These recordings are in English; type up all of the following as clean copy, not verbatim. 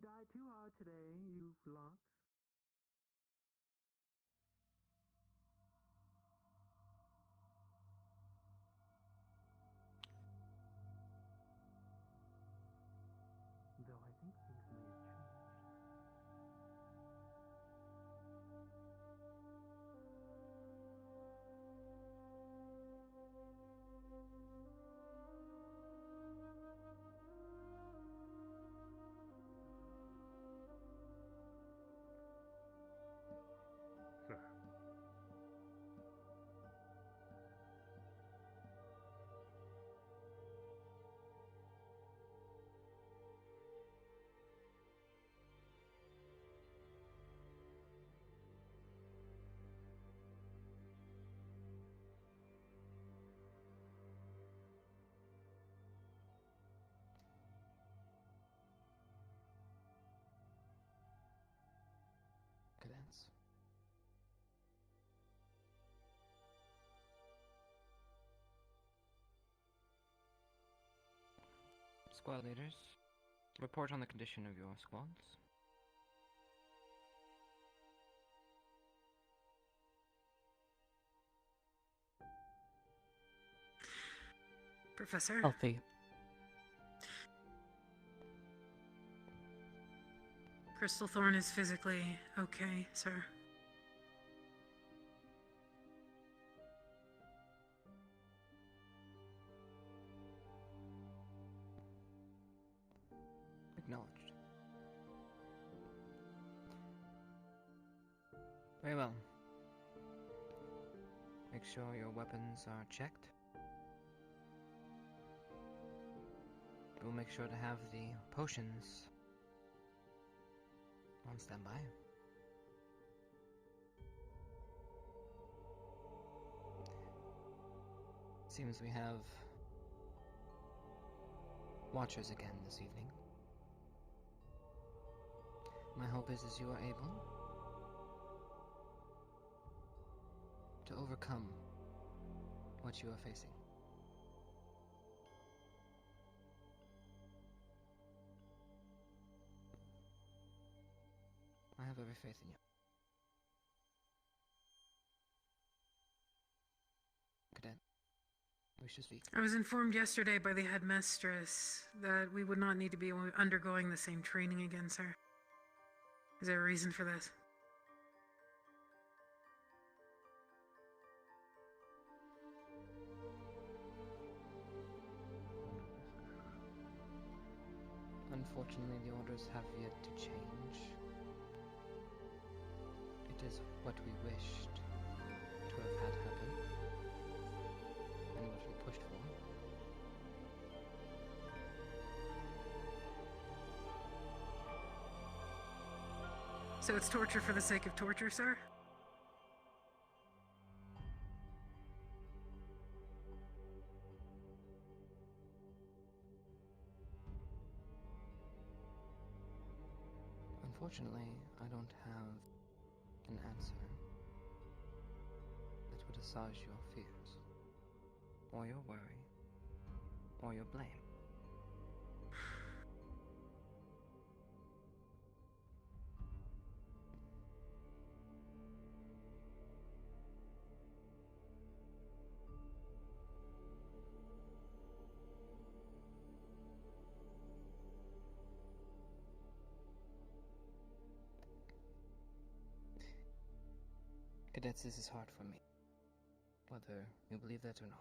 died too hard today, you flunks. Though I think things may have changed. Sir. Cadence. Squad leaders, report on the condition of your squads. Professor? Healthy. Crystal Thorn is physically okay, sir. Acknowledged. Very well. Make sure your weapons are checked. We'll make sure to have the potions on standby. Seems we have watchers again this evening. My hope is you are able to overcome what you are facing. I have every faith in you. Cadet, wish to speak? I was informed yesterday by the headmistress that we would not need to be undergoing the same training again, sir. Is there a reason for this? Unfortunately, the orders have yet to change. It is what we wished to have had happen, and what we pushed for. So it's torture for the sake of torture, sir? Unfortunately, I don't have an answer that would assuage your fears, or your worry, or your blame. Cadets, this is hard for me, whether you believe that or not.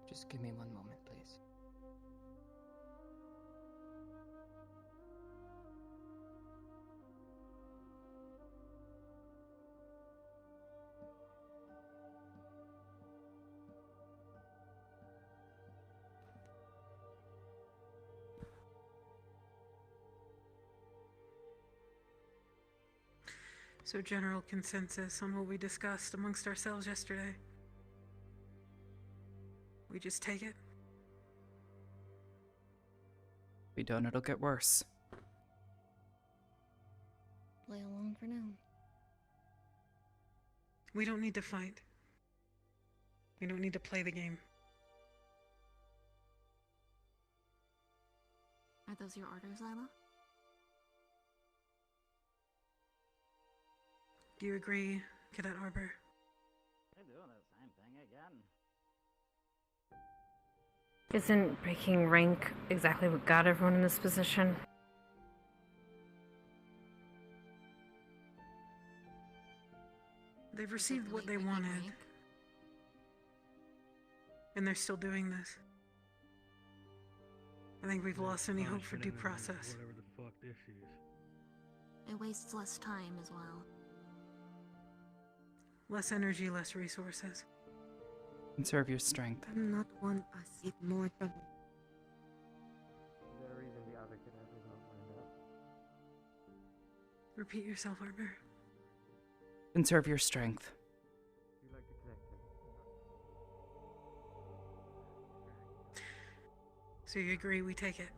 Just give me one moment, please. So general consensus on what we discussed amongst ourselves yesterday. We just take it? If we don't, it'll get worse. Play along for now. We don't need to fight. We don't need to play the game. Are those your orders, Lila? Do you agree, Cadet Arbor? They're doing the same thing again. Isn't breaking rank exactly what got everyone in this position? They've received what they Breaking wanted, rank? and they're still doing this. I think we've lost any hope for due process. Whatever the fuck this is. It wastes less time as well. Less energy, less resources. Conserve your strength. I'm not one us in more trouble. Is there a reason the other cadet is not lined up? Repeat yourself, Arbor. Conserve your strength. You like to connect it. So you agree we take it?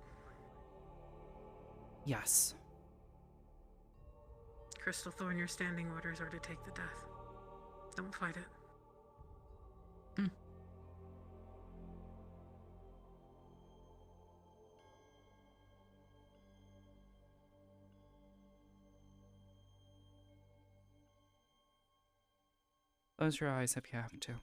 Yes. Crystal Thorn, your standing orders are to take the death. Don't fight it. Close your eyes if you have to.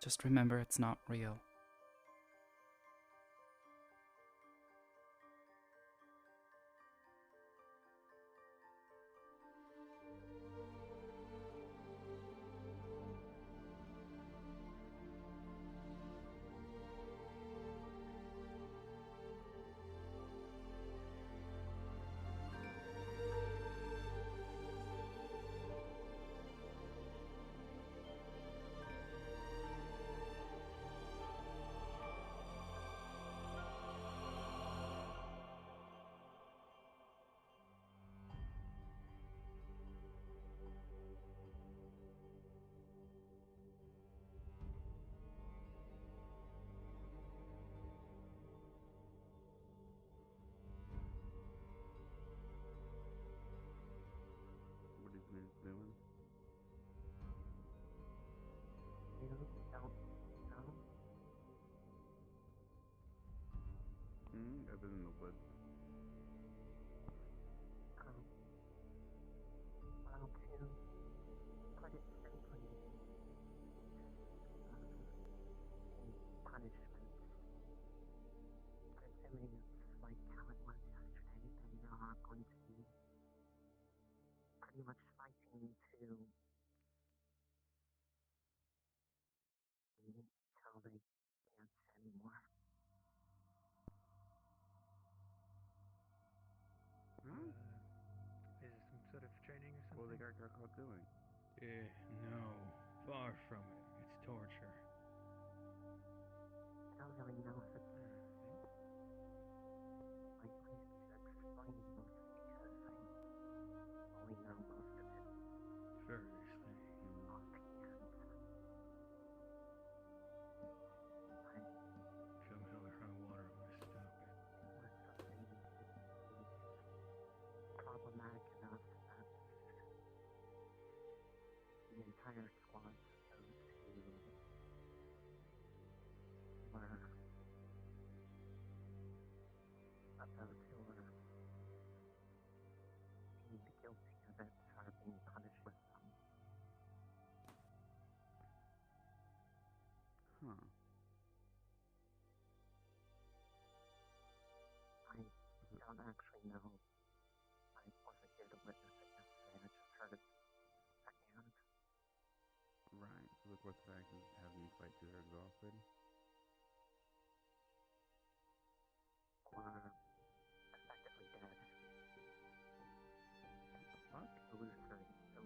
Just remember it's not real. What is Miz doing? You don't know? I've been in the woods. Well, to put it simply, punishment. Presuming it's like how it was yesterday, then you're all going to be pretty much fighting to until they can't anymore. Huh? Is it some sort of training or What something? the guy got caught doing? No, far from it. It's torture. I don't really know if it's like place to explain mostly because I only know most of it Seriously. offhand. Some hell or high water, I'm gonna stop it. Was something problematic enough that the entire squad, those who were deemed guilty of it are being punished with them. Huh. I don't actually know. I wasn't here to witness it yesterday. I just heard it secondhand. Right. So the course of action is having you fight till they're exhausted. Or effectively dead. Fuck. Illusory dead, but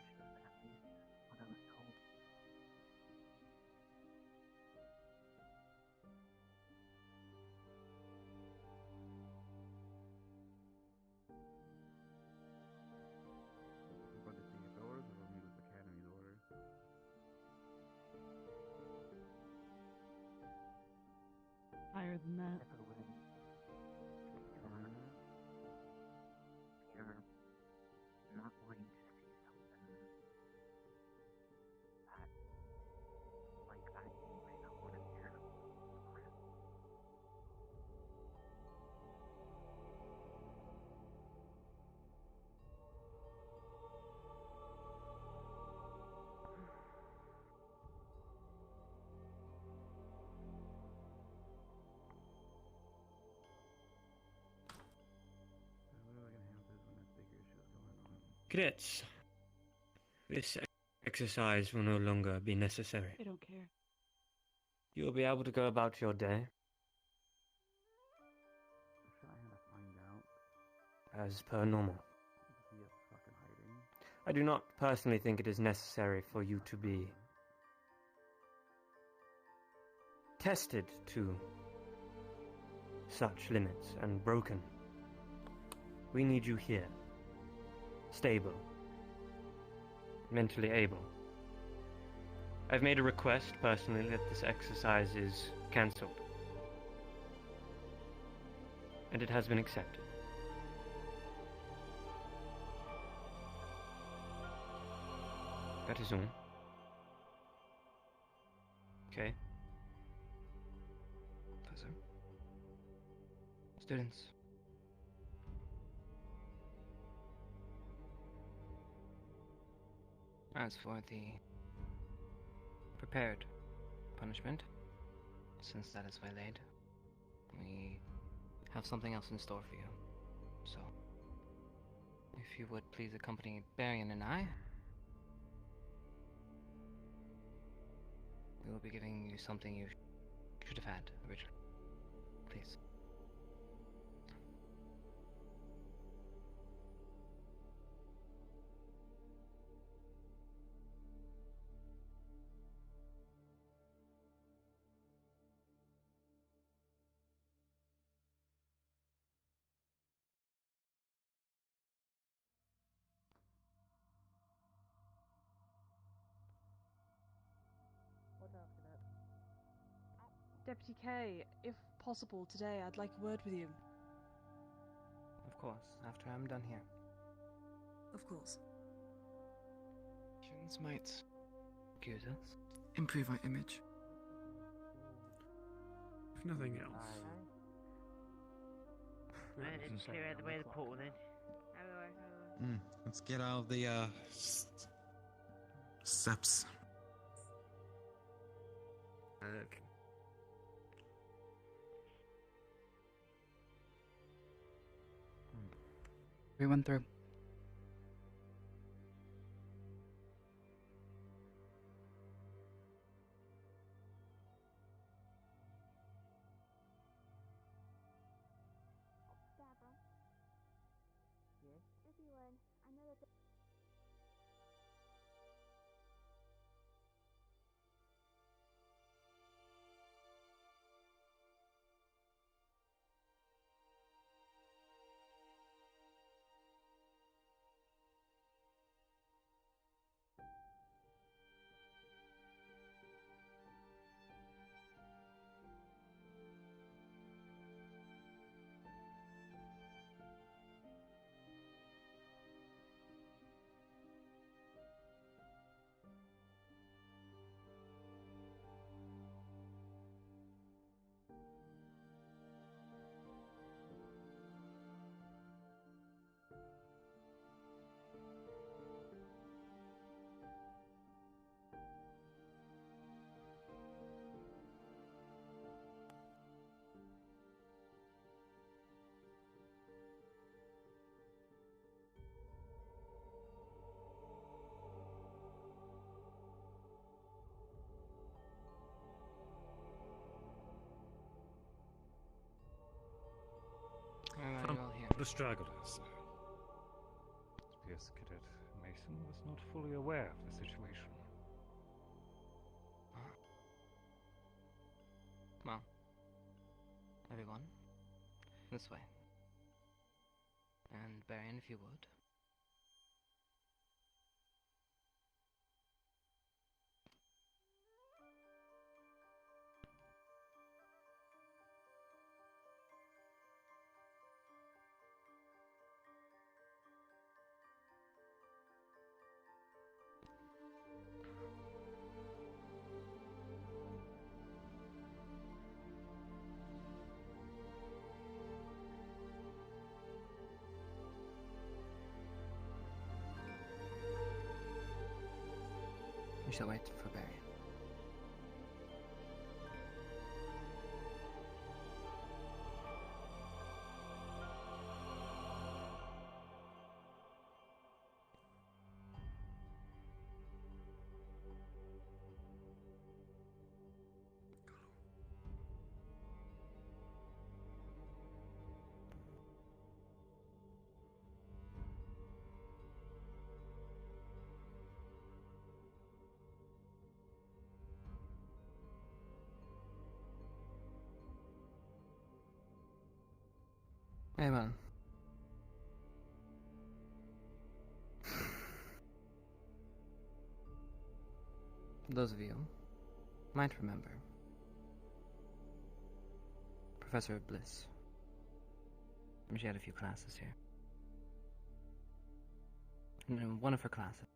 sensation is at least what I was told. higher than that. Evelyn, you're not wanting to see something that, like that, you might not want to hear. So what are we gonna have this when there's bigger issues going on? Cadets, this exercise will no longer be necessary. I don't care. You will be able to go about your day Should I have to find out? as per normal. Is he fucking hiding? I do not personally think it is necessary for you to be tested to such limits and broken. We need you here, stable, mentally able. I've made a request personally that this exercise is cancelled, and it has been accepted. That is all. Okay. Professor. Students. As for the prepared punishment, since that is waylaid, we have something else in store for you. So, if you would please accompany Barian and I, we will be giving you something you should have had originally. Please. Deputy K, if possible today, I'd like a word with you. Of course, after I'm done here. Of course. Actions might accuse us. Improve our image. If nothing else. Let's clear out the way of the portal then. Let's get out of the steps. Okay. We went through. Are you all here? The stragglers. Yes, Cadet Mason was not fully aware of the situation. Well, everyone, this way. And Barian, if you would. shall wait for Barry. Very well. Those of you might remember Professor Bliss. She had a few classes here. And in one of her classes,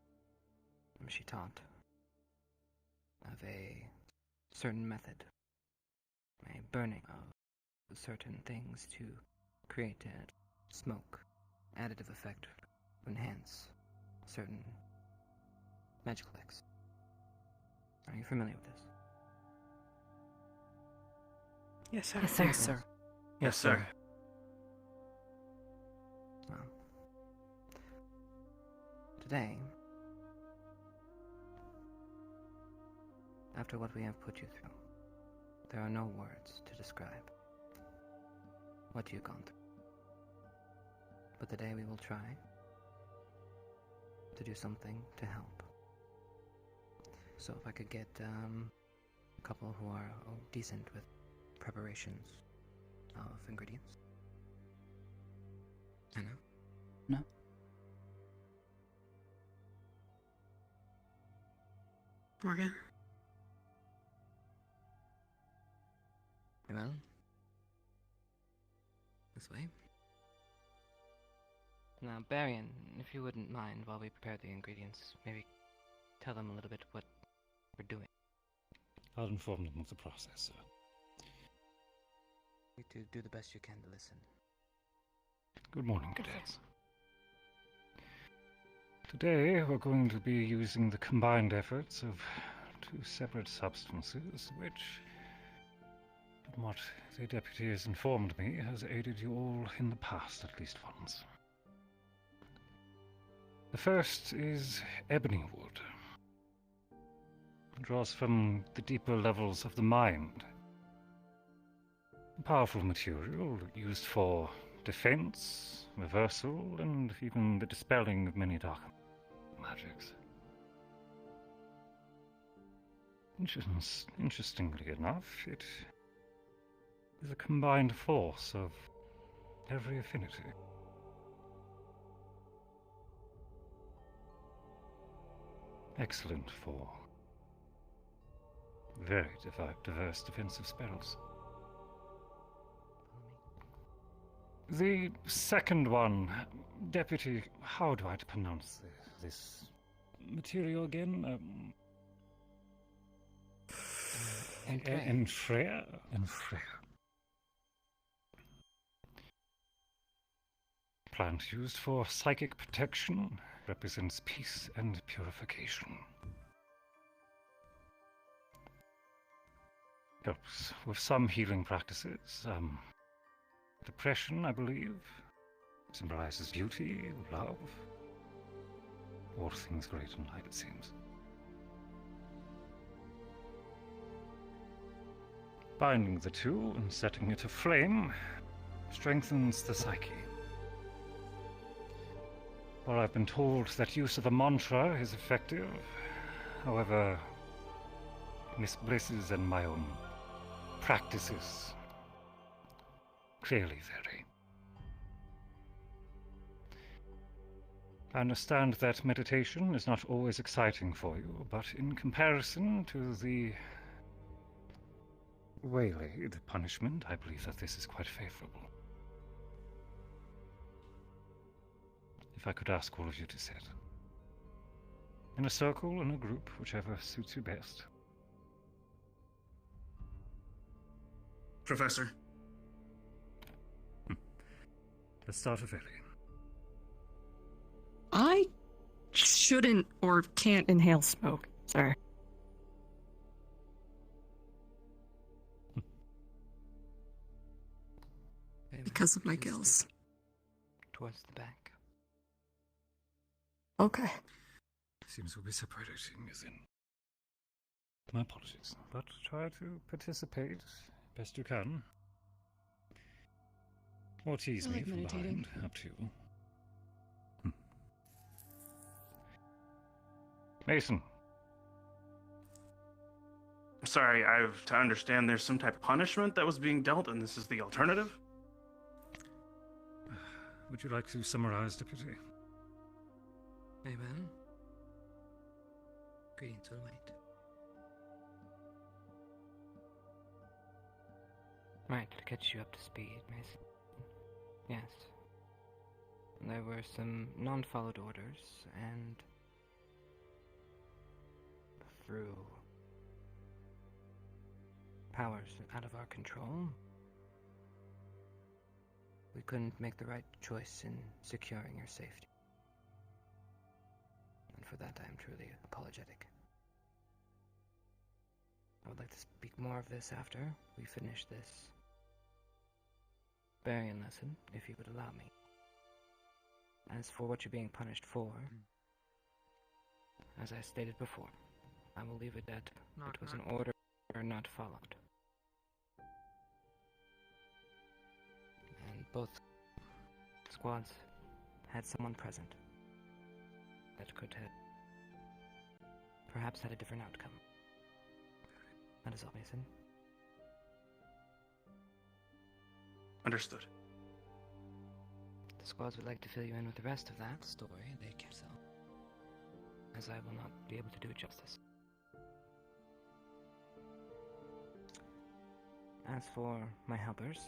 she taught of a certain method, a burning of certain things to create a smoke additive effect to enhance certain magical effects. Are you familiar with this? Yes, sir. Yes, sir. Yes, sir. Yes, sir. Well, today, after what we have put you through, there are no words to describe what you've gone through. But today we will try to do something to help. So if I could get a couple who are decent with preparations of ingredients. Anna? No. Morgan? Well, this way. Now, Barian, if you wouldn't mind, while we prepare the ingredients, maybe tell them a little bit what we're doing. I'll inform them of the process, sir. You to do the best you can to listen. Good morning, cadets. Today, we're going to be using the combined efforts of two separate substances, which, from what the deputy has informed me, has aided you all in the past at least once. The first is ebony wood. It draws from the deeper levels of the mind. A powerful material used for defense, reversal, and even the dispelling of many dark magics. Interestingly enough, it is a combined force of every affinity. Excellent for very diverse defensive spells. The second one, Deputy, how do I pronounce this material again? Enfreya? Plant used for psychic protection, represents peace and purification. Helps with some healing practices. Depression, I believe. Symbolizes beauty, love. All things great and light, it seems. Binding the two and setting it aflame strengthens the psyche. Well, I've been told that use of the mantra is effective. However, Miss Bliss's and my own practices clearly vary. I understand that meditation is not always exciting for you, but in comparison to the waylaid punishment, I believe that this is quite favorable. If I could ask all of you to sit. In a circle, in a group, whichever suits you best. Professor. Let's start with Ellie. I shouldn't or can't inhale smoke, sir. because of my Just gills. stick towards the back. Okay. Seems we'll be separating as in. My apologies, but try to participate best you can. Or tease I me like from meditating. behind, up to you. Mason. Sorry, I've to understand there's some type of punishment that was being dealt, and this is the alternative? Would you like to summarize, Deputy? Very well. Greetings, Soulmate. Right, to catch you up to speed, Mason. Yes. There were some non-followed orders, and through powers out of our control, we couldn't make the right choice in securing your safety. And for that, I am truly apologetic. I would like to speak more of this after we finish this Barian lesson, if you would allow me. As for what you're being punished for, as I stated before, I will leave it at it was an order not followed. And both squads had someone present that could have perhaps had a different outcome. That is all, Mason. Understood. The squads would like to fill you in with the rest of that story they can tell, as I will not be able to do it justice. As for my helpers,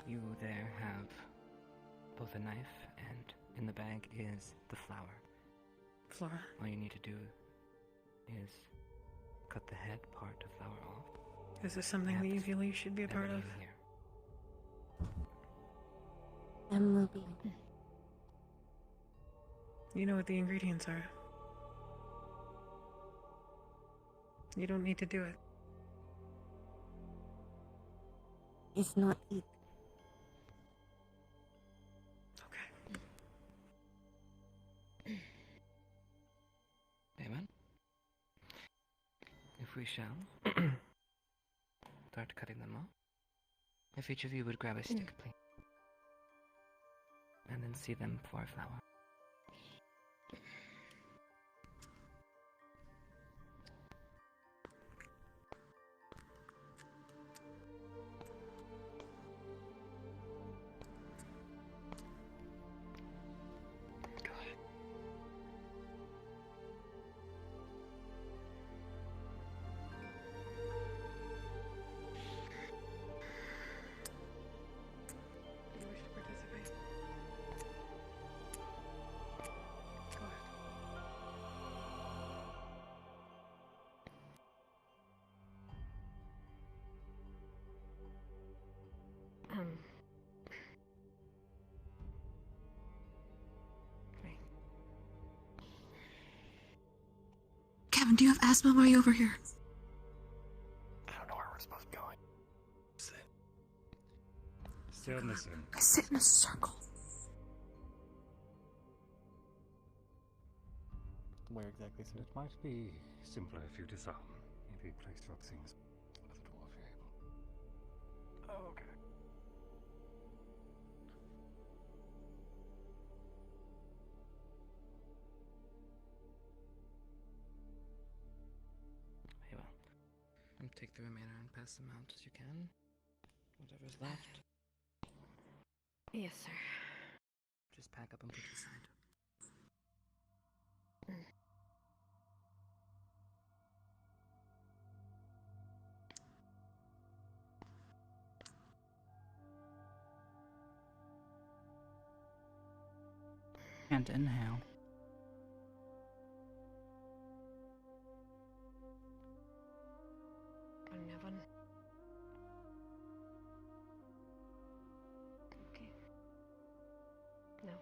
you there have both a knife and in the bag is the flower. Flora. All you need to do is cut the head part of flower off. Is this something that you feel you should be a part of? Here. I'm Ruby. You know what the ingredients are. You don't need to do it. It's not it. Amen. If we shall start cutting them off, if each of you would grab a stick, please, and then see them for a flower. You wish to participate? Go ahead. Kevin, do you have asthma? Why are you over here? I don't know where we're supposed to be going. Stay on this end. I sit in a circle. Where exactly, sir? It might be simpler if you disarm. Maybe place your things at the door if you're able. Oh, okay. Very well. And take the remainder and pass them out as you can. Whatever's left, Yes, sir. just pack up and put aside. And inhale. Nevan. Okay. No.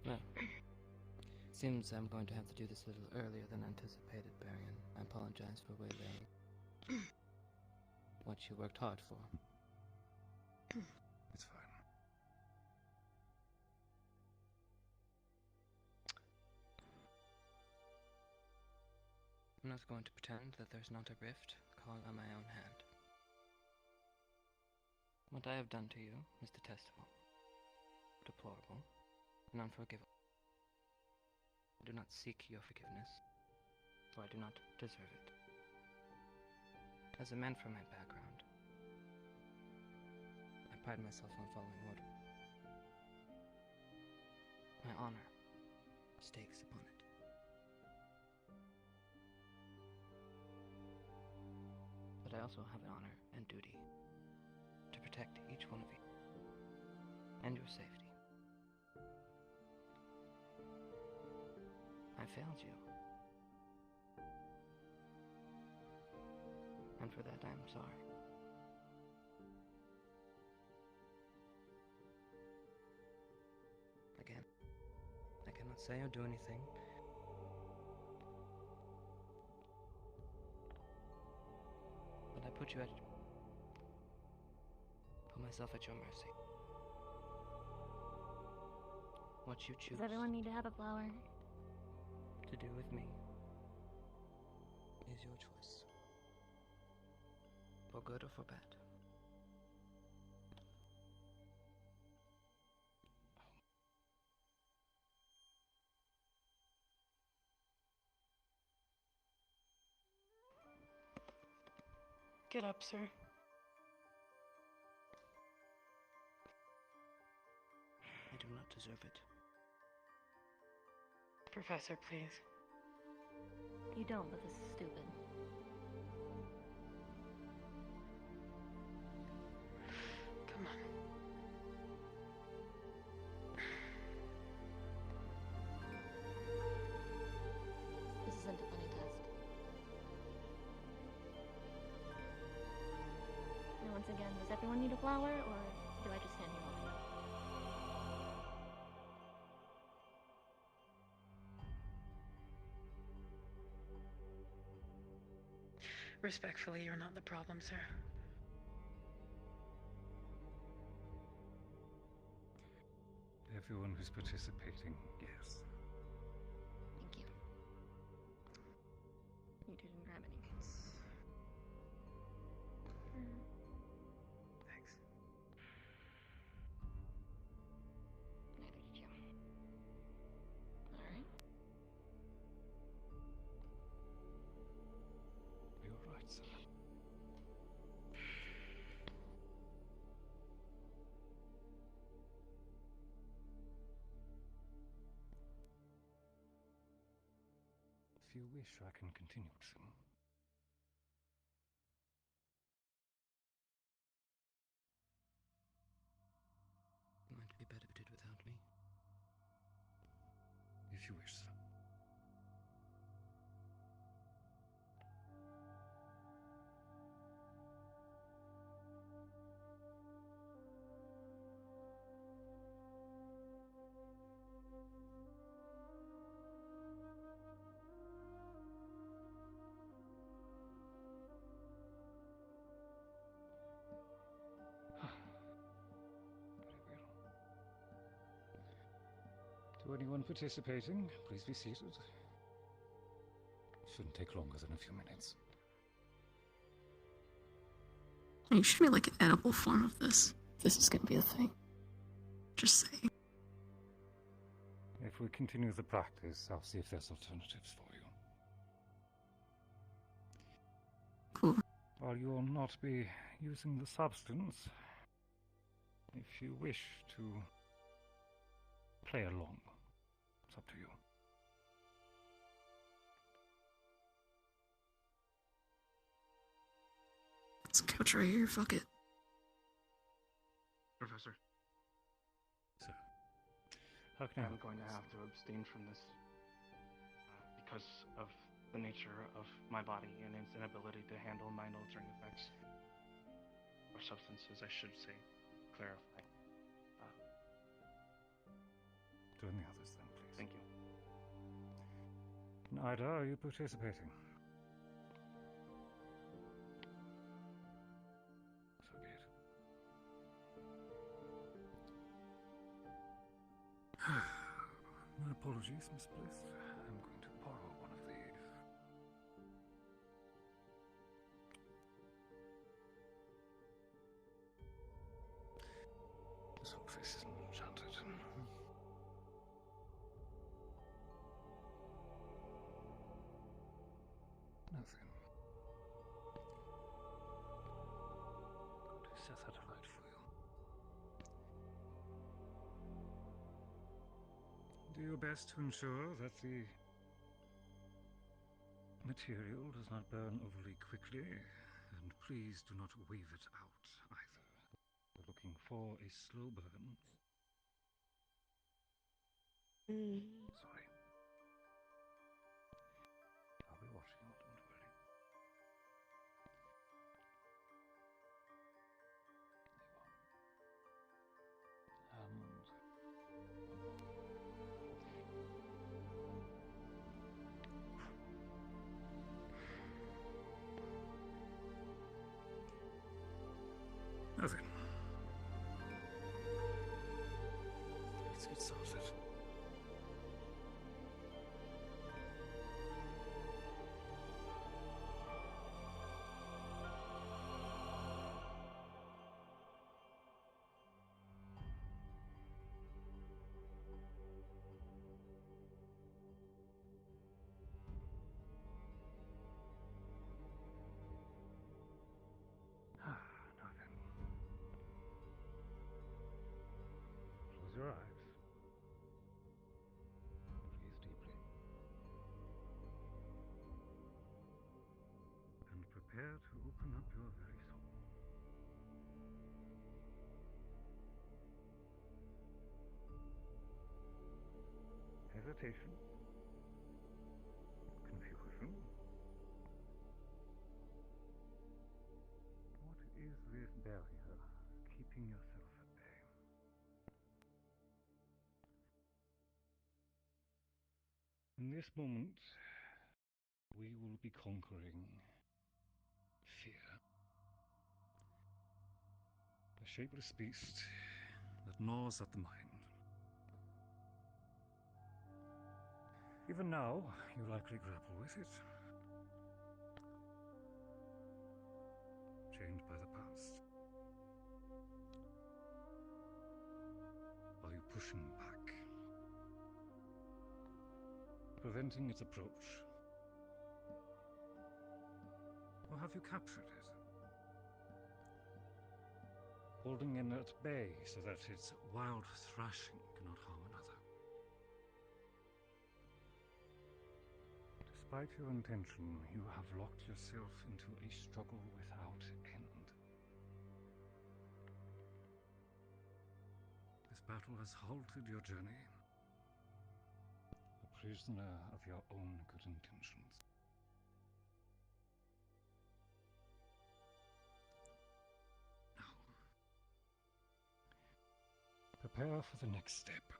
Well, seems I'm going to have to do this a little earlier than anticipated, Barian. I apologize for waylaying what you worked hard for. It's fine. I'm not going to pretend that there's not a rift caught on my own hand. What I have done to you is detestable, deplorable, and unforgivable. I do not seek your forgiveness, for I do not deserve it. As a man from my background, I pride myself on following order. My honor stakes upon it. But I also have an honor and duty to protect each one of you and your safety. I failed you. And for that I am sorry. Again, I cannot say or do anything. But I put myself at your mercy. What you choose Does everyone need to have a flower? to do with me is your choice. For good or for bad. Get up, sir. I do not deserve it. Professor, please. You don't, but this is stupid. Come on. This isn't a funny test. Now, once again, does everyone need a flower, or do I just stand here holding it? Respectfully, you're not the problem, sir. Everyone who's participating, yes. Thank you. You didn't grab any. Thanks. Neither did you. Alright. You're right, sir. If you wish, I can continue soon. Might be better did without me. If you wish, sir. Very well. To anyone participating, please be seated. Shouldn't take longer than a few minutes. You should be like an edible form of this. This is gonna be a thing. Just saying. If we continue the practice, I'll see if there's alternatives for you. Cool. While you'll not be using the substance, if you wish to play along, it's up to you. This couch right here, fuck it. Professor, So, how can I I'm help going to you? have to abstain from this because of the nature of my body and its inability to handle mind-altering effects. Or substances, I should say. Clarify. join the others then, please. Thank you. And Ida, are you participating? So be it. My apologies, Miss Bliss. I'm going to borrow one of these. Let's hope this isn't enchanted. Nothing. Going to set that alight for you. Do your best to ensure that the material does not burn overly quickly, and please do not wave it out either. We're looking for a slow burn. Sorry. I'll be watching you, don't worry. Nothing. Let's get started. Nothing. Close your eyes. Breathe deeply. And prepare to open up your very soul. Hesitation. Confusion. What is this barrier keeping yourself at bay? In this moment, we will be conquering fear. A shapeless beast that gnaws at the mind. Even now, you likely grapple with it. Chained by the past. Are you pushing back? Preventing its approach? Or have you captured it? Holding it at bay so that its wild thrashing cannot harm another. Despite your intention, you have locked yourself into a struggle without end. This battle has halted your journey, a prisoner of your own good intentions. Now, prepare for the next step.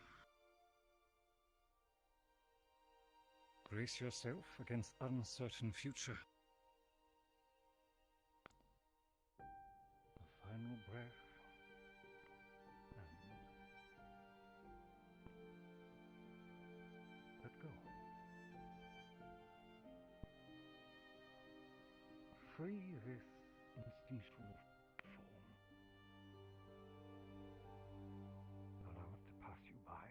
Brace yourself against uncertain future. A final breath. And let go. Free this instinctual form. Allow it to pass you by.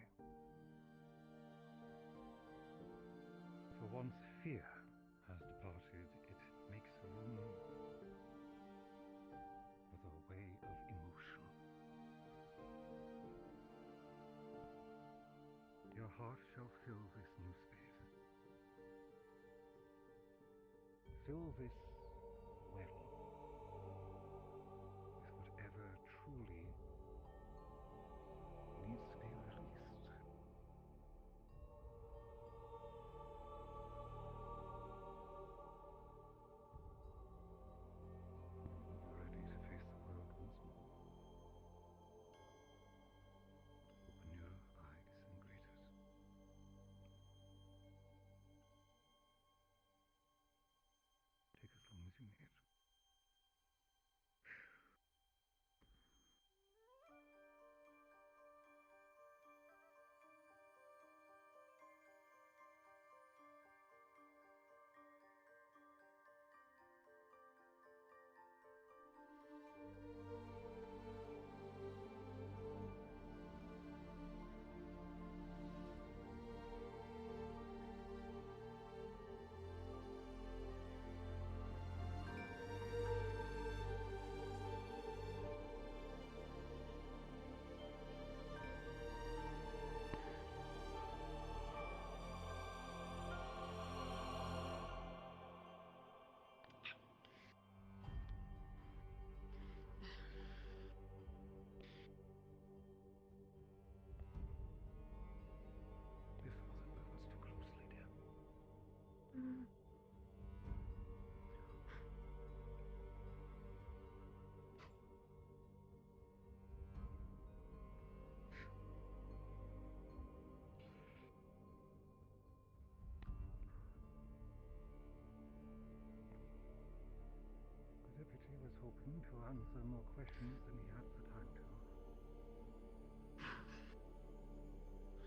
For once fear has departed, it makes room for the way of emotion. Your heart shall fill this new space. Fill this well with whatever truly needs to be released. You're ready to face the world once more. Open your eyes and greet it. to answer more questions than he had the time to.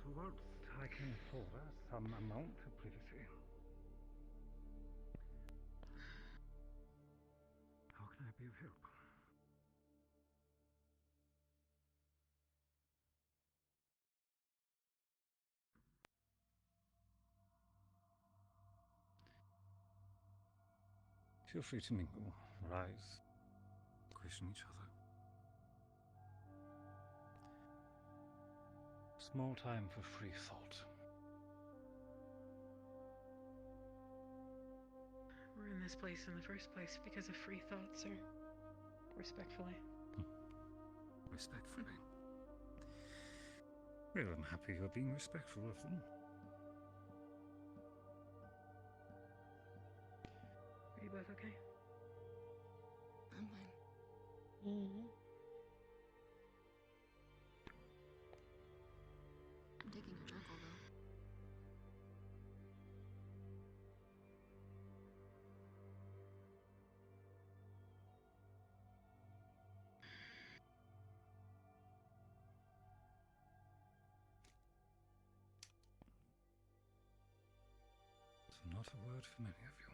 So whilst I can afford some amount of privacy, how can I be of help? Feel free to mingle, rise, question each other. Small time for free thought. We're in this place in the first place because of free thought, sir. Respectfully. Respectfully. Well, I'm happy you're being respectful of them. Are you both okay? I'm fine. I'm taking your charcoal, though. So not a word from any of you.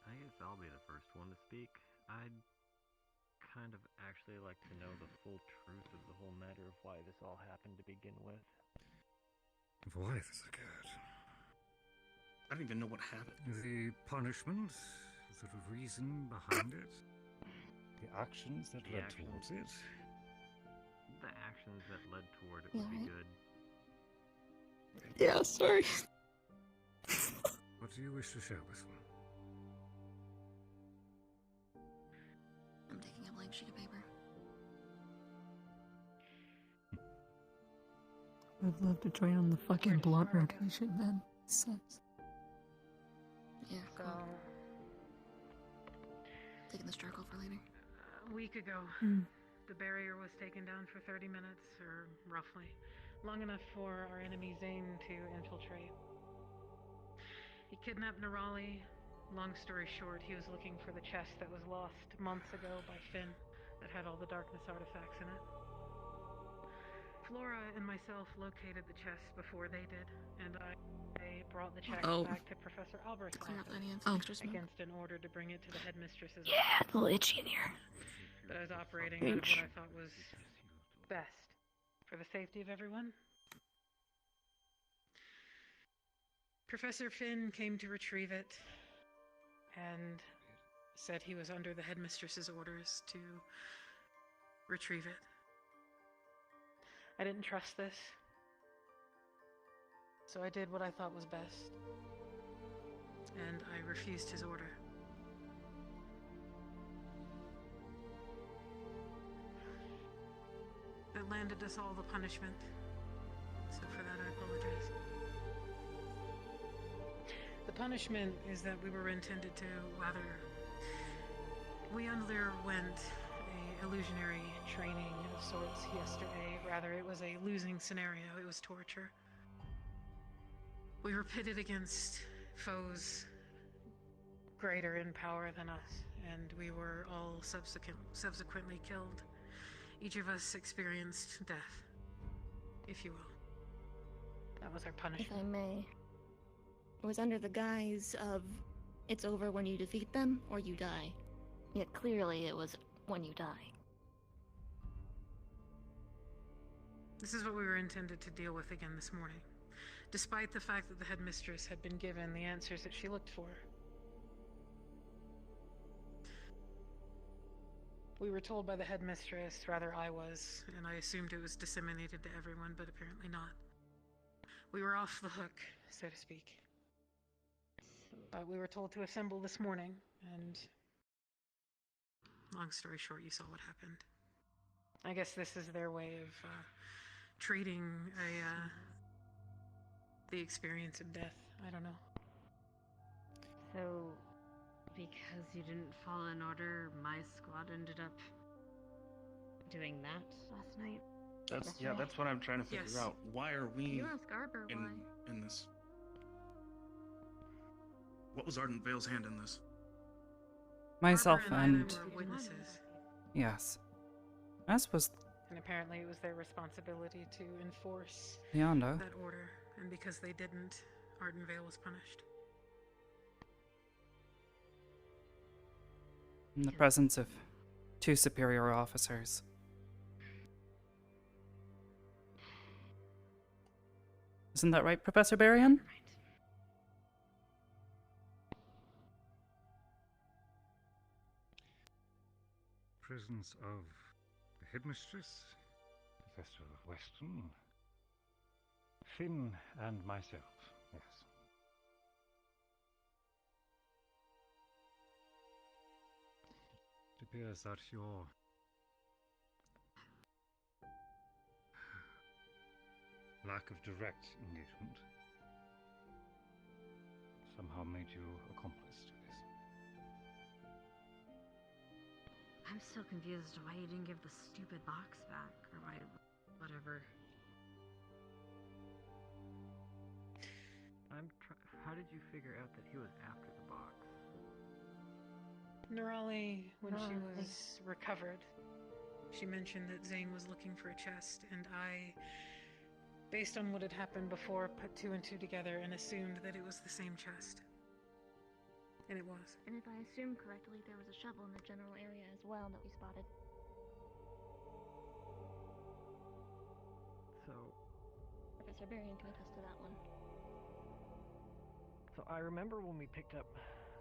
I guess I'll be the first one to speak. I'd kind of actually like to know the full truth of the whole matter of why this all happened to begin with. Of why this occurred. I don't even know what happened. The punishment, the reason behind it, the actions that led towards it. The actions that led toward it would be good. Yeah, sorry. What do you wish to share with me? I'm taking a blank sheet of paper. I'd love to join on the fucking blunt rotation, man. Sucks. Yeah, cool. Taking this charcoal for later. A week ago, the barrier was taken down for 30 minutes, or roughly. Long enough for our enemy Zane to infiltrate. He kidnapped Nerali. Long story short, he was looking for the chest that was lost months ago by Finn that had all the darkness artifacts in it. Flora and myself located the chest before they did, and I brought the chest back to Professor Albert's office against an order to bring it to the headmistress's office. Yeah, it's a little itchy in here. But I was operating out of what I thought was best for the safety of everyone. Professor Finn came to retrieve it and said he was under the headmistress's orders to retrieve it. I didn't trust this, so I did what I thought was best, and I refused his order. That landed us all the punishment, so for that I apologize. The punishment is that we were intended to, we underwent a illusionary training of sorts yesterday. Rather, it was a losing scenario. It was torture. We were pitted against foes greater in power than us, and we were all subsequently killed. Each of us experienced death, if you will. That was our punishment. If I may, it was under the guise of it's over when you defeat them or you die. Yet clearly it was when you die. This is what we were intended to deal with again this morning, despite the fact that the headmistress had been given the answers that she looked for. We were told by the headmistress, rather I was, and I assumed it was disseminated to everyone, but apparently not. We were off the hook, so to speak. But we were told to assemble this morning, and long story short, you saw what happened. I guess this is their way of treating the experience of death. I don't know. So, because you didn't follow an order, my squad ended up doing that last night? That's what I'm trying to figure out. Why are we You ask Arbor why. in this? What was Ardent Vale's hand in this? Myself Arbor and and... Ida were witnesses. Yes. As was And apparently it was their responsibility to enforce Leander. that order. And because they didn't, Ardenvale was punished. In the presence of 2 superior officers. Isn't that right, Professor Barrion? Presence of the headmistress, Professor Weston, Finn, and myself, yes. It appears that your lack of direct engagement somehow made you accomplice to this. I'm still confused why you didn't give the stupid box back, or why, whatever. How did you figure out that he was after the box? Nerali, when she was recovered, she mentioned that Zane was looking for a chest, and I, based on what had happened before, put 2 and 2 together and assumed that it was the same chest. And it was. And if I assume correctly, there was a shovel in the general area as well that we spotted. So... Professor Barrion can attest to that one. So I remember when we picked up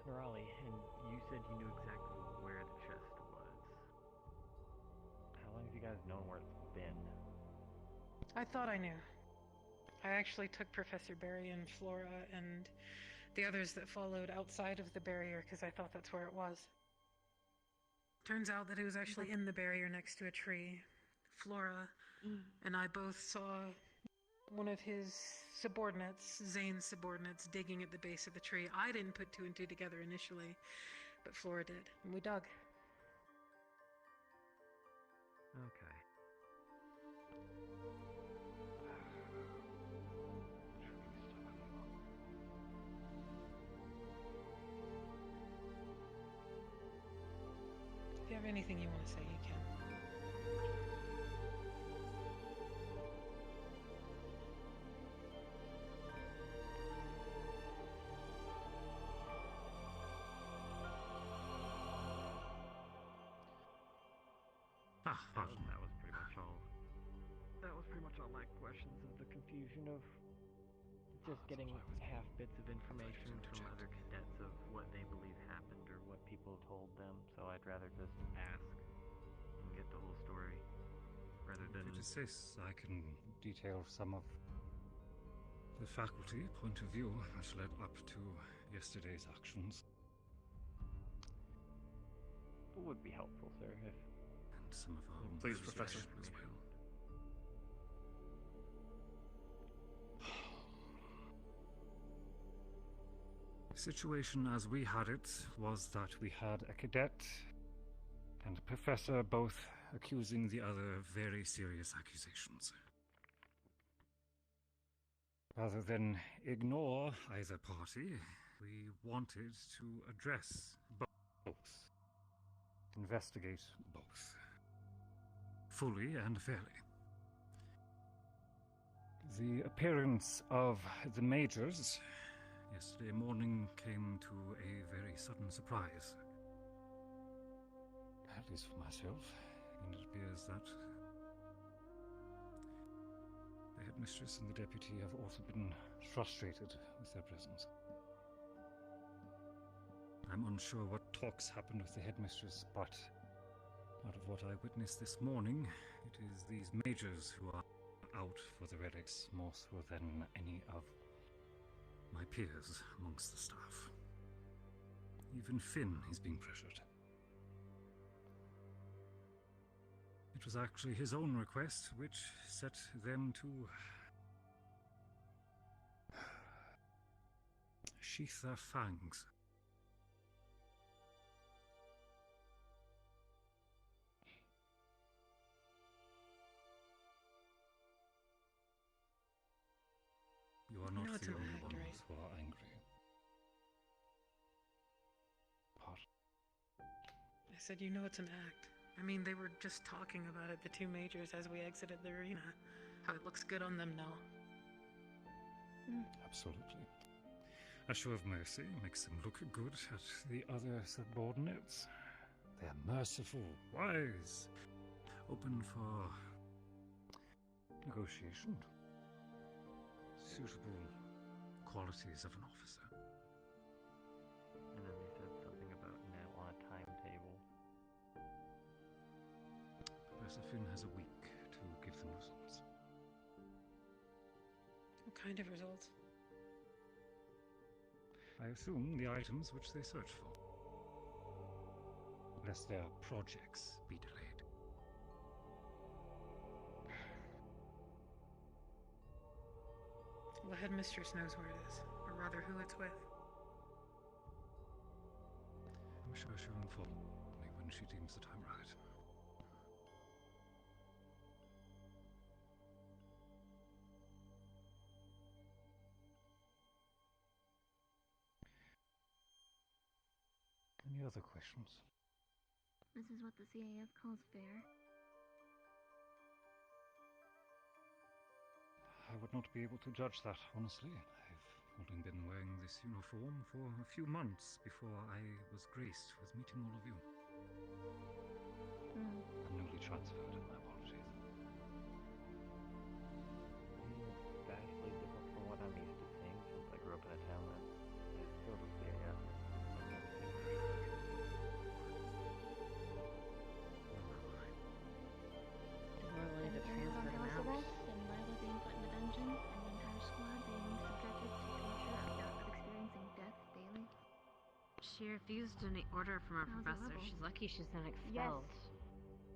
Nerali, and you said you knew exactly where the chest was. How long have you guys known where it's been? I thought I knew. I actually took Professor Barrion, Flora, and the others that followed outside of the barrier because I thought that's where it was. Turns out that it was actually in the barrier next to a tree. Flora and I both saw one of his subordinates, Zane's subordinates, digging at the base of the tree. I didn't put 2 and 2 together initially, but Flora did, and we dug. Okay. If you have anything you want to say, you can. That was pretty much all. That was pretty much all my questions of the confusion of just getting half bits of information from other cadets of what they believe happened or what people told them. So I'd rather just ask and get the whole story rather than. If it assists, I can detail some of the faculty point of view which led up to yesterday's actions. It would be helpful, sir, if. And some of our own Please, Professor. as well. The situation as we had it was that we had a cadet and a professor both accusing the other very serious accusations. Rather than ignore either party, we wanted to address both. Investigate both. Fully and fairly. The appearance of the majors yesterday morning came to a very sudden surprise. At least for myself, and it appears that the headmistress and the deputy have also been frustrated with their presence. I'm unsure what talks happened with the headmistress, but out of what I witnessed this morning, it is these majors who are out for the relics more so than any of my peers amongst the staff. Even Finn is being pressured. It was actually his own request which set them to sheath their fangs. You are not the only ones who are angry. Pardon. said, you know it's an act. I mean, they were just talking about it, the two majors, as we exited the arena. How it looks good on them now. Absolutely. A show of mercy makes them look good at the other subordinates. They are merciful, wise, open for negotiation. Suitable qualities of an officer. And then they said something about now on a timetable. Professor Finn has a week to give them results. What kind of results? I assume the items which they search for. Lest their projects be delayed. The headmistress knows where it is, or rather who it's with. I'm sure she'll inform me when she deems the time right. Any other questions? This is what the CAF calls fair. I would not be able to judge that, honestly. I've only been wearing this uniform for a few months before I was graced with meeting all of you. I'm newly transferred, my apologies. Vastly different from what I'm used to seeing since I grew up in a town that is filled with CAF. More willing to transfer him out. And Lila being put in a dungeon, and the entire squad being subjected to torture of experiencing death daily. She refused any order from our Sounds professor. horrible. She's lucky she's not expelled.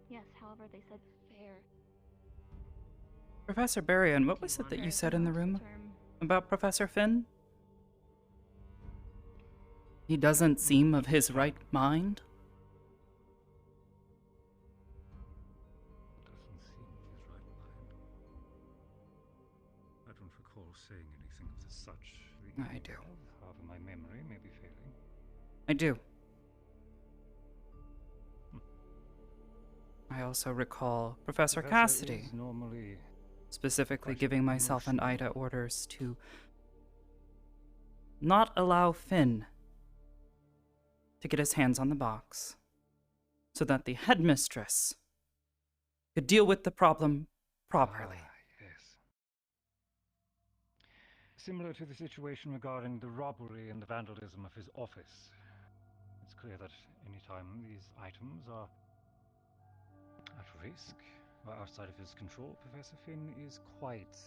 Yes, however, they said fair. Professor Berrien, what was it that you said in the room about Professor Finn? He doesn't seem of his right mind? Doesn't seem of his right mind. I don't recall saying anything of the such. I do. However, my memory may be failing. I do. I also recall Professor Cassidy is normally specifically quite giving myself and Ida orders to not allow Finn to get his hands on the box so that the headmistress could deal with the problem properly. Yes. Similar to the situation regarding the robbery and the vandalism of his office. It's clear that any time these items are at risk or outside of his control, Professor Finn is quite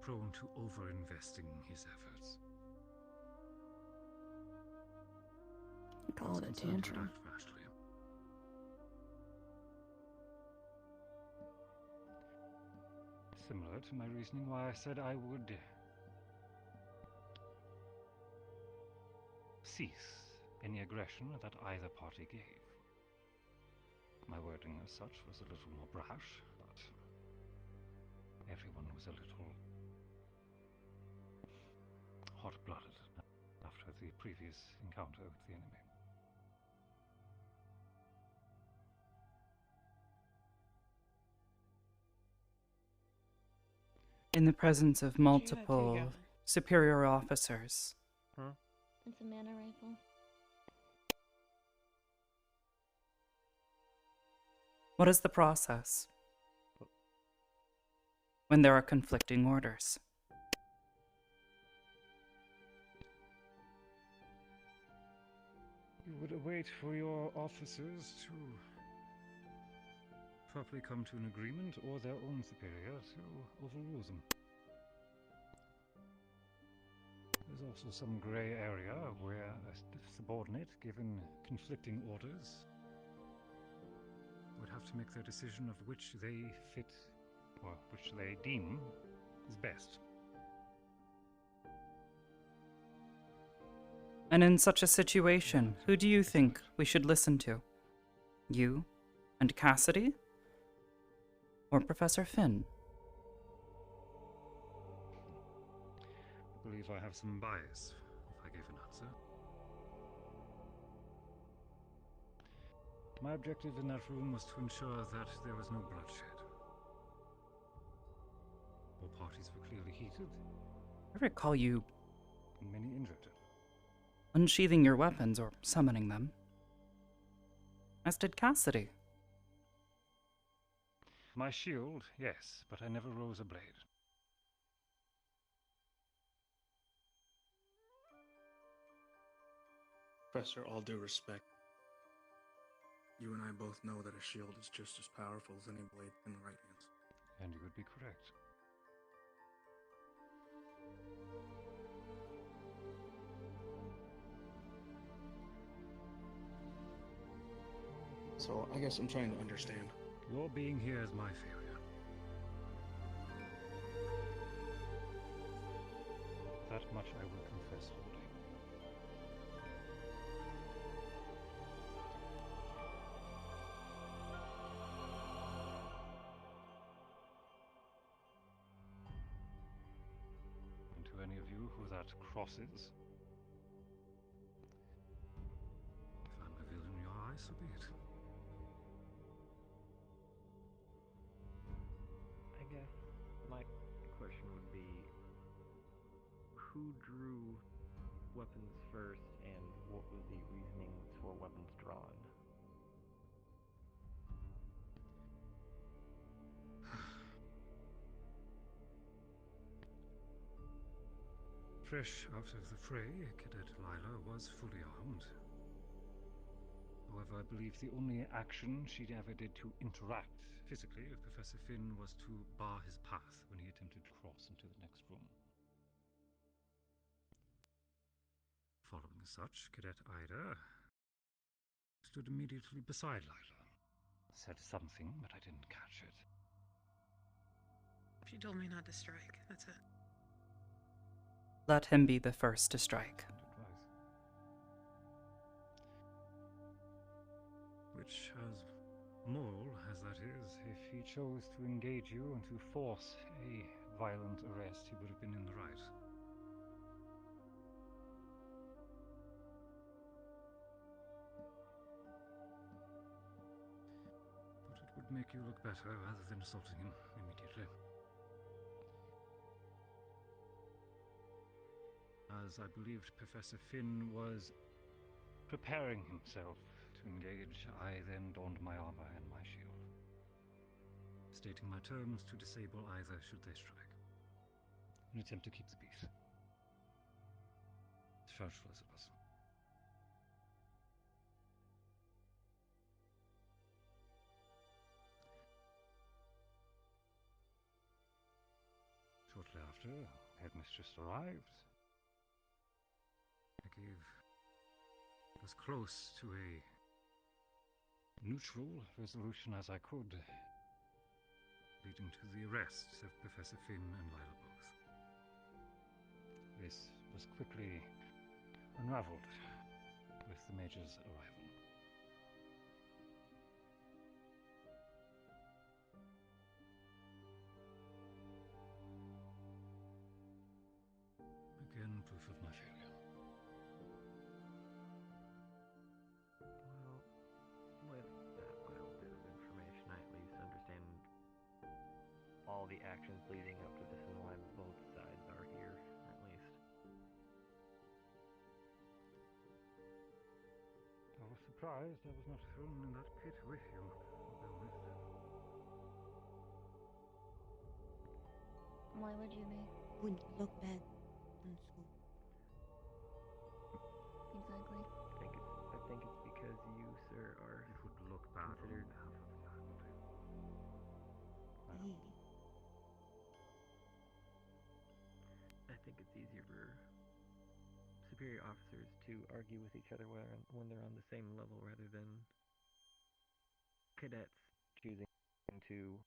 prone to over-investing his efforts. Call it a tantrum. Similar to my reasoning why I said I would cease any aggression that either party gave. My wording as such was a little more brash, but everyone was a little hot-blooded after the previous encounter with the enemy. In the presence of multiple superior officers. It's a mana rifle. What is the process when there are conflicting orders? You would await for your officers to properly come to an agreement, or their own superior to overrule them. There's also some grey area where a subordinate, given conflicting orders, would have to make their decision of which they fit, or which they deem is best. And in such a situation, who do you think we should listen to? You and Cassidy? Or Professor Finn? I believe I have some bias if I gave an answer. My objective in that room was to ensure that there was no bloodshed. All parties were clearly heated, I recall you and many injured. unsheathing your weapons or summoning them. As did Cassidy. My shield, yes, but I never rose a blade. Professor, all due respect, you and I both know that a shield is just as powerful as any blade in the right hands. And you would be correct. So I guess I'm trying to understand. Your being here is my failure. That much I will confess, Lord. And to any of you who that crosses, if I'm revealed in your eyes, so be it. I guess my question would be, who drew weapons first, and what was the reasoning for weapons drawn? Fresh out of the fray, Cadet Lila was fully armed. However, I believe the only action she ever did to interact physically with Professor Finn was to bar his path when he attempted to cross into the next room. Following such, Cadet Ida stood immediately beside Lila. Said something, but I didn't catch it. She told me not to strike. That's it. Let him be the first to strike. Which, as moral as that is, if he chose to engage you and to force a violent arrest, he would have been in the right. But it would make you look better rather than assaulting him immediately. As I believed Professor Finn was preparing himself to engage, I then donned my armor and my shield, stating my terms to disable either should they strike, in an attempt to keep the peace. Selfless of us. Shortly after, Headmistress arrived. I gave as close to a neutral resolution as I could, leading to the arrest of Professor Finn and Lila both. This was quickly unraveled with the Major's arrival. Again, proof of my failure. Well, with that little bit of information, I at least understand all the actions leading up to this and why both sides are here, at least. I was surprised I was not thrown in that pit with you, I'll be honest. Why would you be? Wouldn't look bad in school. Exactly. I think it's because you, sir, are It would look bad considered on behalf of the faculty. I think it's easier for superior officers to argue with each other when they're on the same level rather than cadets choosing to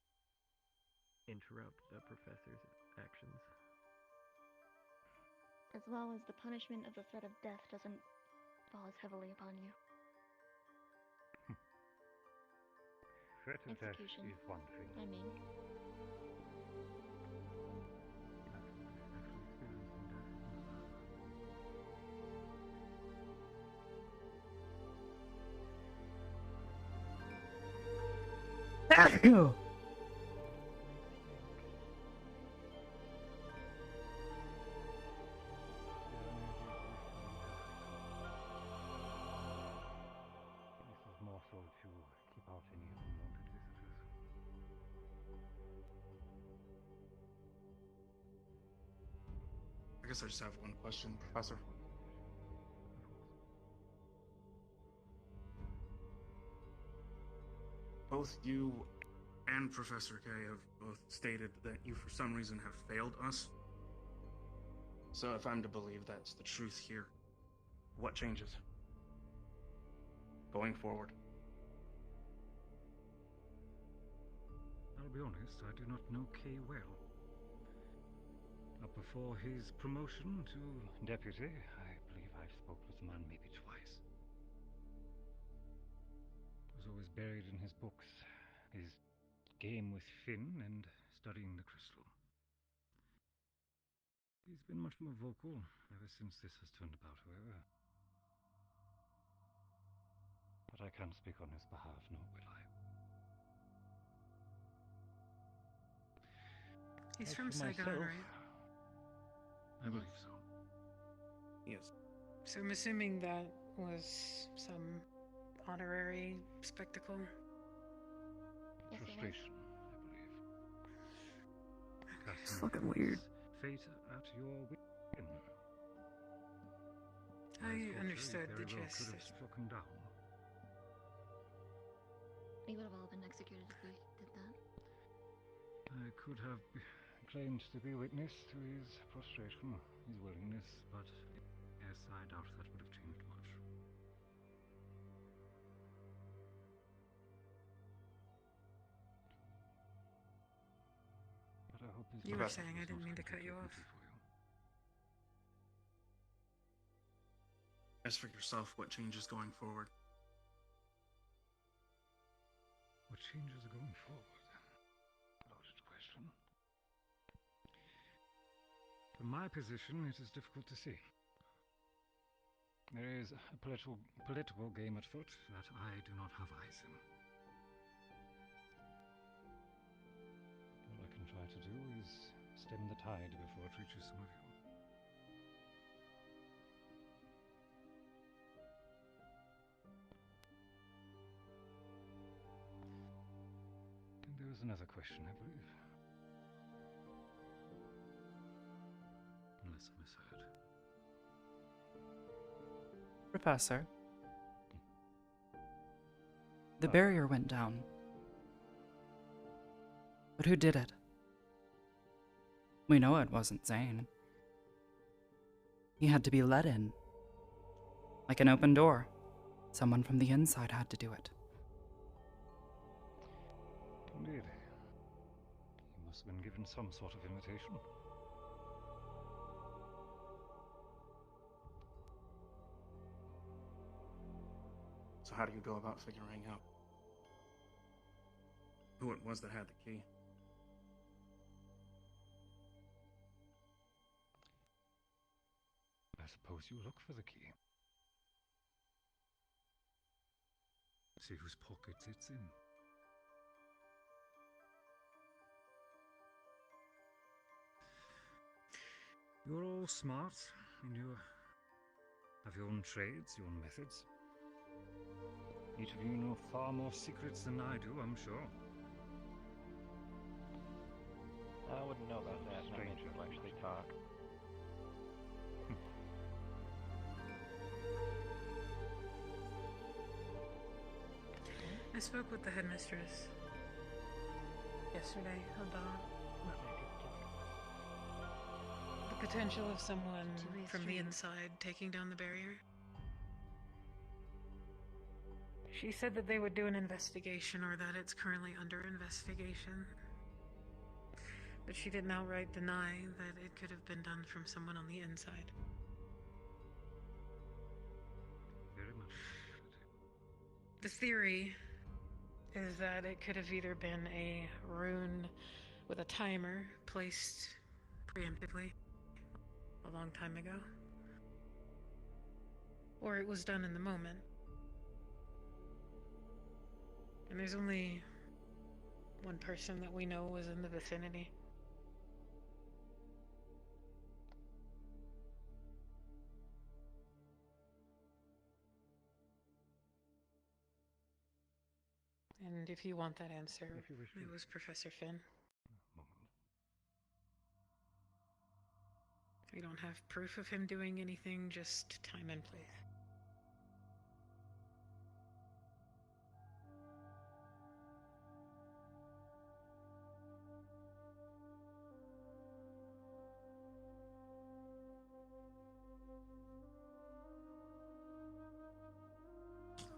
interrupt the professor's actions. As well as the punishment of the threat of death doesn't fall as heavily upon you. Threat of death Execution. is one thing. I mean, Actually experiencing death is another. Ew. This is more so to keep out any unwanted visitors. I guess I just have one question, Professor. Both you and Professor K have both stated that you for some reason have failed us. So if I'm to believe that's the truth here, what changes? Going forward. I'll be honest, I do not know Kay well. Up before his promotion to deputy, I believe I spoke with the man maybe twice. It was always buried in his books, his game with Finn and studying the crystal. He's been much more vocal ever since this has turned about, however. But I can't speak on his behalf, nor will I. He's As from for Saigon, myself, right? I believe so. Yes. So I'm assuming that was some honorary spectacle. Frustration, I believe. It's fucking weird. Fate at your whim. I understood the very well gist. could have struck him down. We would have all been executed if we did that. I could have claimed to be witness to his frustration, his willingness, but yes, I doubt that would have changed much. But I hope his You were message saying, I was didn't not mean to cut you completely off. for you. As for yourself, what changes going forward? What changes are going forward? Loaded question. From my position, it is difficult to see. There is a political game at foot that I do not have eyes in. All I can try to do is stem the tide before it reaches some of you. And there was another question, I believe. Unless I misheard. Professor, the barrier went down. But who did it? We know it wasn't Zane. He had to be let in. Like an open door. Someone from the inside had to do it. Indeed. He must have been given some sort of invitation. So how do you go about figuring out who it was that had the key? I suppose you look for the key. See whose pocket it's in. You're all smart, and you have your own trades, your own methods. Each of you know far more secrets than I do, I'm sure. I wouldn't know about that. Not many people actually talk. I spoke with the headmistress yesterday about the potential of someone from the inside taking down the barrier. She said that they would do an investigation, or that it's currently under investigation. But she didn't outright deny that it could have been done from someone on the inside. Very much. The theory is that it could have either been a rune with a timer placed preemptively a long time ago, or it was done in the moment. And there's only one person that we know was in the vicinity. And if you want that answer, it was Professor Finn. We don't have proof of him doing anything, just time and place.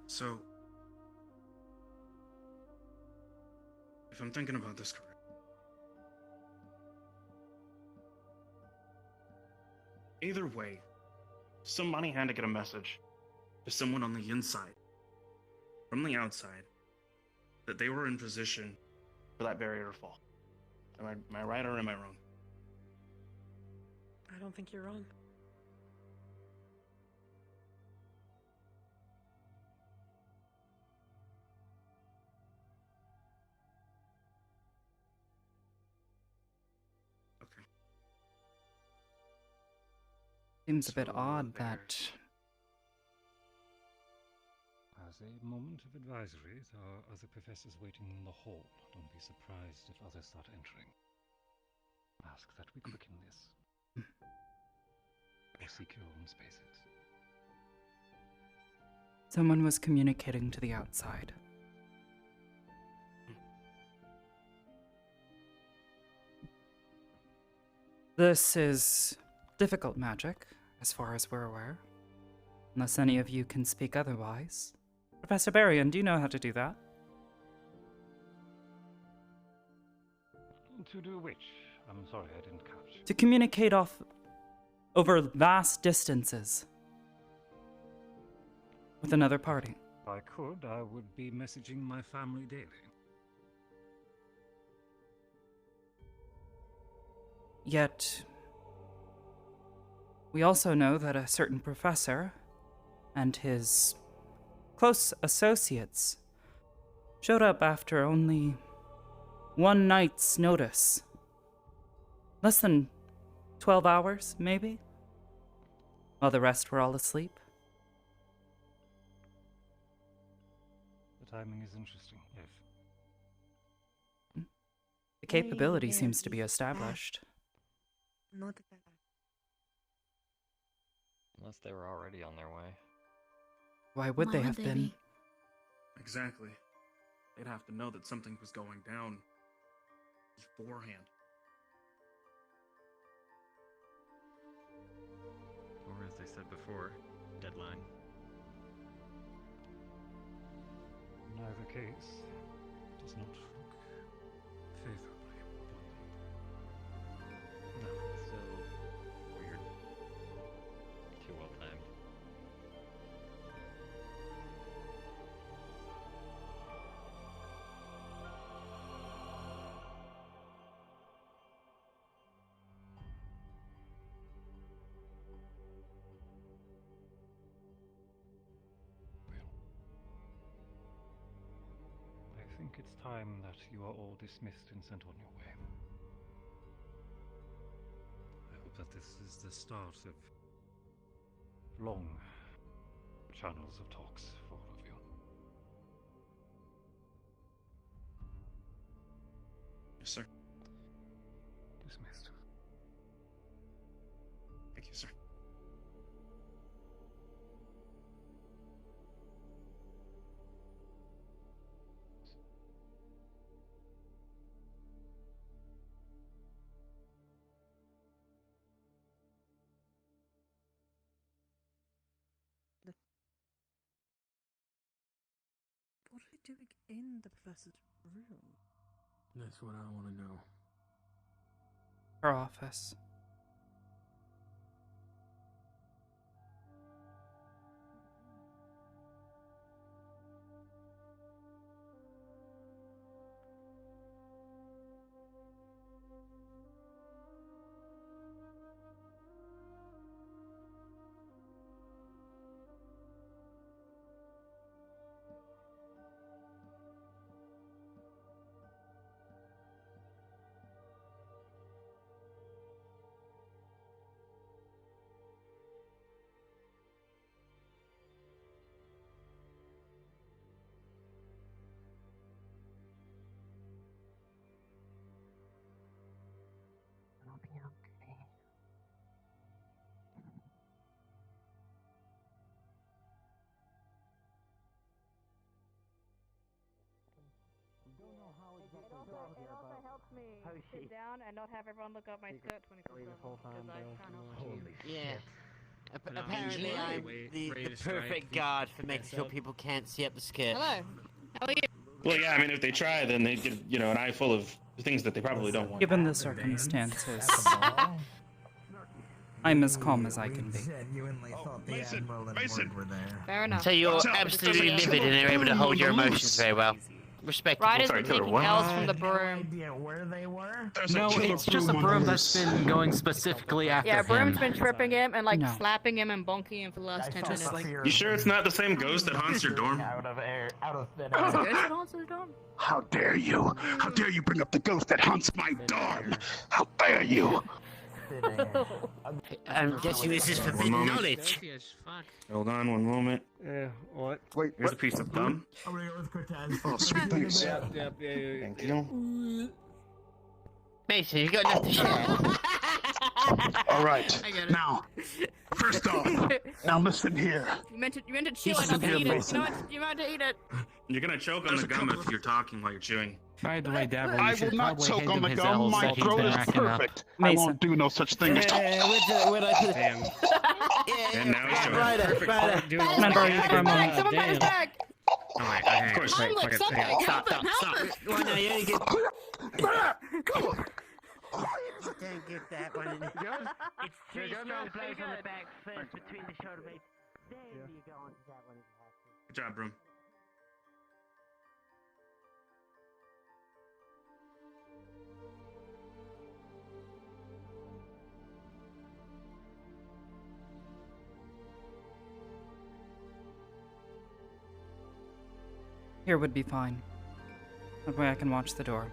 So, if I'm thinking about this correctly, either way, somebody had to get a message to someone on the inside, from the outside, that they were in position for that barrier to fall. Am I right or am I wrong? I don't think you're wrong. Seems a bit odd that... As a moment of advisory, there are other professors waiting in the hall. Don't be surprised if others start entering. Ask that we quicken this. Or seek your own spaces. Someone was communicating to the outside. This is difficult magic, as far as we're aware. Unless any of you can speak otherwise. Professor Barrion, do you know how to do that? To do which? I'm sorry, I didn't catch. To communicate over vast distances with another party. If I could, I would be messaging my family daily. Yet, we also know that a certain professor and his close associates showed up after only one night's notice. Less than 12 hours, maybe? While the rest were all asleep. The timing is interesting, yes. The capability seems to be established. Not bad. Unless they were already on their way. Why would they have been? Exactly. They'd have to know that something was going down beforehand. Or as they said before, deadline. In either case, does not look favorably. No, it's still weird. Too well timed. I think it's time that you are all dismissed and sent on your way. I hope that this is the start of long channels of talks for all of you. Yes, sir. Dismissed. Thank you, sir. What are they doing in the professor's room? That's what I want to know. Her office. me sit down and not have everyone look up my skirt 24/7 because I cannot. Holy yeah. No, Apparently, usually I'm the perfect guard for making sure people can't see up the skirt. Hello. How are you? Well, yeah, I mean, if they try, then they get, an eye full of things that they probably don't want. Given the circumstances, I'm as calm as I can be. Genuinely thought the Admiral and Ward were there. Fair enough. So you're absolutely livid and are able to hold your emotions very well. Respectable. Ryder's been taking L's from the broom. Idea where they were? No, it's just a broom that's been going specifically after Yeah, him. Broom's been tripping him and like No. slapping him and bonking him for the last 10 minutes. You sure it's not the same ghost that haunts your dorm? Out of thin Ghost air. that haunts his dorm? How dare you? How dare you bring up the ghost that haunts my dorm? How dare you? I'm guessing this is forbidden moment. knowledge. Hold on one moment. What? Wait, Here's a piece of gum. I'm gonna go with Cortez. Oh, sweet thanks. Thank you. Mason, you got enough to share. All right. Now, first off, now listen here. You meant to chew it, not to eat it. You know what? You meant to eat it. You're gonna choke on the gum if you're talking while you're chewing. By the way, Dabble, I you should will not probably choke hand on him the his gum. L's My that he's throat been is racking up. perfect. I Mason. won't do no such thing as talk. Where'd I put it? Damn. And now he's showing. Ryder. Remember, you for a moment. Someone got his bag. Of course. Mom, look, something. Help him, help him. Well, no, you only get... Come on. Don't get that one in there. It's three You're strong gonna blows figure on the it. back first between the shoulder blades. Then you go on to that one. Good job, Broom. Here would be fine. That way I can watch the door.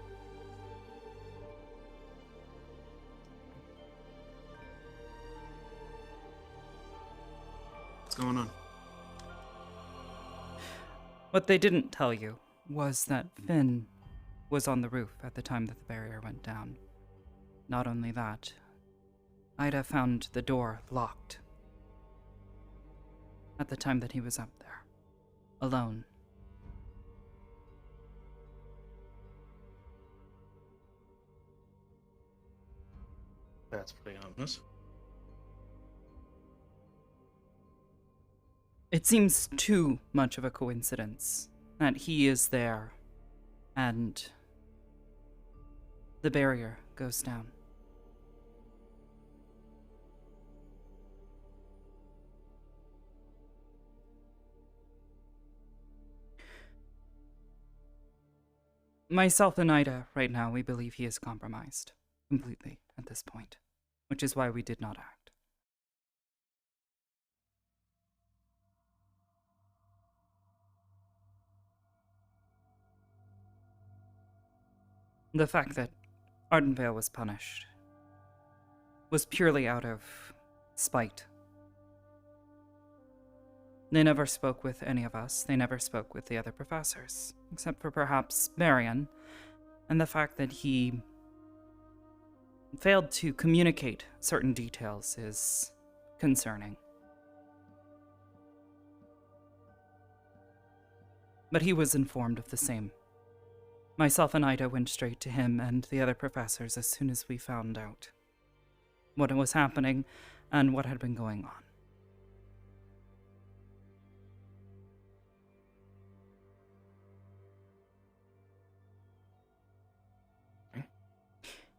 What's going on? What they didn't tell you was that Finn was on the roof at the time that the barrier went down. Not only that, Ida found the door locked at the time that he was up there, alone. That's pretty ominous. It seems too much of a coincidence that he is there and the barrier goes down. Myself and Ida, right now, we believe he is compromised completely at this point, which is why we did not act. The fact that Ardenvale was punished was purely out of spite. They never spoke with any of us. They never spoke with the other professors, except for perhaps Marion, and the fact that he failed to communicate certain details is concerning. But he was informed of the same. Myself and Ida went straight to him and the other professors as soon as we found out what was happening and what had been going on.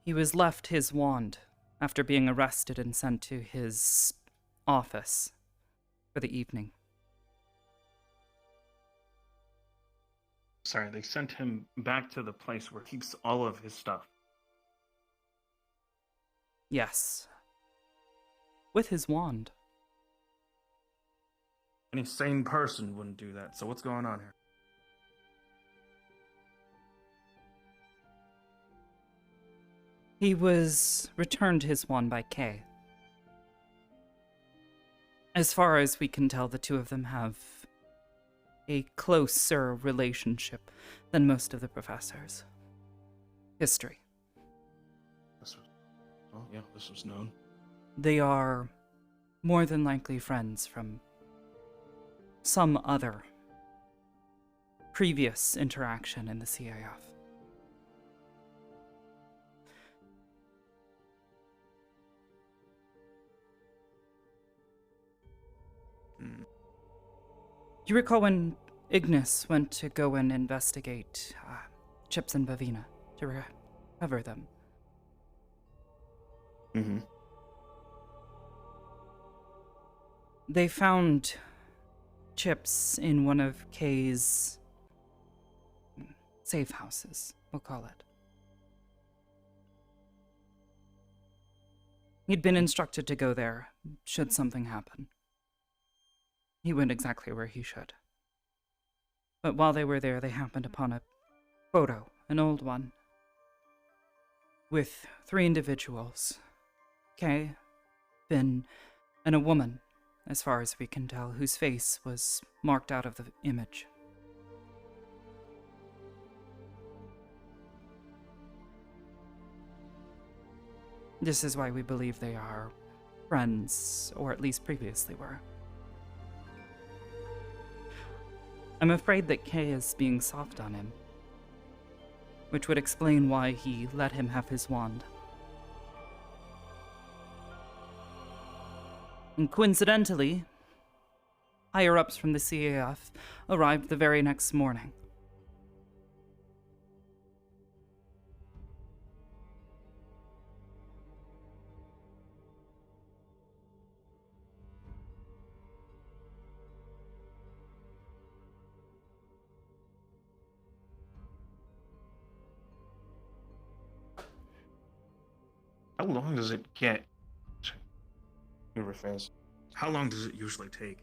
He was left his wand after being arrested and sent to his office for the evening. Sorry, they sent him back to the place where he keeps all of his stuff. Yes. With his wand. Any sane person wouldn't do that, so what's going on here? He was returned his wand by Kay. As far as we can tell, the two of them have a closer relationship than most of the professors. History. This was known. They are more than likely friends from some other previous interaction in the CAF. You recall when Ignis went to go and investigate Chips and Bavina to recover them? Mm-hmm. They found Chips in one of Kay's safe houses, we'll call it. He'd been instructed to go there, should something happen. He went exactly where he should. But while they were there, they happened upon a photo, an old one, with 3 individuals. Kay, Finn, and a woman, as far as we can tell, whose face was marked out of the image. This is why we believe they are friends, or at least previously were. I'm afraid that Kay is being soft on him, which would explain why he let him have his wand. And coincidentally, higher-ups from the CAF arrived the very next morning. How long does it get? Let me rephrase. How long does it usually take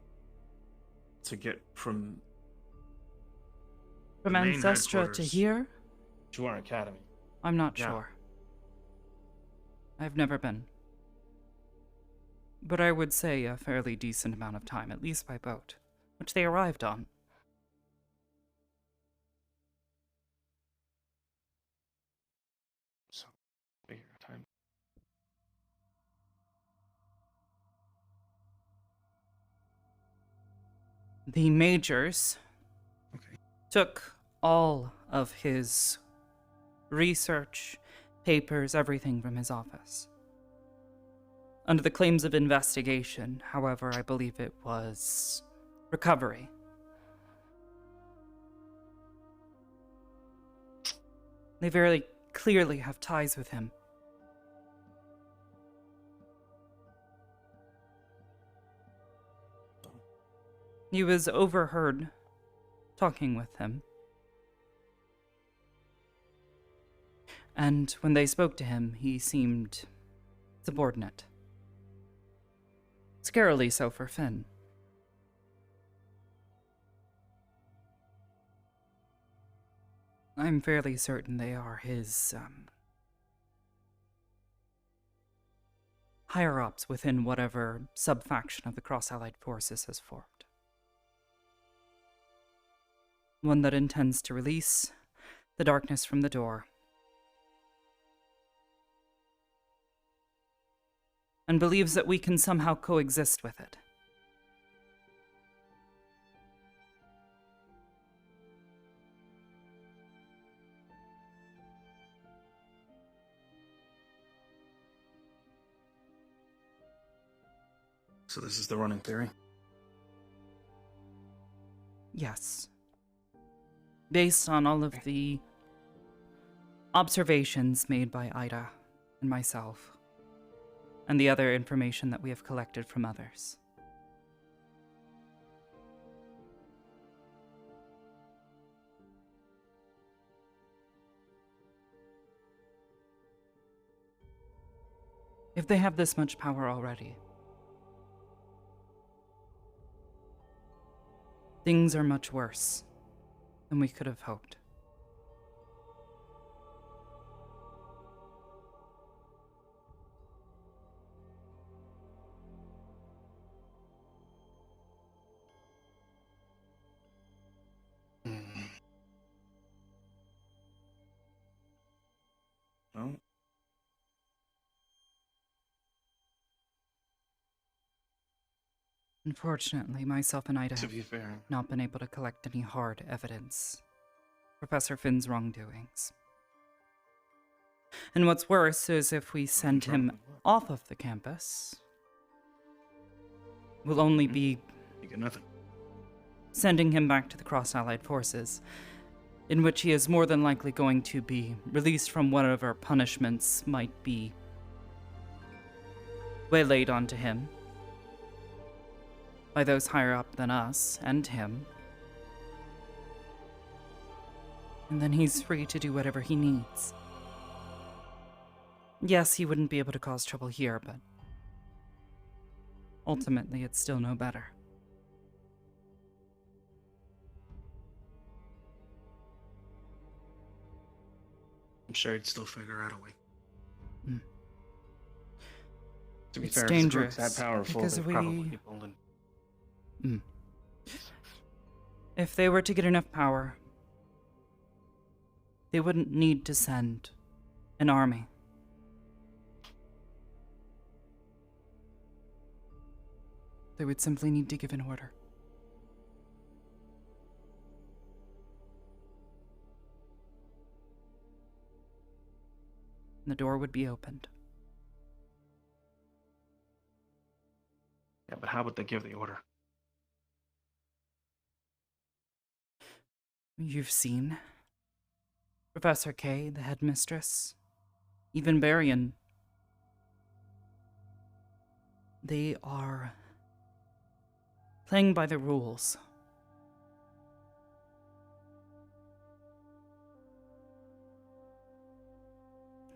to get from From the main Ancestra to headquarters here? to our academy? I'm not Yeah. sure. I've never been. But I would say a fairly decent amount of time, at least by boat, which they arrived on. So, figure time. The Majors took all of his research, papers, everything from his office. Under the claims of investigation, however, I believe it was recovery. They very clearly have ties with him. He was overheard talking with him. And when they spoke to him, he seemed subordinate. Scarily so for Finn. I'm fairly certain they are his, higher-ups within whatever sub-faction of the Cross-Allied Forces has formed. One that intends to release the darkness from the door. And believes that we can somehow coexist with it. So this is the running theory? Yes. Based on all of the observations made by Ida and myself, and the other information that we have collected from others. If they have this much power already, things are much worse than we could have hoped. Well, Unfortunately, myself and Ida to have be fair, not been able to collect any hard evidence. Professor Finn's wrongdoings. And what's worse is if we send him off of the campus, we'll only be you get nothing. sending him back to the Cross-Allied forces, in which he is more than likely going to be released from whatever punishments might be waylaid onto him by those higher up than us and him. And then he's free to do whatever he needs. Yes, he wouldn't be able to cause trouble here, but ultimately it's still no better. I'm sure he'd still figure out a way. Mm. To be It's fair, dangerous if the group's that powerful, because they've probably people and If they were to get enough power, they wouldn't need to send an army. They would simply need to give an order. And the door would be opened. Yeah, but how would they give the order? You've seen Professor K, the headmistress, even Barian. They are playing by the rules.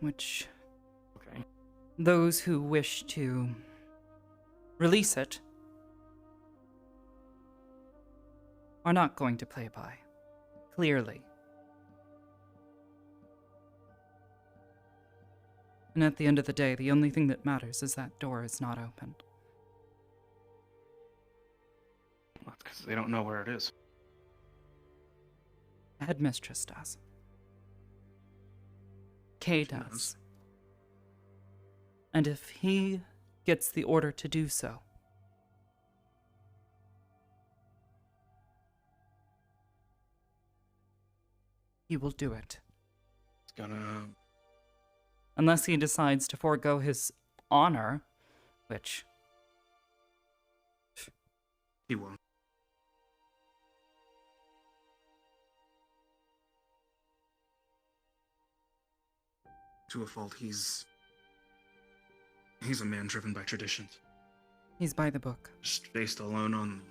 Which those who wish to release it are not going to play by, clearly. And at the end of the day, the only thing that matters is that door is not open. That's because they don't know where it is. The headmistress does. Kay does. And if he gets the order to do so, he will do it. It's gonna... Unless he decides to forego his honor, which... He won't. To a fault, he's a man driven by traditions. He's by the book. Just based alone on...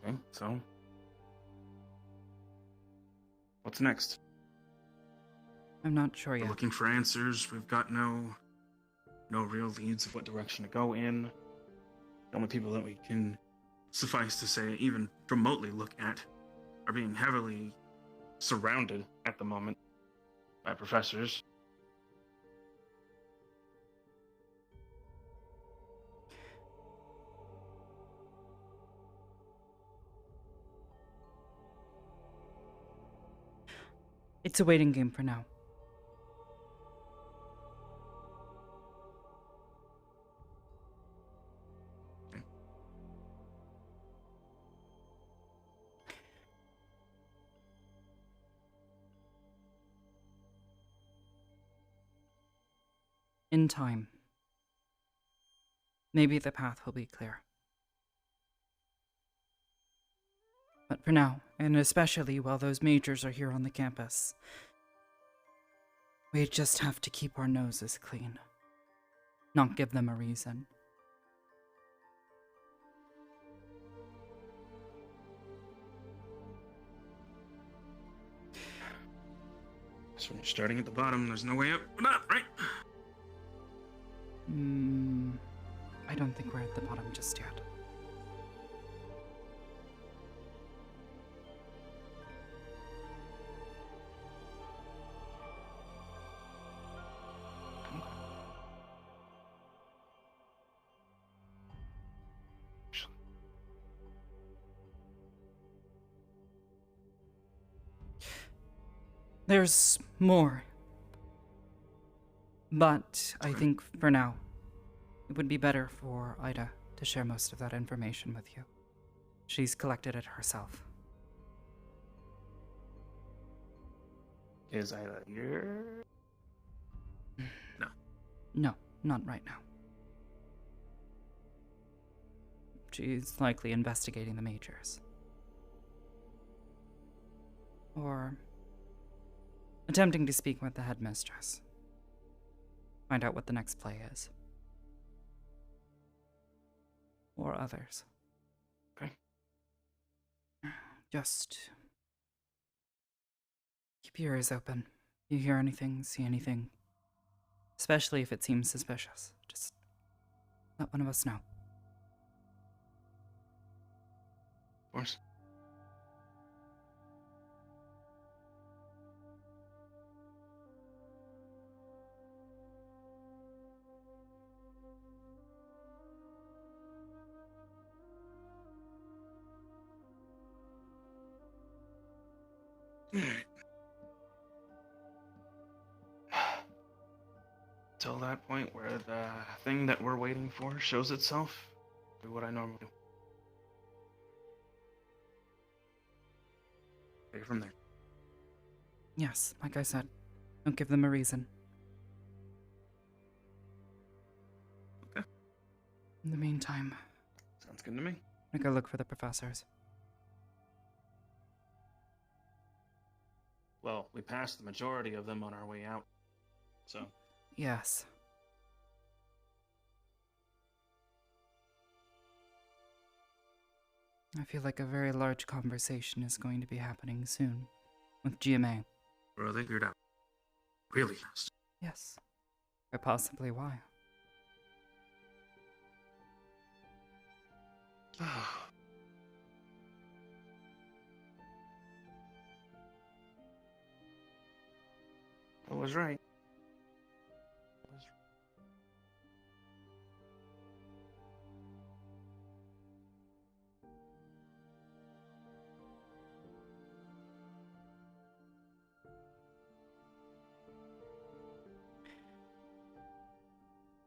Okay, so... What's next? I'm not sure yet. We're looking for answers. We've got no real leads of what direction to go in. The only people that we can, suffice to say, even remotely look at are being heavily surrounded at the moment by professors. It's a waiting game for now. In time, maybe the path will be clear. But for now, and especially while those majors are here on the campus, we just have to keep our noses clean. Not give them a reason. So when you're starting at the bottom, there's no way up. Not right. I don't think we're at the bottom just yet. There's more. But I think for now, it would be better for Ida to share most of that information with you. She's collected it herself. Is Ida here? No, not right now. She's likely investigating the majors. Or attempting to speak with the headmistress. Find out what the next play is. Or others. Okay. Just keep your ears open. You hear anything, see anything, especially if it seems suspicious, just let one of us know. Of course. Till that point where the thing that we're waiting for shows itself, do what I normally do. Take it from there. Yes, like I said, don't give them a reason. Okay. In the meantime, sounds good to me. I go look for the professors. Well, we passed the majority of them on our way out, so. Yes. I feel like a very large conversation is going to be happening soon with GMA. Well, they figured out really fast. Yes. Or possibly why. I was right.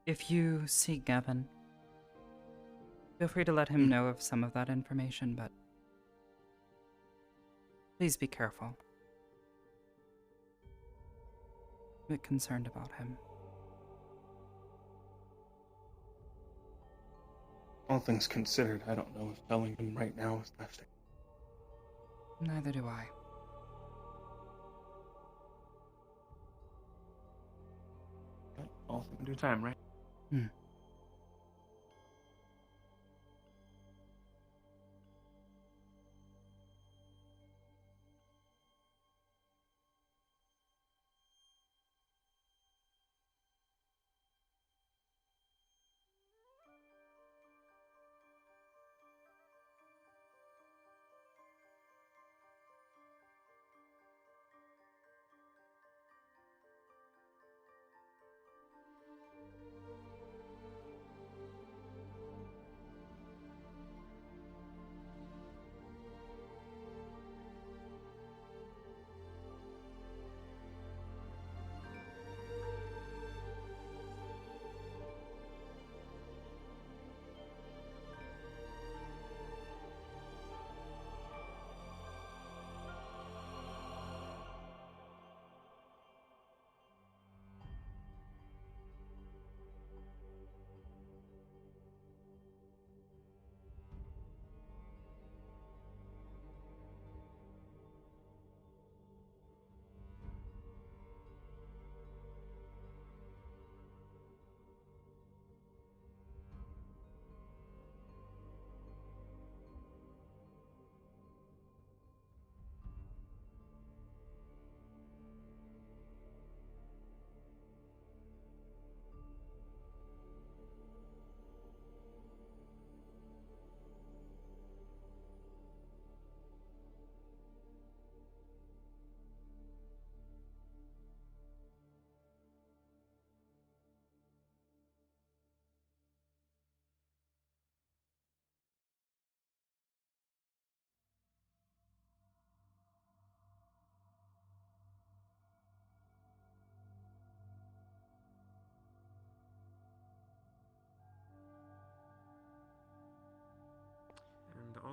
If you see Gavin, feel free to let him know of some of that information, but please be careful. I'm a bit concerned about him. All things considered, I don't know if telling him right now is the best thing. Neither do I. But all in due time, right? And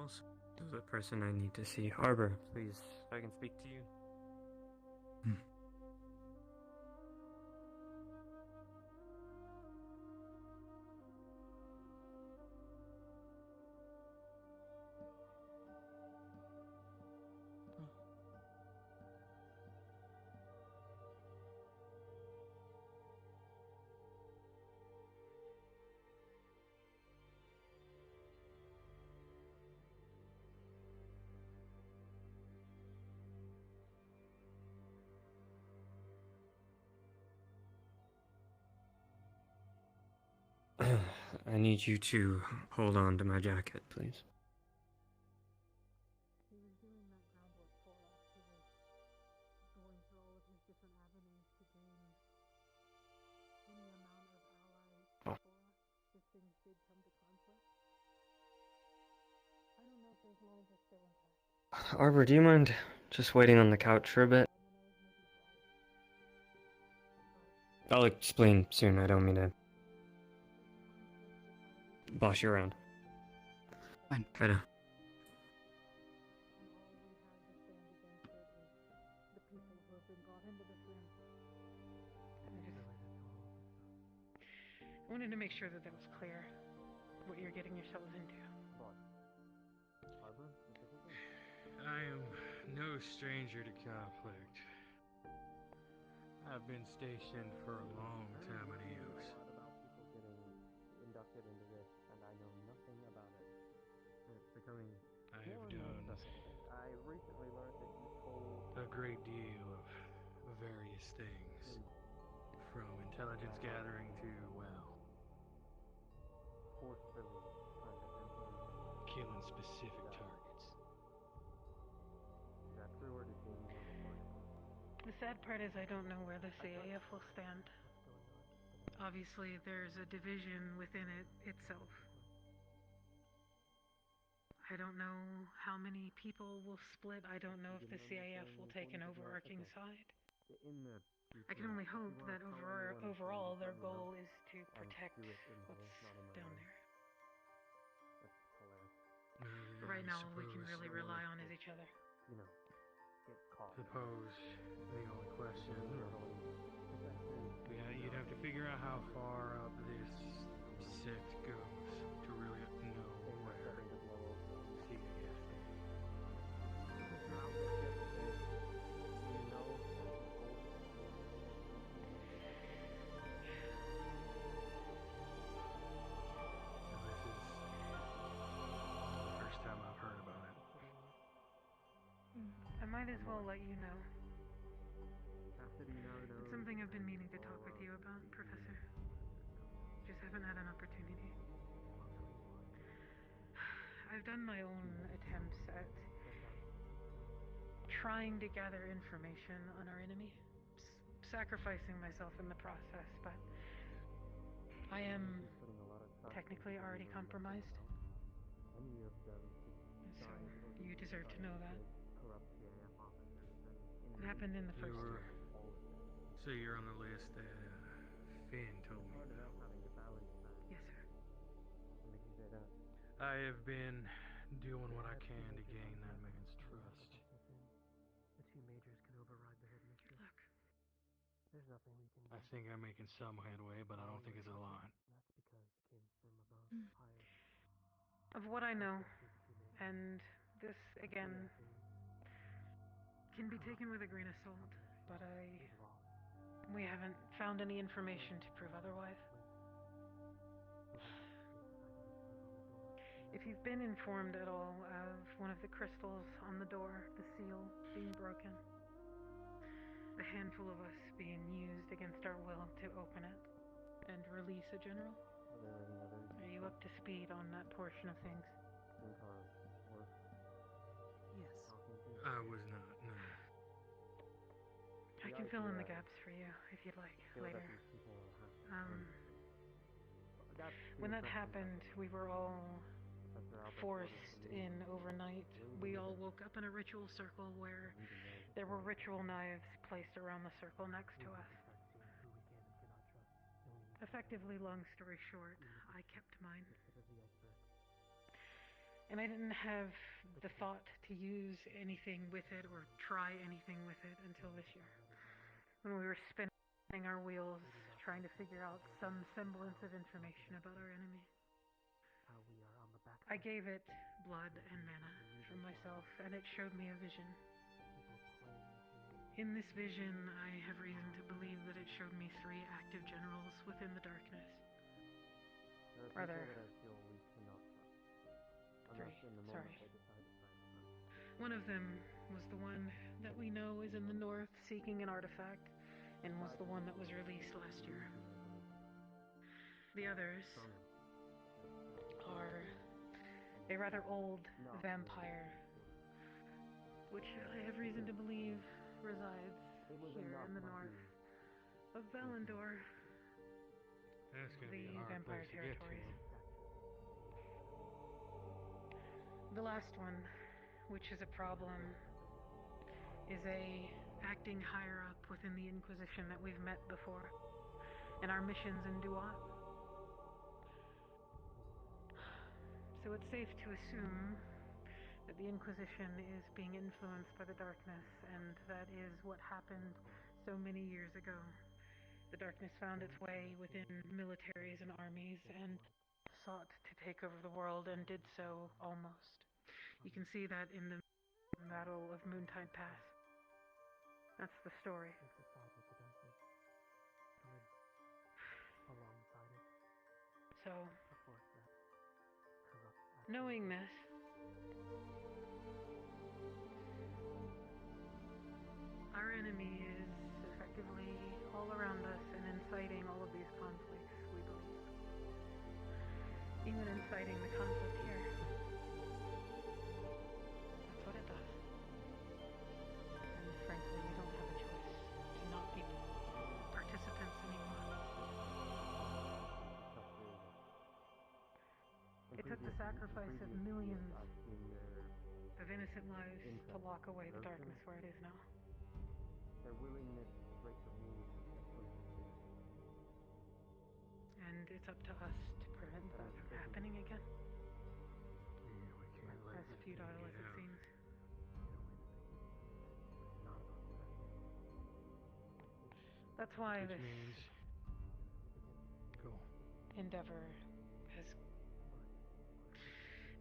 also, the person I need to see, Arbor, please, I can speak to you. I need you to hold on to my jacket, please. He was doing that groundwork for us. He was going through all of his different avenues to gain any amount of allies for us if things did come to conflict. I don't know if those lines are still intact. Arbor, do you mind just waiting on the couch for a bit? I'll explain soon. I don't mean to boss you around. Fine. I know. I wanted to make sure that was clear, what you're getting yourselves into. I am no stranger to conflict. I've been stationed for a long time in Eos. I have done a great deal of various things, from intelligence gathering to, well, killing specific targets. The sad part is I don't know where the CAF will stand. Obviously, there's a division within it itself. I don't know how many people will split. I don't know if the CAF will take an overarching side. I can only hope that overall their goal is to protect what's down there. But right now, all we can really rely on is each other. Suppose the only question, yeah, you'd have to figure out how far up this sect goes to really know where CAF first time I've heard about it. I might as well let you know. It's something I've been meaning to talk with you about, Professor. Just haven't had an opportunity. I've done my own attempts at trying to gather information on our enemy, sacrificing myself in the process, but I am technically already compromised. So you deserve to know that. It happened in the first year. So you're on the list that Finn told me about. Yes, sir. I have been doing what I can to gain that man's trust. I think I'm making some headway, but I don't think it's a lot. Of what I know, and this, again, can be taken with a grain of salt, but we haven't found any information to prove otherwise. If you've been informed at all of one of the crystals on the door, the seal, being broken, a handful of us being used against our will to open it and release a general, are you up to speed on that portion of things? Yes. I was not, no. I can fill in the gaps for you if you'd like later. When that happened, we were all forced in overnight. We all woke up in a ritual circle where there were ritual knives placed around the circle next to us. Effectively, long story short, I kept mine. And I didn't have the thought to use anything with it or try anything with it until this year, when we were spinning our wheels trying to figure out some semblance of information about our enemy. I gave it blood and mana from myself, and it showed me a vision. In this vision, I have reason to believe that it showed me 3 active generals within the darkness. Rather, 3, sorry. One of them was the one that we know is in the north seeking an artifact, and was the one that was released last year. The others a rather old vampire, which I have reason to believe resides here in the north of Valandor, That's gonna be the a hard vampire place to get to. territories. The last one, which is a problem, is a acting higher up within the Inquisition that we've met before in our missions in Duat. So it's safe to assume that the Inquisition is being influenced by the darkness, and that is what happened so many years ago. The darkness found its way within militaries and armies and sought to take over the world, and did so almost. You can see that in the Battle of Moontide Pass. That's the story. So, knowing this, our enemy is effectively all around us and inciting all of these conflicts, we believe. Even inciting the conflict here. That's what it does. And frankly, we don't have a choice to not be participants anymore. It took the sacrifice of millions of innocent lives to lock away the darkness where it is now. Their willingness to break the rules is And it's up to us to prevent that from happening again. Yeah, we can't let As that thing futile get as it out. seems. That's why Which this means... Go. endeavor has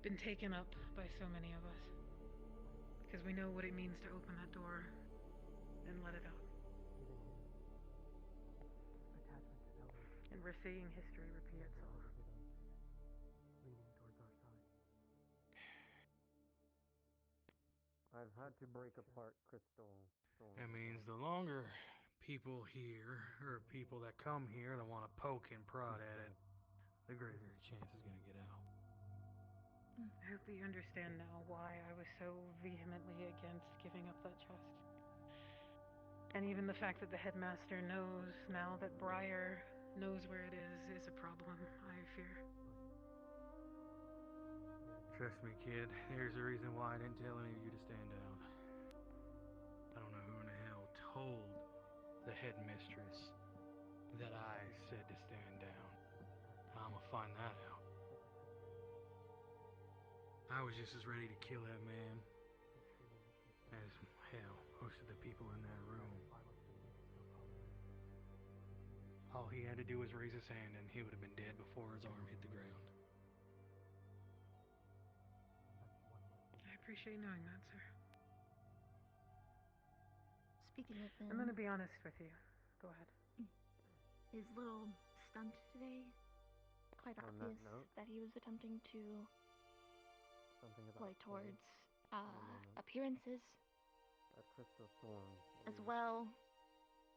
been taken up by so many of us. Because we know what it means to open that door and let it out. And we're seeing history repeat itself. I've had to break apart crystal storms. That means the longer people here, or people that come here that want to poke and prod at it, the greater the chance is going to get out. I hope that you understand now why I was so vehemently against giving up that chest. And even the fact that the headmaster knows now that Briar knows where it is a problem, I fear. Trust me, kid, there's a reason why I didn't tell any of you to stand down. I don't know who in the hell told the headmistress that I said to stand down. I'm gonna find that out. I was just as ready to kill that man as, hell, most of the people in that room. All he had to do was raise his hand and he would have been dead before his arm hit the ground. I appreciate knowing that, sir. Speaking of I'm going to him, be honest with you. Go ahead. his little stunt today, quite On that obvious note, that he was attempting to something about play towards moment. appearances, that crystal storm. as well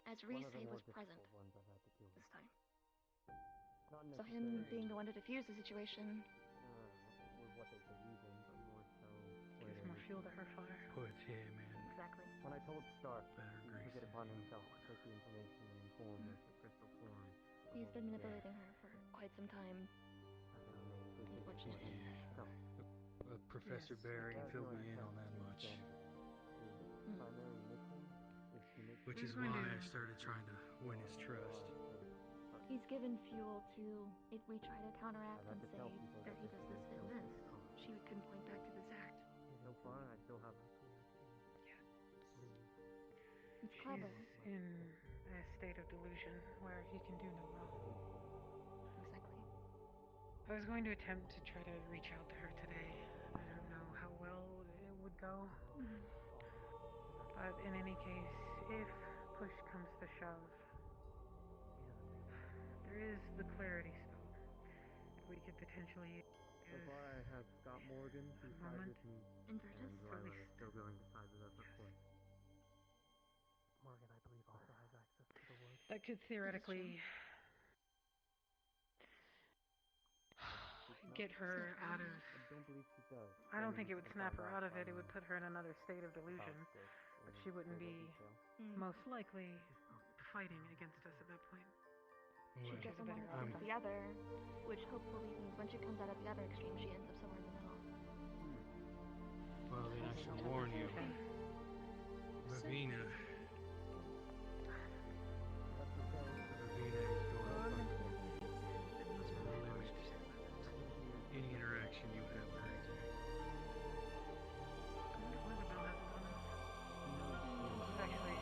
as one of Rize the more was present difficult ones I've had to deal with. this time. Not So him necessarily being the one to defuse the situation, with what they believe in, but more so where Gives they more fuel to her fire. Puts him in exactly. When I told Stark, better he took it graces. upon himself to take the information and inform us that crystal form. He's been manipulating her for quite some time. Unfortunately. Professor Barry filled me in on that much. Primary mission is to make Which is why I started trying to win his trust. He's given fuel to, if we try to counteract and say that he does this and this, she can point back to this act. So far, I still have. It's clever. She's in a state of delusion where he can do no wrong. Exactly. I was going to attempt to try to reach out to her today. I don't know how well it would go. But in any case, if push comes to shove, there is the clarity spell that we could potentially use. So far, I have Scott Morgan to side with me, Invertus, and at Lila least. is still going to side with us, of course. Morgan, I believe, also has access to the woods. That could theoretically get her out of don't believe she does. I don't think it would snap her out of it. It would put her in another state of delusion. But she wouldn't be most likely fighting against us at that point. She She gets has a one better extreme outcome. to the other, which hopefully means when she comes out of the other extreme, she ends up somewhere in the middle. Well, then I should warn you. Ravina. Ravina is going to limit any interaction you have with her. Actually,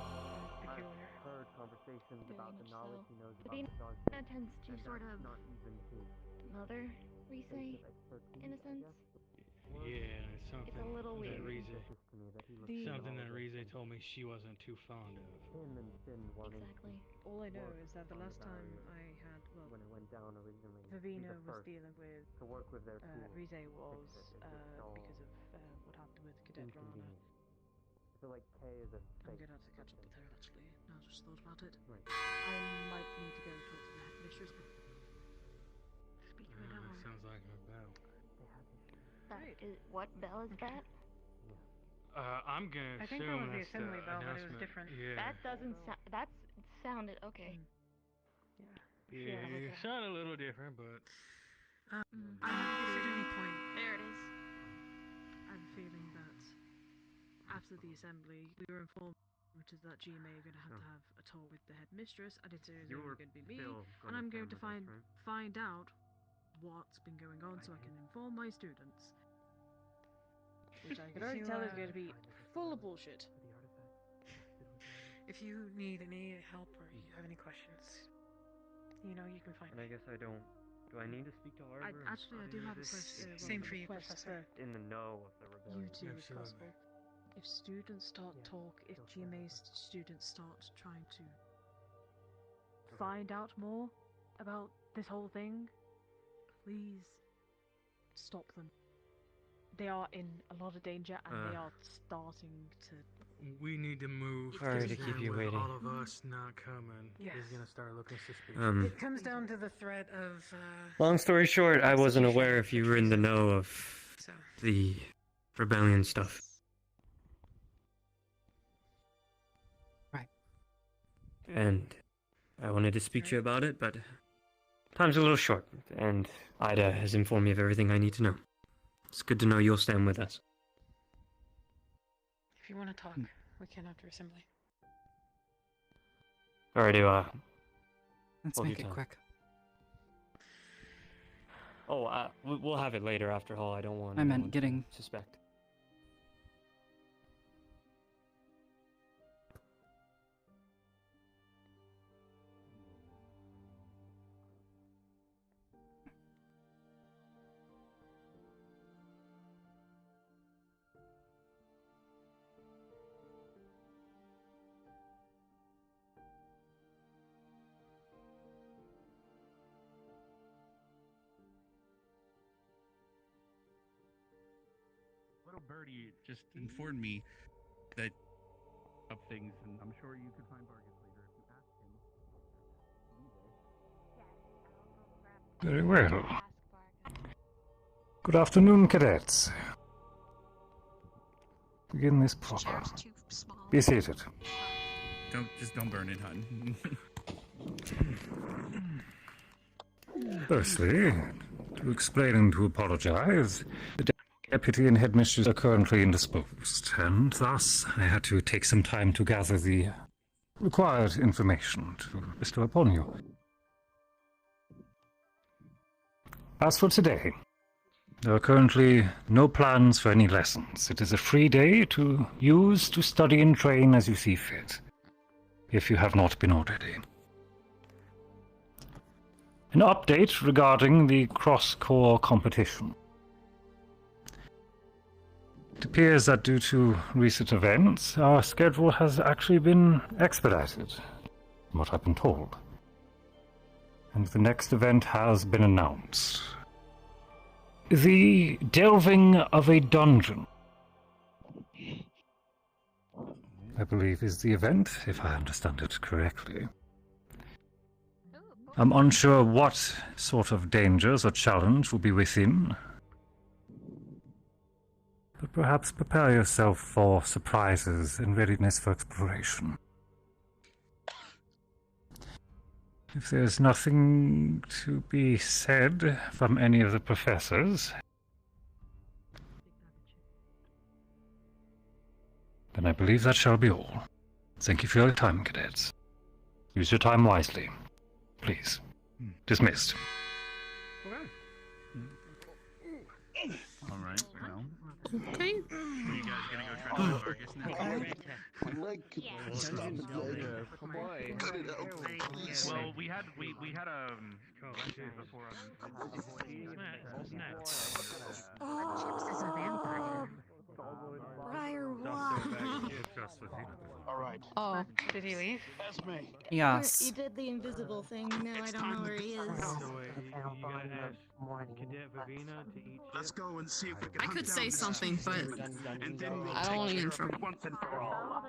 peculiar. I've heard conversations Very about the much knowledge so. he knows But about he the dog. tends to and sort that's of not even his mother space Risei, of expertise, in a I sense. guess. Yeah, something It's a little that weird. Something that Rize told me she wasn't too fond of. Him and Finn wanting Exactly. All I know work is that the on last time barrier I had, well, when it went down originally. be Vivina the was first dealing with, to work with their tools. Rize fix was, it. It's just all because of what happened with Cadet Rana. inconvenient. I feel like Kay is a I'm fake gonna have to catch up with her actually. Now I just thought about it. Right. I might need to go talk to the headmistress. Speak her down. Sounds like her bell. That is, what bell is that? I'm gonna I think that assume was the that's assembly bell, but it was announcement. different. Yeah. That doesn't sound. That sounded okay. Yeah, it sounded a little different, but. I guess at any point, There it is. I have a feeling that after the assembly, we were informed, which is that GMA are going to have a talk with the headmistress. I didn't say it was only going to be me, and I'm going to find out what's been going on so I can inform my students. Which I can already tell is going to be full of bullshit. If you need any help or you have any questions, you know you can find And I me. guess I don't. Do I need to speak to Arbor? Actually, I do have a question. Same for you, Professor. In the know of the You rebellion. too, if possible. If students start talk, if GMA's students start trying to find out more about this whole thing, please stop them. They are in a lot of danger and they are starting to. We need to move. Sorry to keep you with waiting. all of us not coming. Yes. He's gonna start looking suspicious. It comes down to the threat of. Long story short, I wasn't aware if you were in the know of the rebellion stuff. Right. And I wanted to speak to you about it, but time's a little short, and Ida has informed me of everything I need to know. It's good to know you'll stand with us. If you want to talk, we can after assembly. Sorry to, Let's hold make your it tongue. quick. Oh, we'll have it later after all. I don't want I meant anyone to getting- suspect. Little birdie just informed me that of things, and I'm sure you could find Vargas later if you ask him. Very well. Good afternoon, cadets. Begin this proper. Be seated. Don't burn it, hun. Firstly, to explain and to apologize, the deputy and headmistress are currently indisposed, and thus I had to take some time to gather the required information to bestow upon you. As for today, there are currently no plans for any lessons. It is a free day to use to study and train as you see fit, if you have not been already. An update regarding the cross-corps competition. It appears that due to recent events, our schedule has actually been expedited, from what I've been told. And the next event has been announced. The delving of a dungeon, I believe, is the event, if I understand it correctly. I'm unsure what sort of dangers or challenge will be within, But perhaps prepare yourself for surprises and readiness for exploration. If there's nothing to be said from any of the professors, then I believe that shall be all. Thank you for your time, cadets. Use your time wisely. Please. Dismissed. Alright, well. Okay. You guys gonna go try to Vargas now? Well, we had before Chips is a vampire. Briar, why? Alright. Oh, did he leave? Esme. Yes. He did the invisible thing. Now I don't know where he is. Let's go and see if we can I hunt could down say this something, chief, but and then we'll I don't take want to get in care of trouble. it once and for all.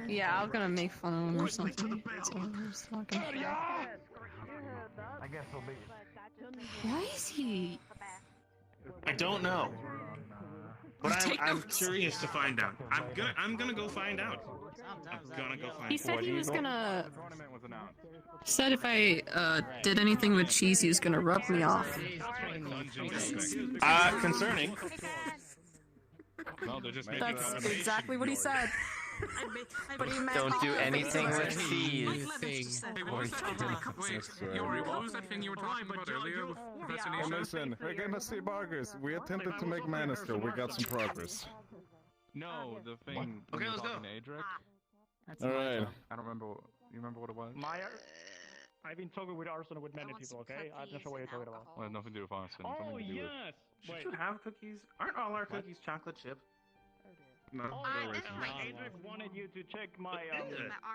Yeah, I was gonna make fun of him or something. So I was talking. I guess we'll be. Why is he? I don't know. But Take I'm notes. curious to find out. I'm gonna go find out. I'm gonna go find out. He said he was gonna. Said if I did anything with cheese, he was gonna rub me off. Concerning. No, they're just That's exactly what he said. But he meant Don't do all anything things. with cheese. What was that thing you were talking about earlier with fascination? Listen, we're gonna see Bargers. We attempted to make mana still. We got some progress. No, the thing. Okay, when let's we were go. talking to Adric. Alright. I don't remember. You remember what it was? I've been talking with Arson with many people, okay? I'm not sure what you're talking about. Well, it had nothing to do with Austin. Oh, something to do with... yes! Should you have cookies? Aren't all our cookies chocolate chip? No. Adric wanted you to check my,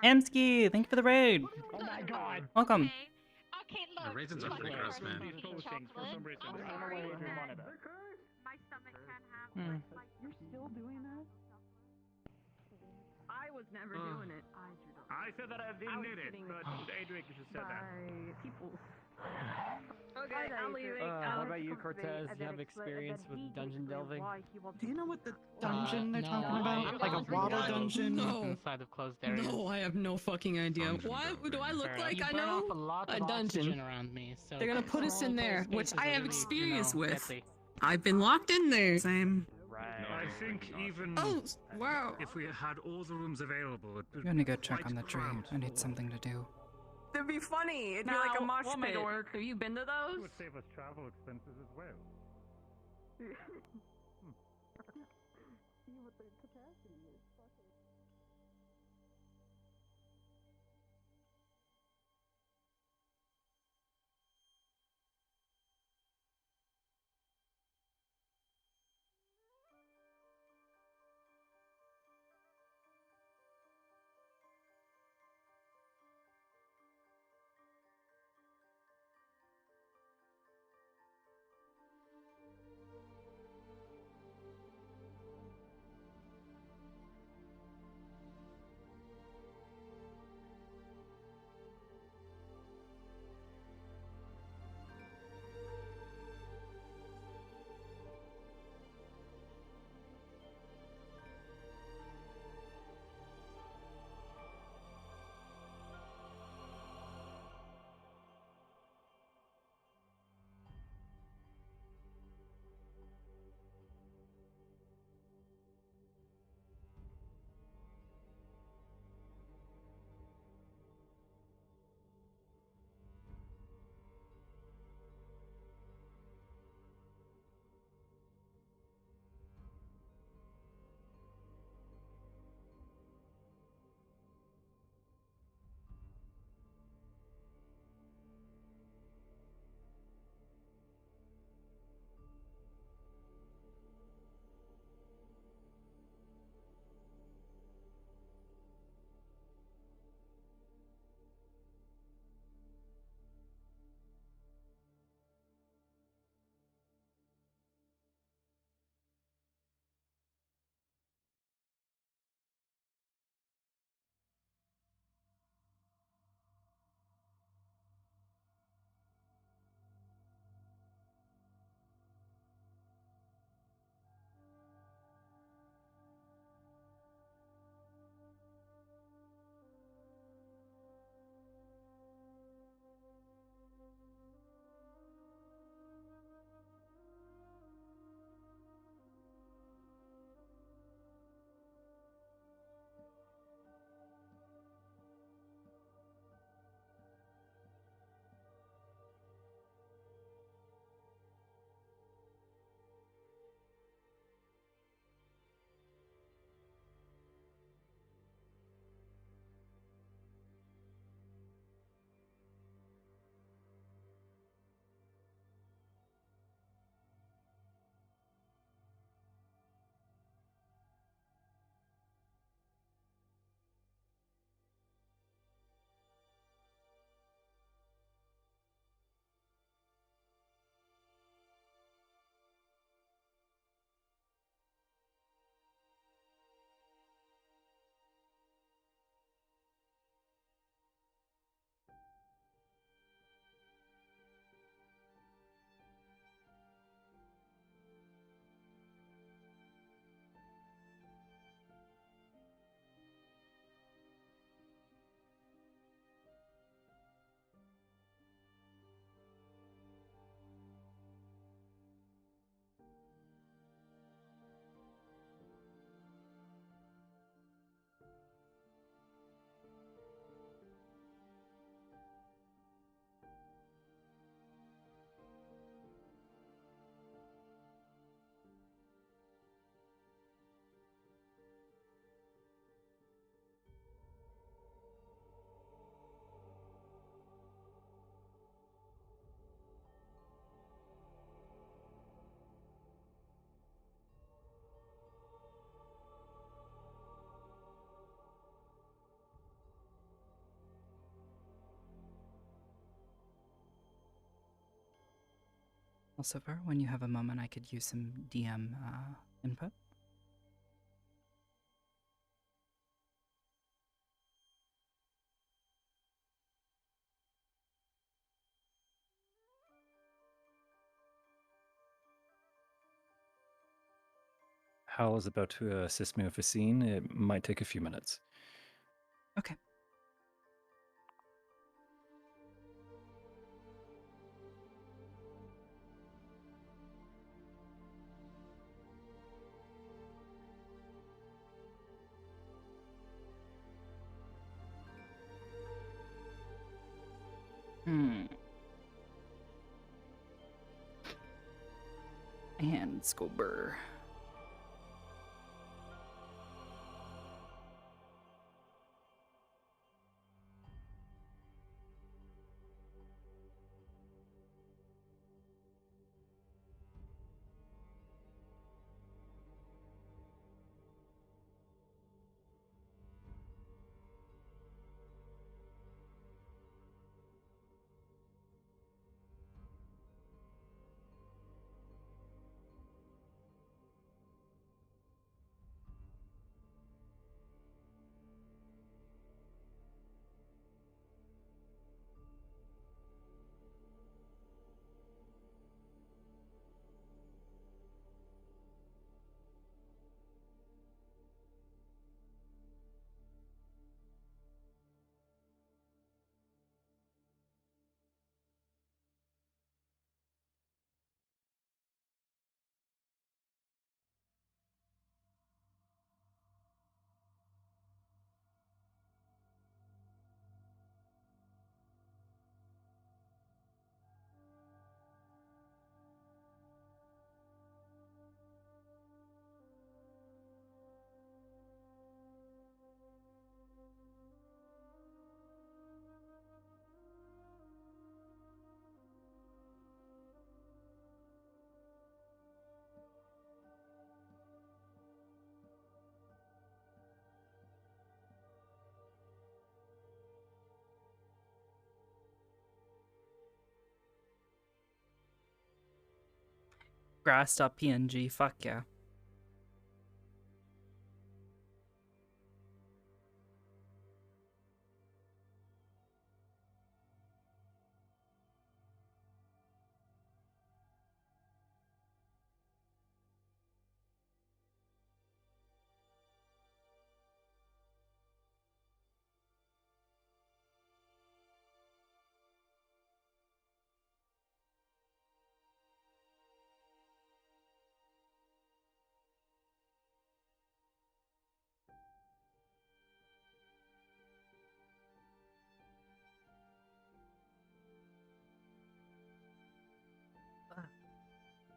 Emsky, thank you for the raid. Oh my god! Welcome. Okay, look. The raisins are pretty gross, man. These postings for some reason. I don't know why Adric wanted that. My stomach can have. You're still doing that? I was never doing it. I said that I didn't need it, but Adric just said that. People. Okay, I'm leaving. What about you, Cortez? Do you have experience with dungeon delving? Do you know what the dungeon they're talking about? Like a water dungeon? No. No. Inside of closed areas. No, I have no fucking idea. Why do I look like I know? A dungeon. Around me, so They're gonna put us in there, which I have really, experience with. get I've been locked in there. Same. I think even Oh, wow. if we had all the rooms available, I'm gonna go check on the train. I need something to do. It'd be funny. It'd be No, like a mosh we'll make pit. it work. Have you been to it those? would save us travel expenses as well. Also, when you have a moment, I could use some DM input. Hal is about to assist me with a scene. It might take a few minutes. Okay. And Scober. Grass.png, fuck yeah.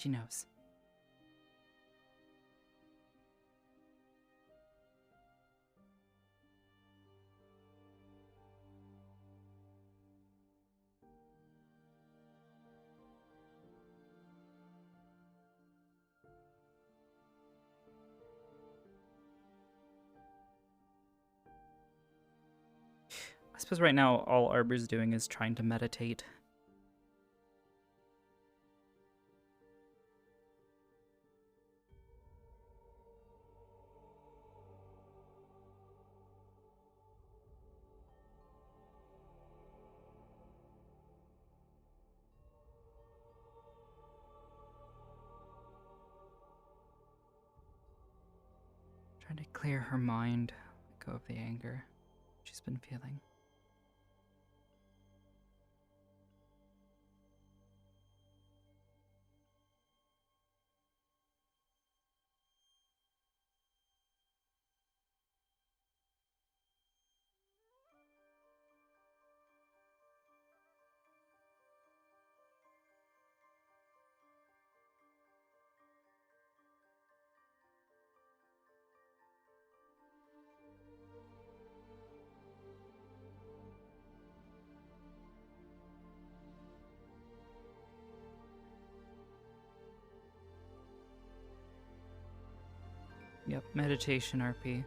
She knows. I suppose right now all Arbor's doing is trying to meditate. Trying to clear her mind, let go of the anger she's been feeling. Yep, meditation RP.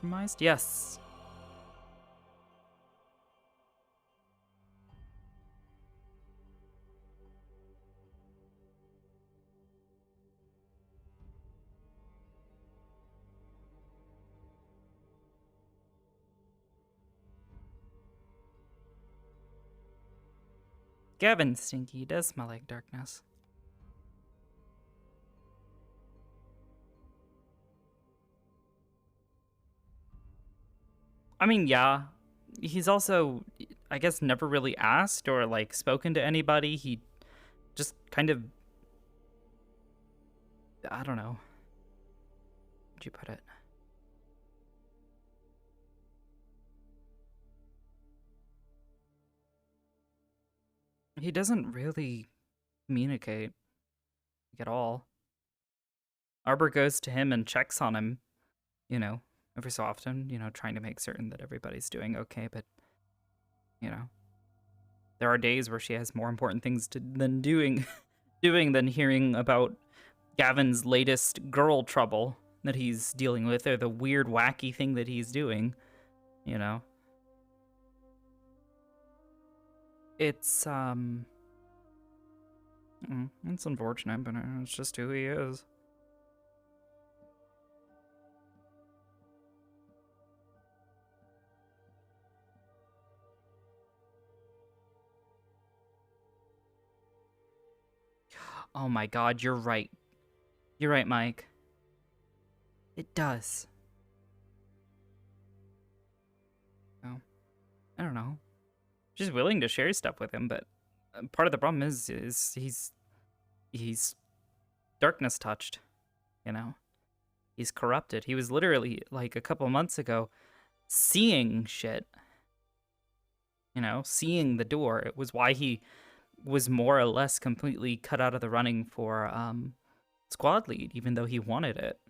compromised? Yes. Gavin's stinky. He does smell like darkness. I mean, yeah. He's also, I guess, never really asked or, like, spoken to anybody. He just kind of... I don't know. How'd you put it? He doesn't really communicate at all. Arbor goes to him and checks on him, you know, every so often, you know, trying to make certain that everybody's doing okay, but, you know, there are days where she has more important things than doing than hearing about Gavin's latest girl trouble that he's dealing with, or the weird, wacky thing that he's doing, you know. It's unfortunate, but it's just who he is. Oh my god, you're right. You're right, Mike. It does. Oh, I don't know. She's willing to share stuff with him, but part of the problem is he's darkness touched, you know? He's corrupted. He was literally, like, a couple months ago, seeing shit. You know, seeing the door. It was why he was more or less completely cut out of the running for squad lead, even though he wanted it.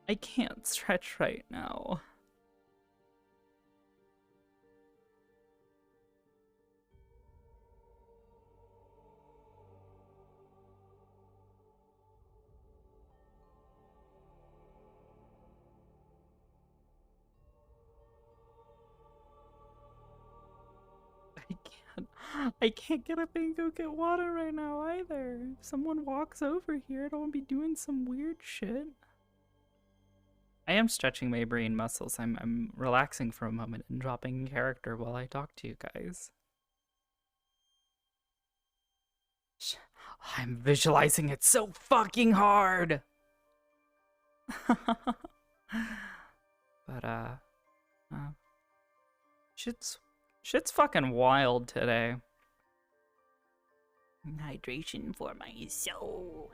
I can't stretch right now. I can't get up and go get water right now either. If someone walks over here, I don't want to be doing some weird shit. I am stretching my brain muscles. I'm relaxing for a moment and dropping character while I talk to you guys. I'm visualizing it so fucking hard. But shit's fucking wild today. Hydration for my soul.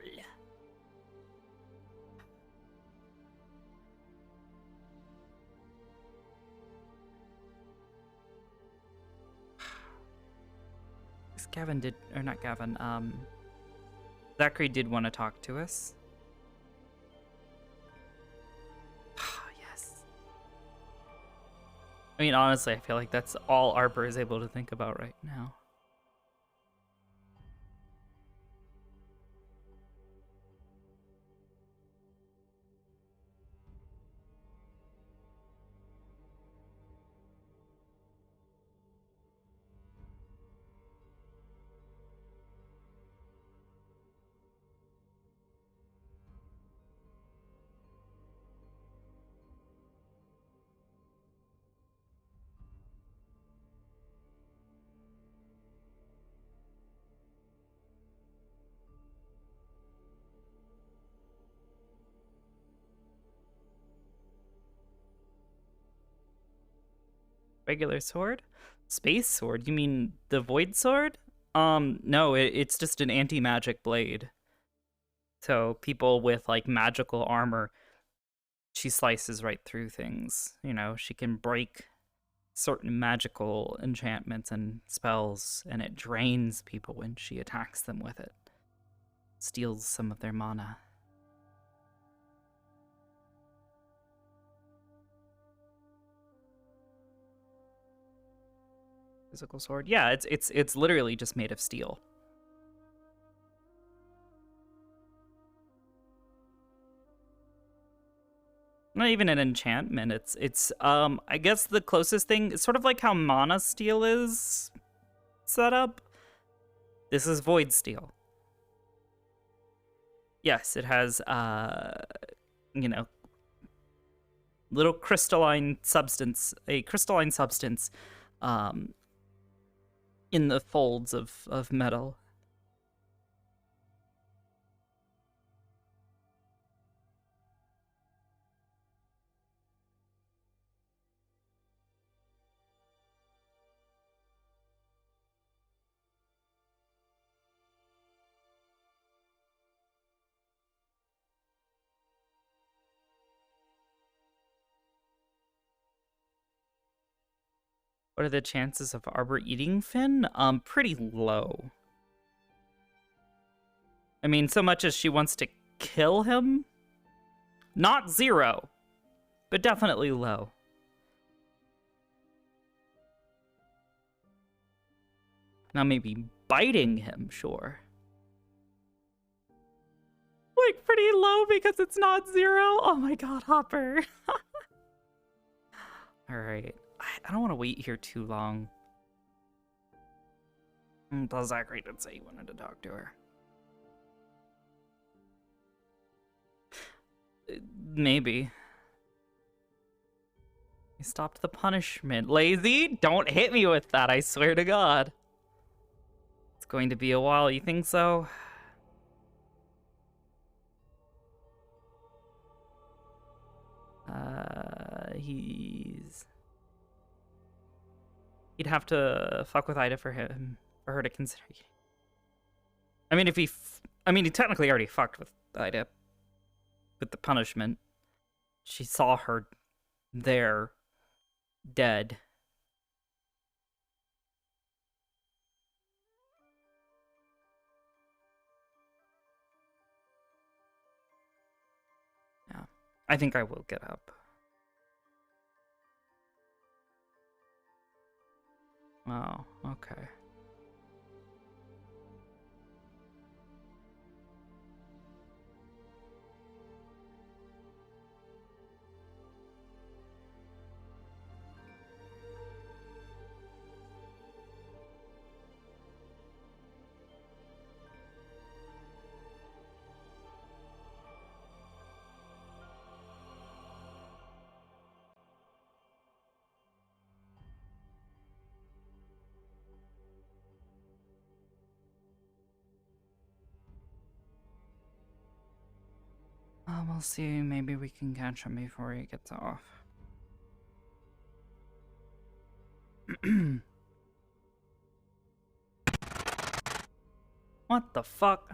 Gavin did, or not Gavin, Zachary did want to talk to us. Yes. I mean, honestly, I feel like that's all Arbor is able to think about right now. Regular sword? Space sword? You mean the void sword? No, it's just an anti-magic blade. So people with like magical armor, she slices right through things. You know, she can break certain magical enchantments and spells, and it drains people when she attacks them with it. Steals some of their mana. Physical sword? Yeah, it's literally just made of steel. Not even an enchantment. It's I guess the closest thing is sort of like how mana steel is set up. This is void steel. Yes, it has you know, little crystalline substance, a crystalline substance in the folds of metal. What are the chances of Arbor eating Finn? Pretty low. I mean, so much as she wants to kill him? Not zero, but definitely low. Now maybe biting him, sure. Like pretty low because it's not zero? Oh my god, Hopper. Alright. I don't want to wait here too long. Plus, Zachary did say he wanted to talk to her. Maybe. You stopped the punishment. Lazy? Don't hit me with that, I swear to God. It's going to be a while, you think so? He'd have to fuck with Ida for her to consider. I mean, he technically already fucked with Ida with the punishment. She saw her there, dead. Yeah, I think I will get up. Oh, okay. We'll see. Maybe we can catch him before he gets off. What the fuck?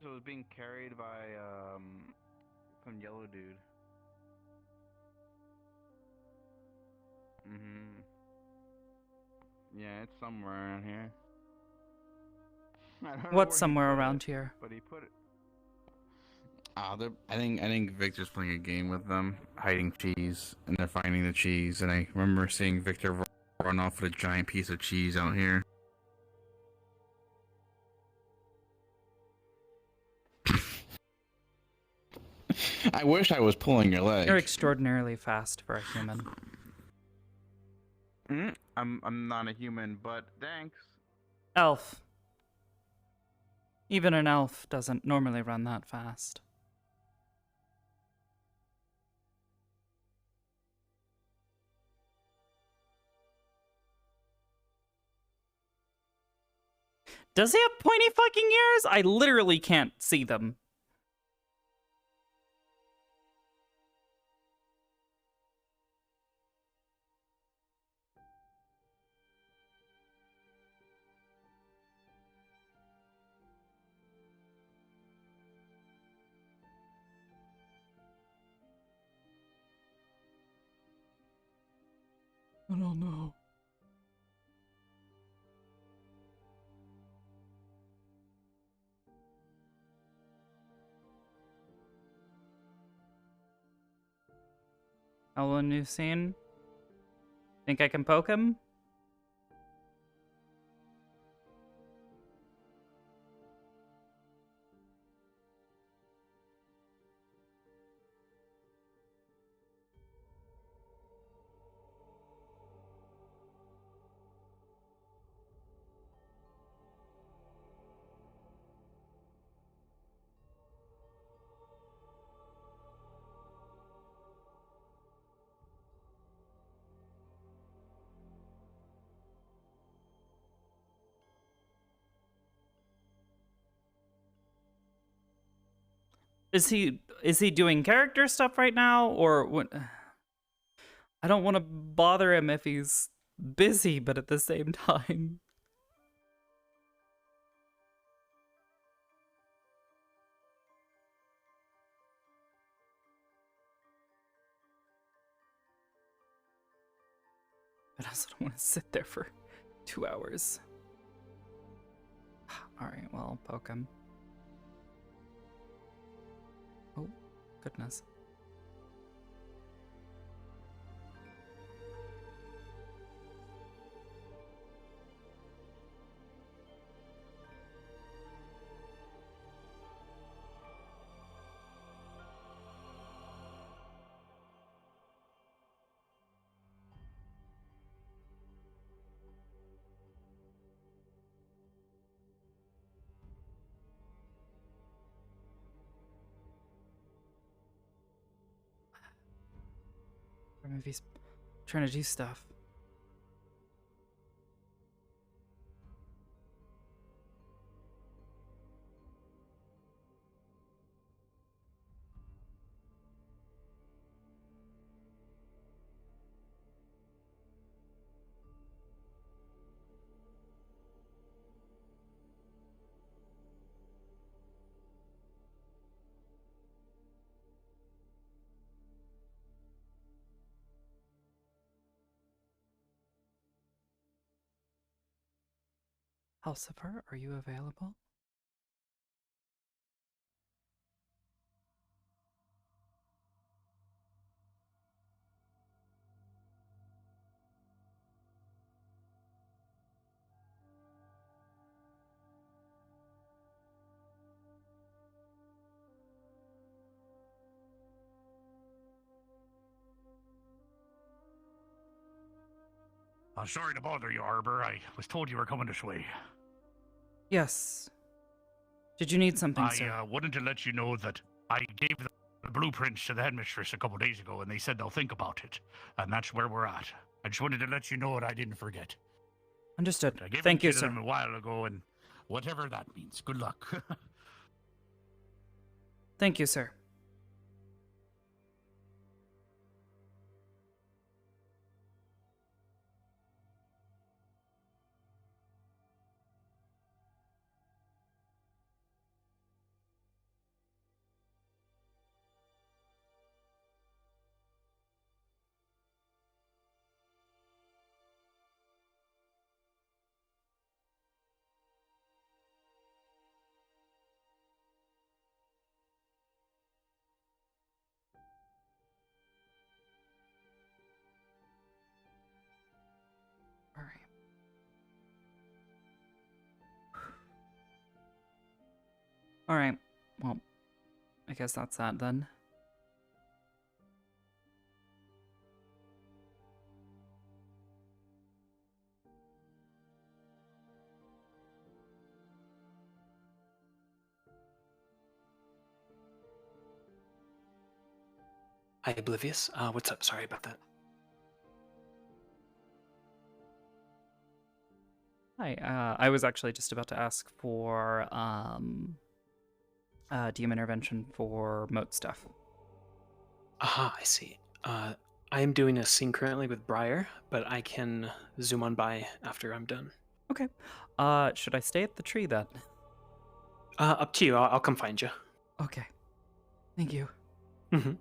So it was being carried by some yellow dude. Yeah, it's somewhere around here. What's somewhere around here? But he put it. I think Victor's playing a game with them, hiding cheese, and they're finding the cheese. And I remember seeing Victor run off with a giant piece of cheese out here. I wish I was pulling your leg. You're extraordinarily fast for a human. I'm not a human, but thanks. Elf. Even an elf doesn't normally run that fast. Does he have pointy fucking ears? I literally can't see them. I don't know. Hello, new scene. Think I can poke him? Is he doing character stuff right now, or what? I don't want to bother him if he's busy, but at the same time. I also don't want to sit there for 2 hours. Alright, well, I'll poke him. Oh, goodness. Or maybe he's trying to do stuff. Elsifer, are you available? I'm sorry to bother you, Arbor. I was told you were coming this way. Yes. Did you need something, sir? I wanted to let you know that I gave the blueprints to the headmistress a couple days ago, and they said they'll think about it. And that's where we're at. I just wanted to let you know that I didn't forget. Understood. I gave Thank you, to sir. them a while ago, and whatever that means. Good luck. Thank you, sir. Alright, well, I guess that's that then. Hi, Oblivious. What's up? Sorry about that. Hi, I was actually just about to ask for DM intervention for moat stuff. Aha, I see. I am doing a scene currently with Briar, but I can zoom on by after I'm done. Okay. Should I stay at the tree then? Up to you. I'll come find you. Okay. Thank you. Mm-hmm.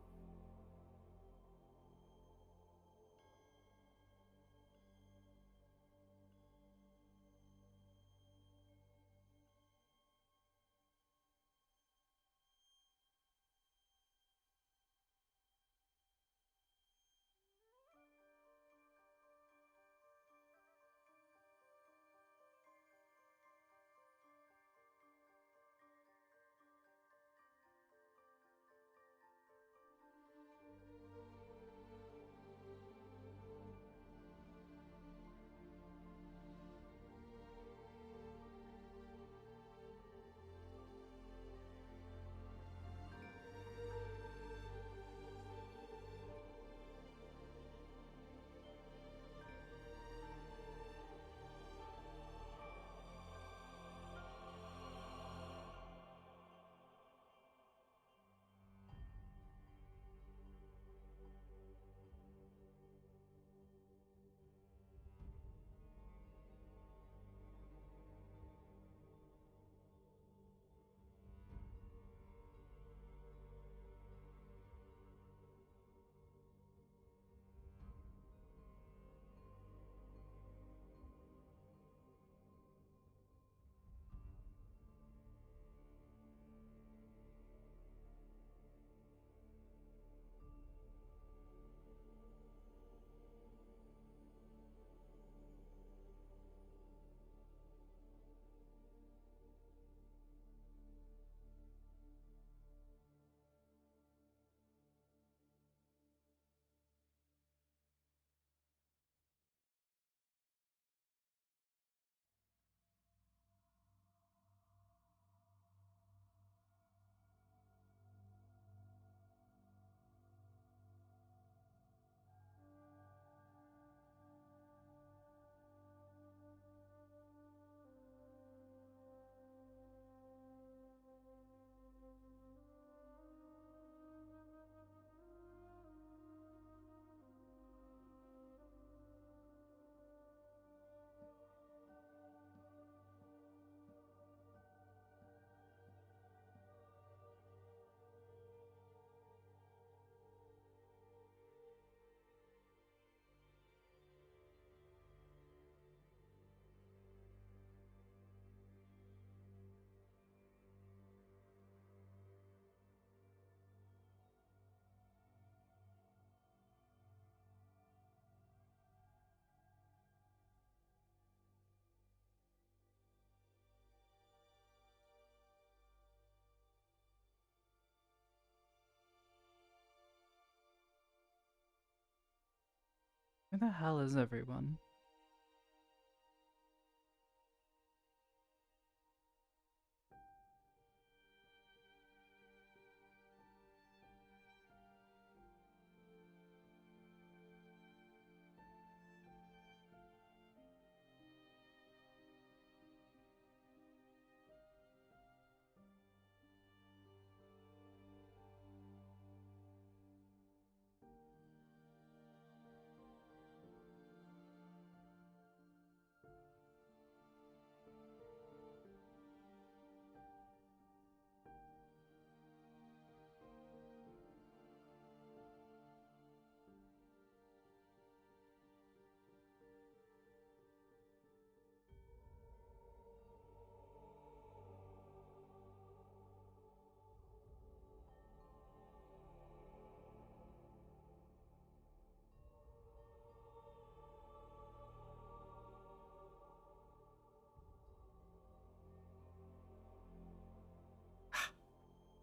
Where the hell is everyone?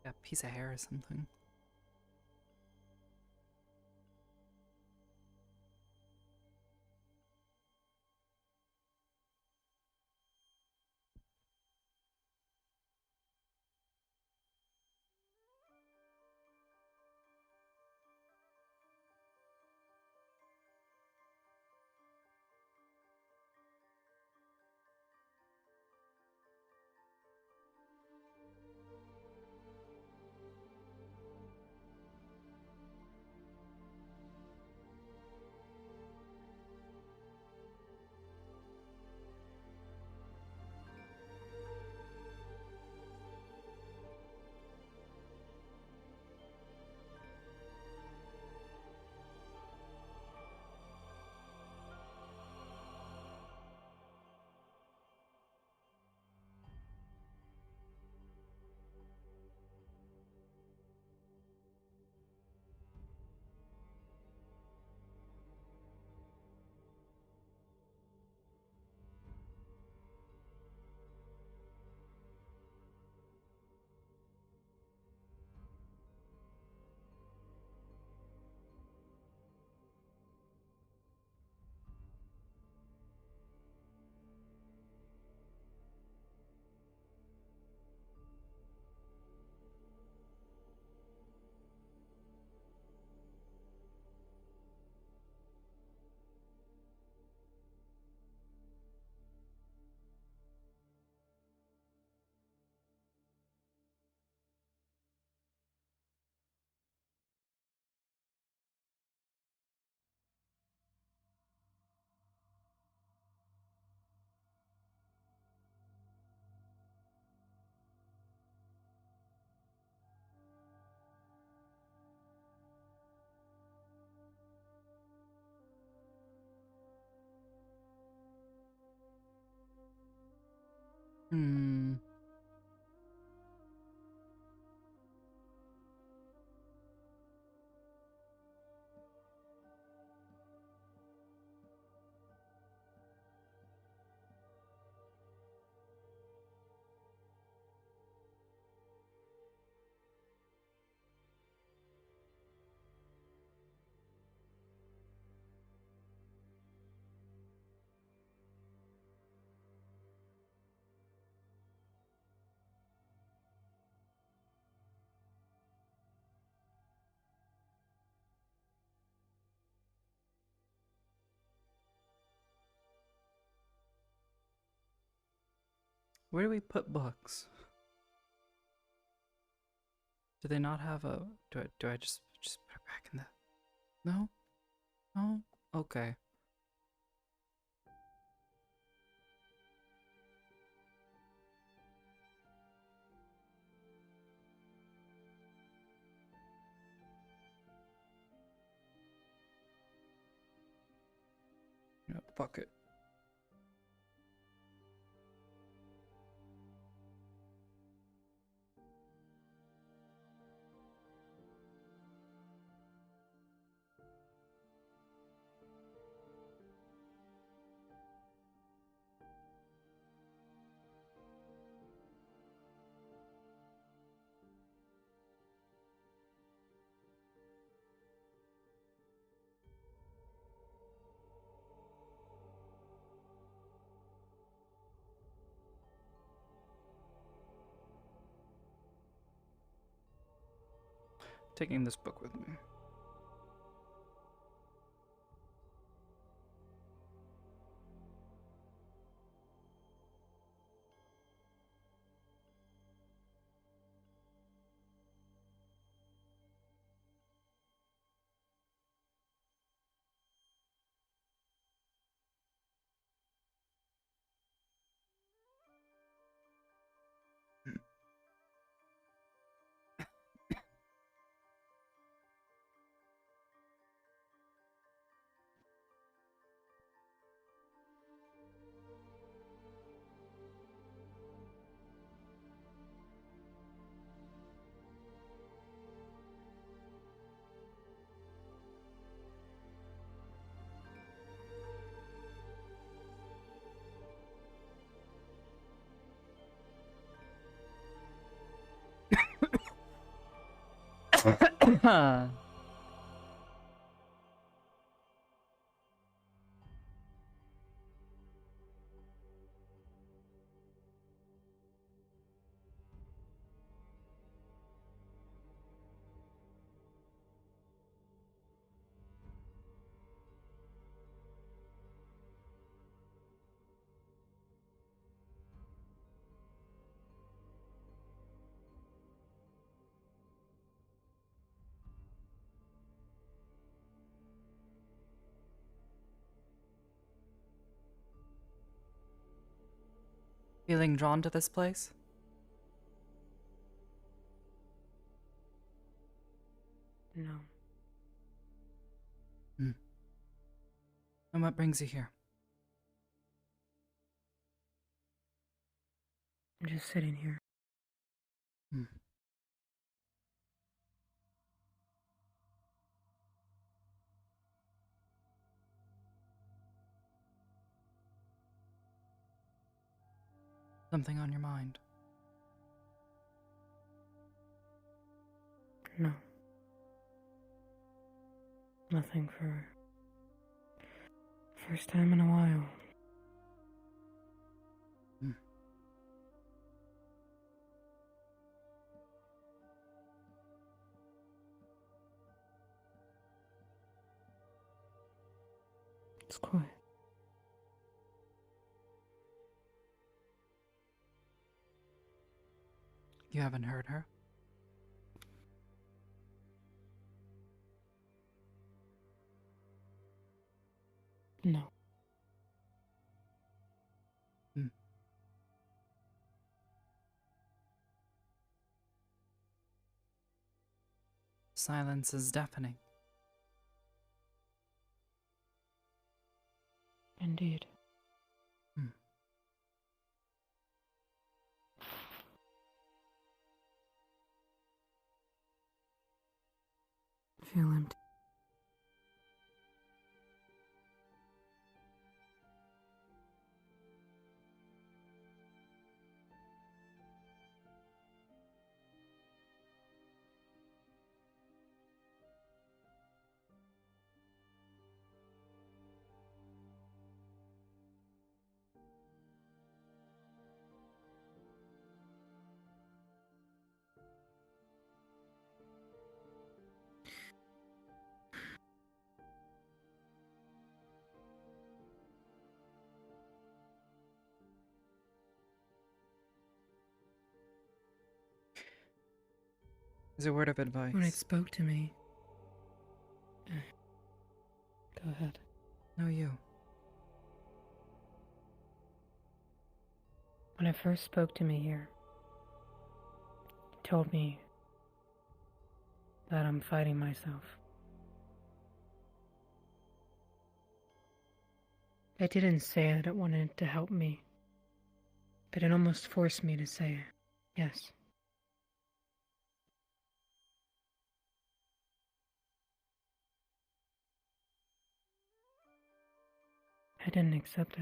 Yeah, piece of hair or something. Hmm. Where do we put books? Do they not have a? Do I just put it back in the? No, no. Okay. Yeah, fuck it. Taking this book with me. Feeling drawn to this place? No. And what brings you here? I'm just sitting here. Something on your mind? No. Nothing for first time in a while. It's quiet. You haven't heard her? No. Silence is deafening. Indeed. feel empty. As a word of advice. When it spoke to me. Go ahead. No, you. When it first spoke to me here, it told me that I'm fighting myself. It didn't say that it wanted to help me, but it almost forced me to say yes. I didn't accept it.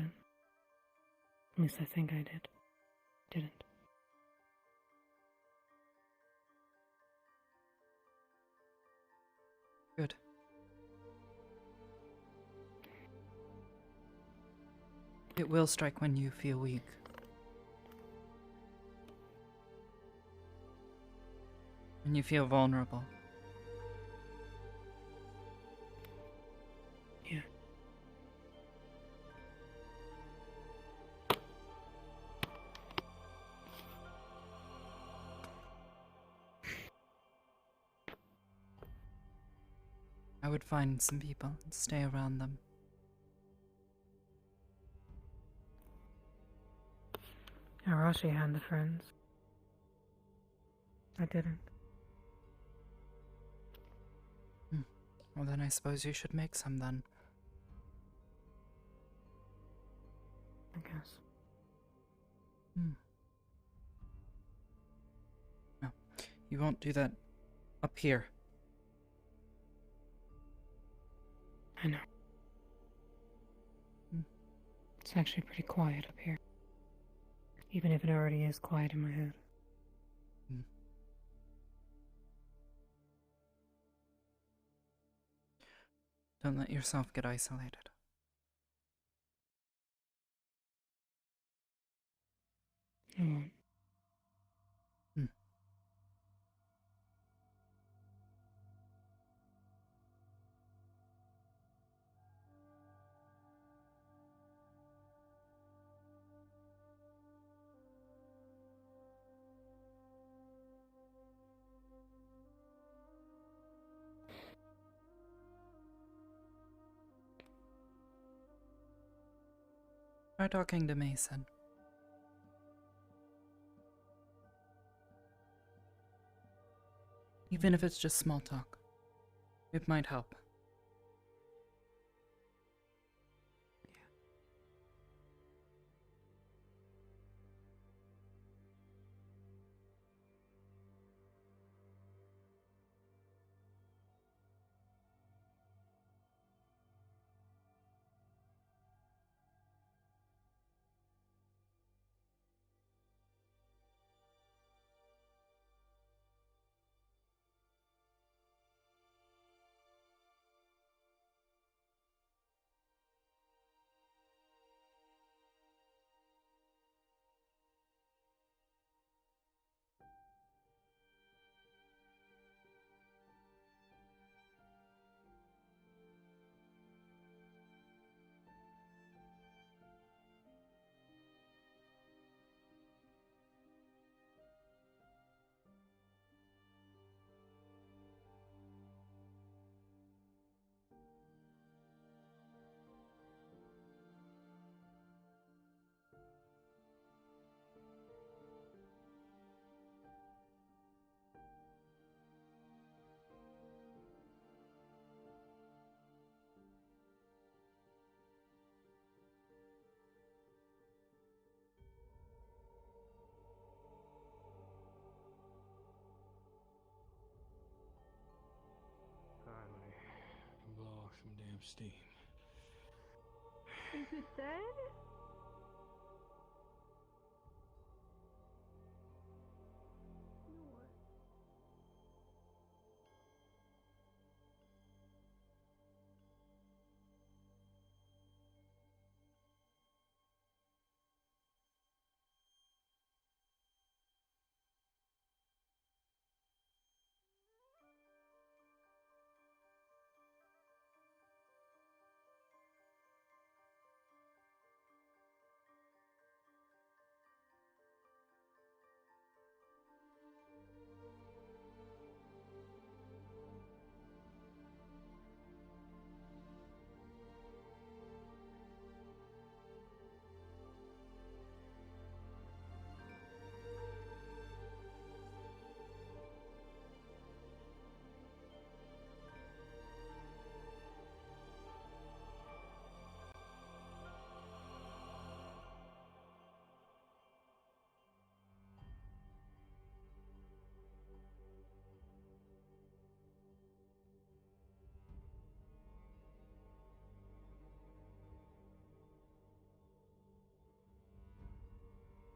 At least I think I did. Didn't. Good. It will strike when you feel weak. When you feel vulnerable. Yeah. I would find some people and stay around them. Arashi had the friends. I didn't. Well, then I suppose you should make some then. I guess. No, you won't do that up here. I know. It's actually pretty quiet up here. Even if it already is quiet in my head. Don't let yourself get isolated. I won't. Try talking to Mason. Even if it's just small talk. It might help. some steam. Is it dead?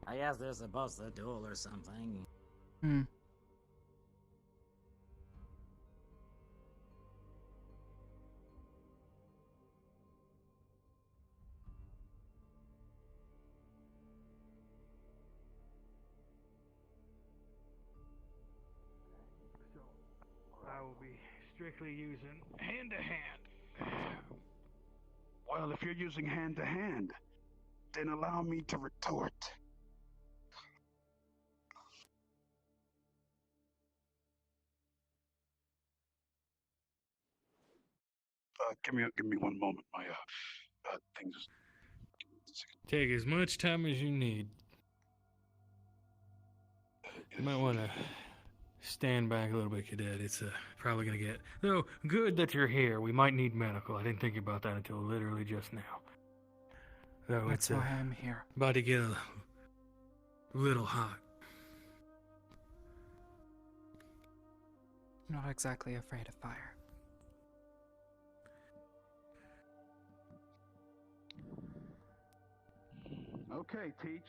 I guess they're supposed to duel or something. Hmm. So, I will be strictly using hand-to-hand. Well, if you're using hand-to-hand, then allow me to retort. Give me one moment. My thing just. Take as much time as you need. You might want to stand back a little bit, Cadet. It's probably going to get... No, good that you're here. We might need medical. I didn't think about that until literally just now. Though That's why I'm here. About to get a little hot. I'm not exactly afraid of fire. Okay, Teach.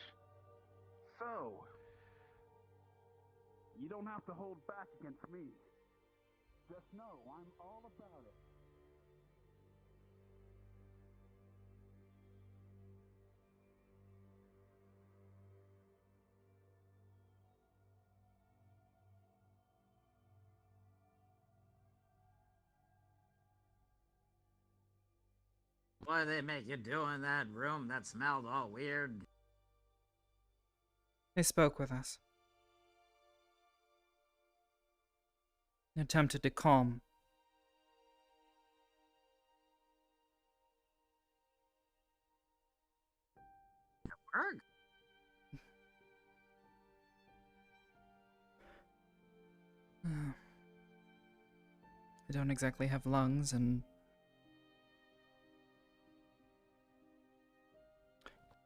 So, you don't have to hold back against me. Just know I'm all about it. What did they make you do in that room that smelled all weird? They spoke with us. Attempted to calm. Work? I don't exactly have lungs, and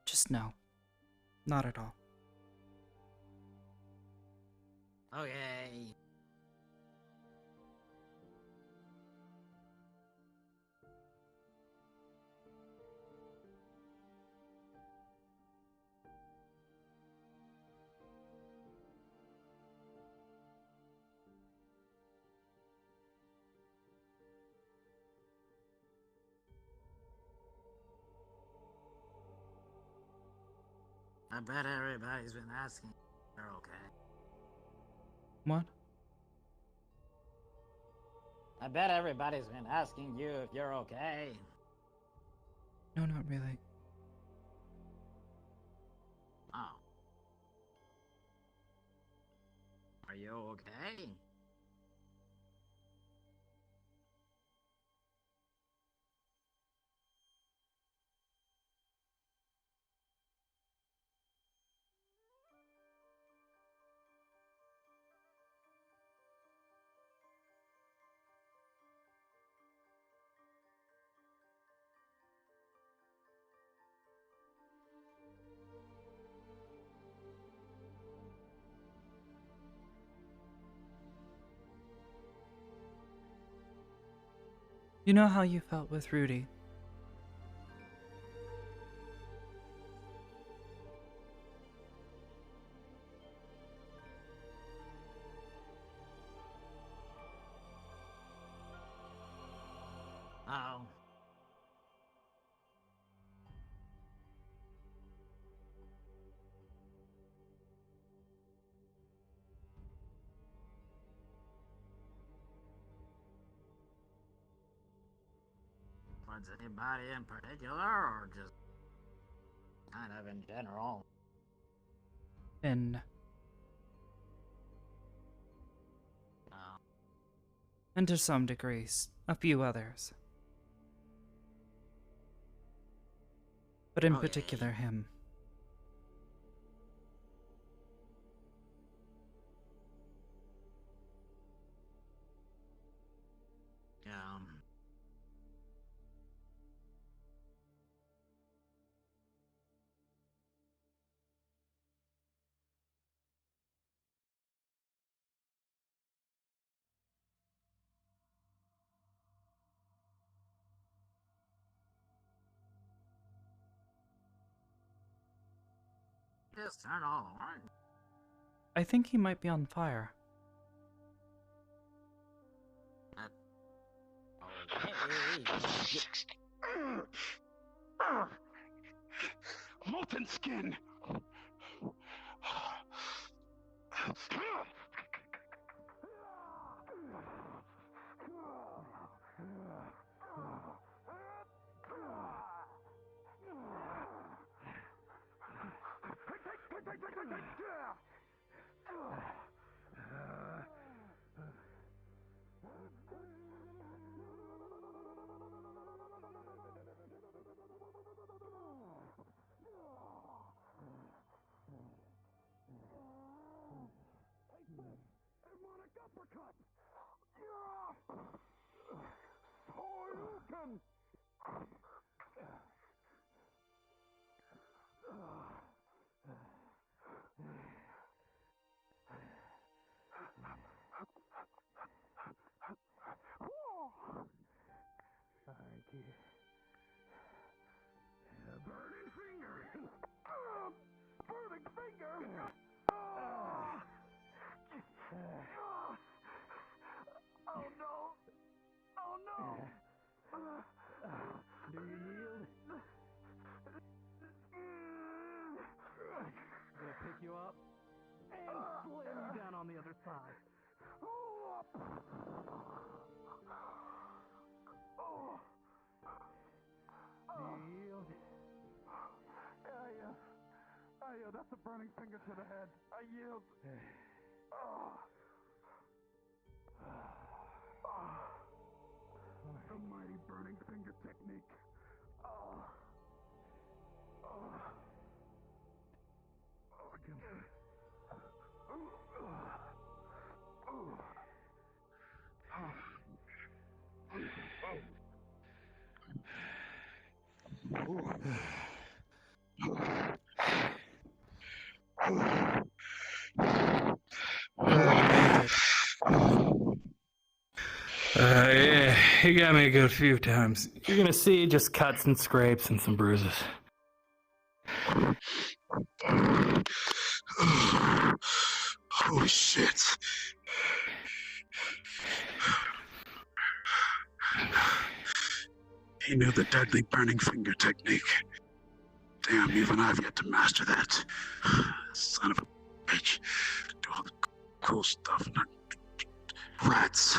just no. Not at all. Okay. I bet everybody's been asking if you're okay. What? I bet everybody's been asking you if you're okay. No, not really. Oh. Are you okay? You know how you felt with Rudy. Oh. Was anybody in particular, or just kind of in general? And Oh. and to some degrees, a few others. But in particular him. Yeah. Just turn all on. I think he might be on fire. Molten skin. Burning finger! Burning finger! Oh no! Oh no! Do you yield? Gonna pick you up and slam you down on the other side. Do you yield? Yeah, that's a burning finger to the head. I yield. The mighty burning finger technique. Yeah, he got me a good few times. You're gonna see just cuts and scrapes and some bruises. Holy shit. He knew the deadly burning finger technique. Damn, even I've yet to master that. Son of a bitch. Do all the cool stuff. Not rats.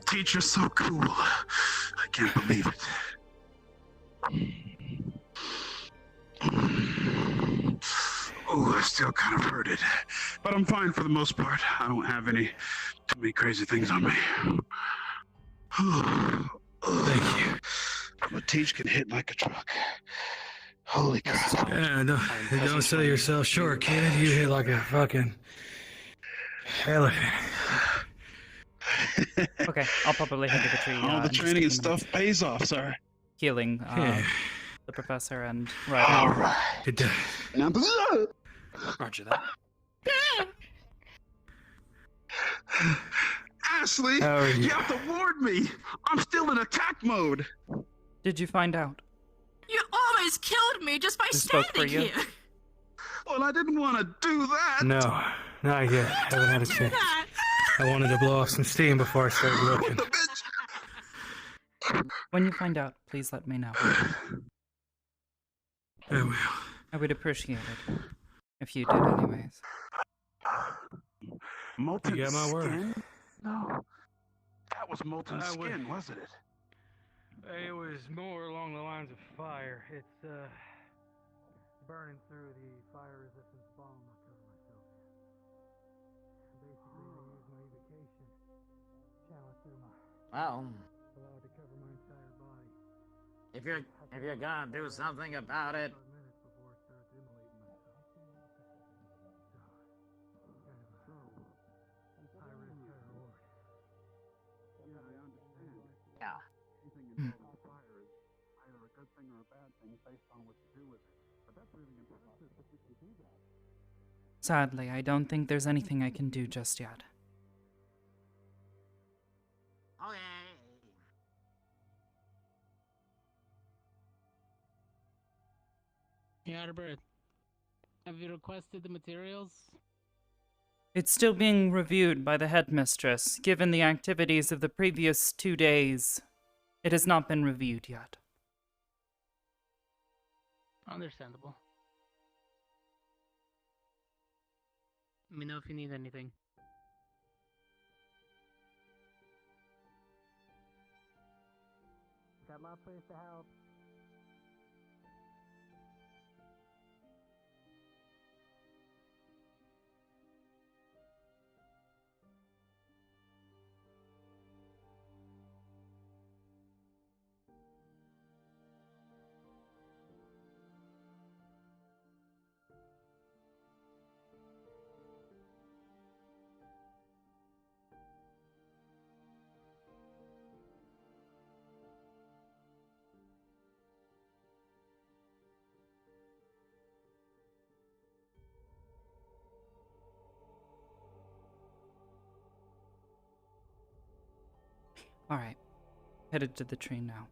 Teacher's so cool. I can't believe it. Oh, I still kind of hurt it. But I'm fine for the most part. I don't have too many crazy things on me. Thank you. But Teach can hit like a truck. Holy crap. Yeah, don't sell yourself short, kid. You hit like a fucking elephant. Okay, I'll probably head to the tree. All the training and stuff pays off, sir. Healing Yeah. the professor and All Ryder. right. It does. Now, Roger that. Ashley, How are you you? have to warn me. I'm still in attack mode. Did you find out? You almost killed me just by Who spoke for standing you? here. Well, I didn't want to do that. No, not yet. Haven't had a chance. I wanted to blow off some steam before I started looking. When you find out, please let me know. I will. I would appreciate it. If you did, anyways. Molten You got my word. skin? No. That was molten I would- skin, wasn't it? It was more along the lines of fire. It's, burning through the fire-resistant foam I cover myself in. Basically, I use my evocation, channel it through my Well, allow it to cover my entire body. if you're gonna do something about it, Minutes before it starts immolating myself. High risk, high reward. Yeah, I understand. yeah. Anything involving fire is either a good thing or a bad thing based on what you do with it. But that's really impressive that you can do that. Sadly, I don't think there's anything I can do just yet. Okay. Hey, Arbor, have you requested the materials? It's still being reviewed by the headmistress. Given the activities of the previous 2 days, it has not been reviewed yet. Understandable. Let me know if you need anything. Got lots of ways to help. Alright. Headed to the train now.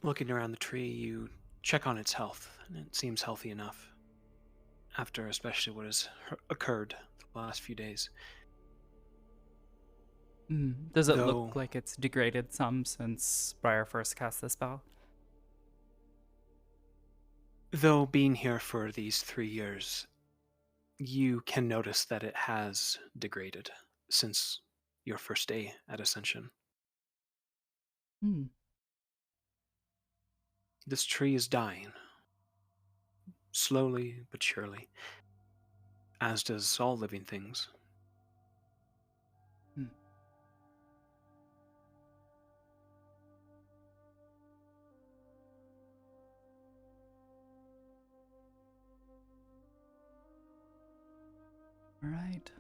Looking around the tree, you check on its health, and it seems healthy enough. After especially what has occurred the last few days. Does it look like it's degraded some since Briar first cast the spell? Though being here for these 3 years, you can notice that it has degraded since your first day at Ascension. This tree is dying. Slowly but surely. As does all living things. Alright.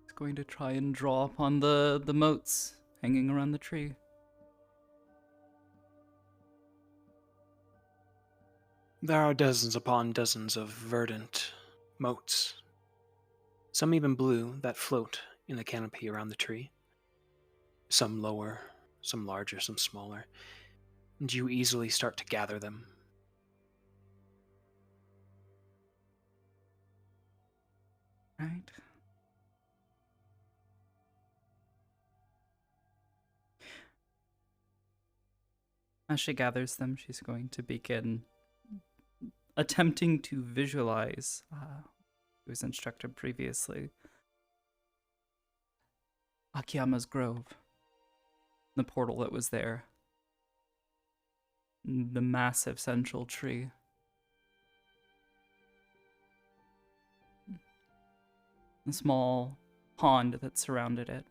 Let's going to try and draw upon the motes hanging around the tree. There are dozens upon dozens of verdant motes, some even blue, that float in a canopy around the tree. Some lower, some larger, some smaller, and you easily start to gather them. Right. As she gathers them, she's going to begin attempting to visualize, who was instructed previously, Akiyama's grove, the portal that was there, the massive central tree. The small pond that surrounded it.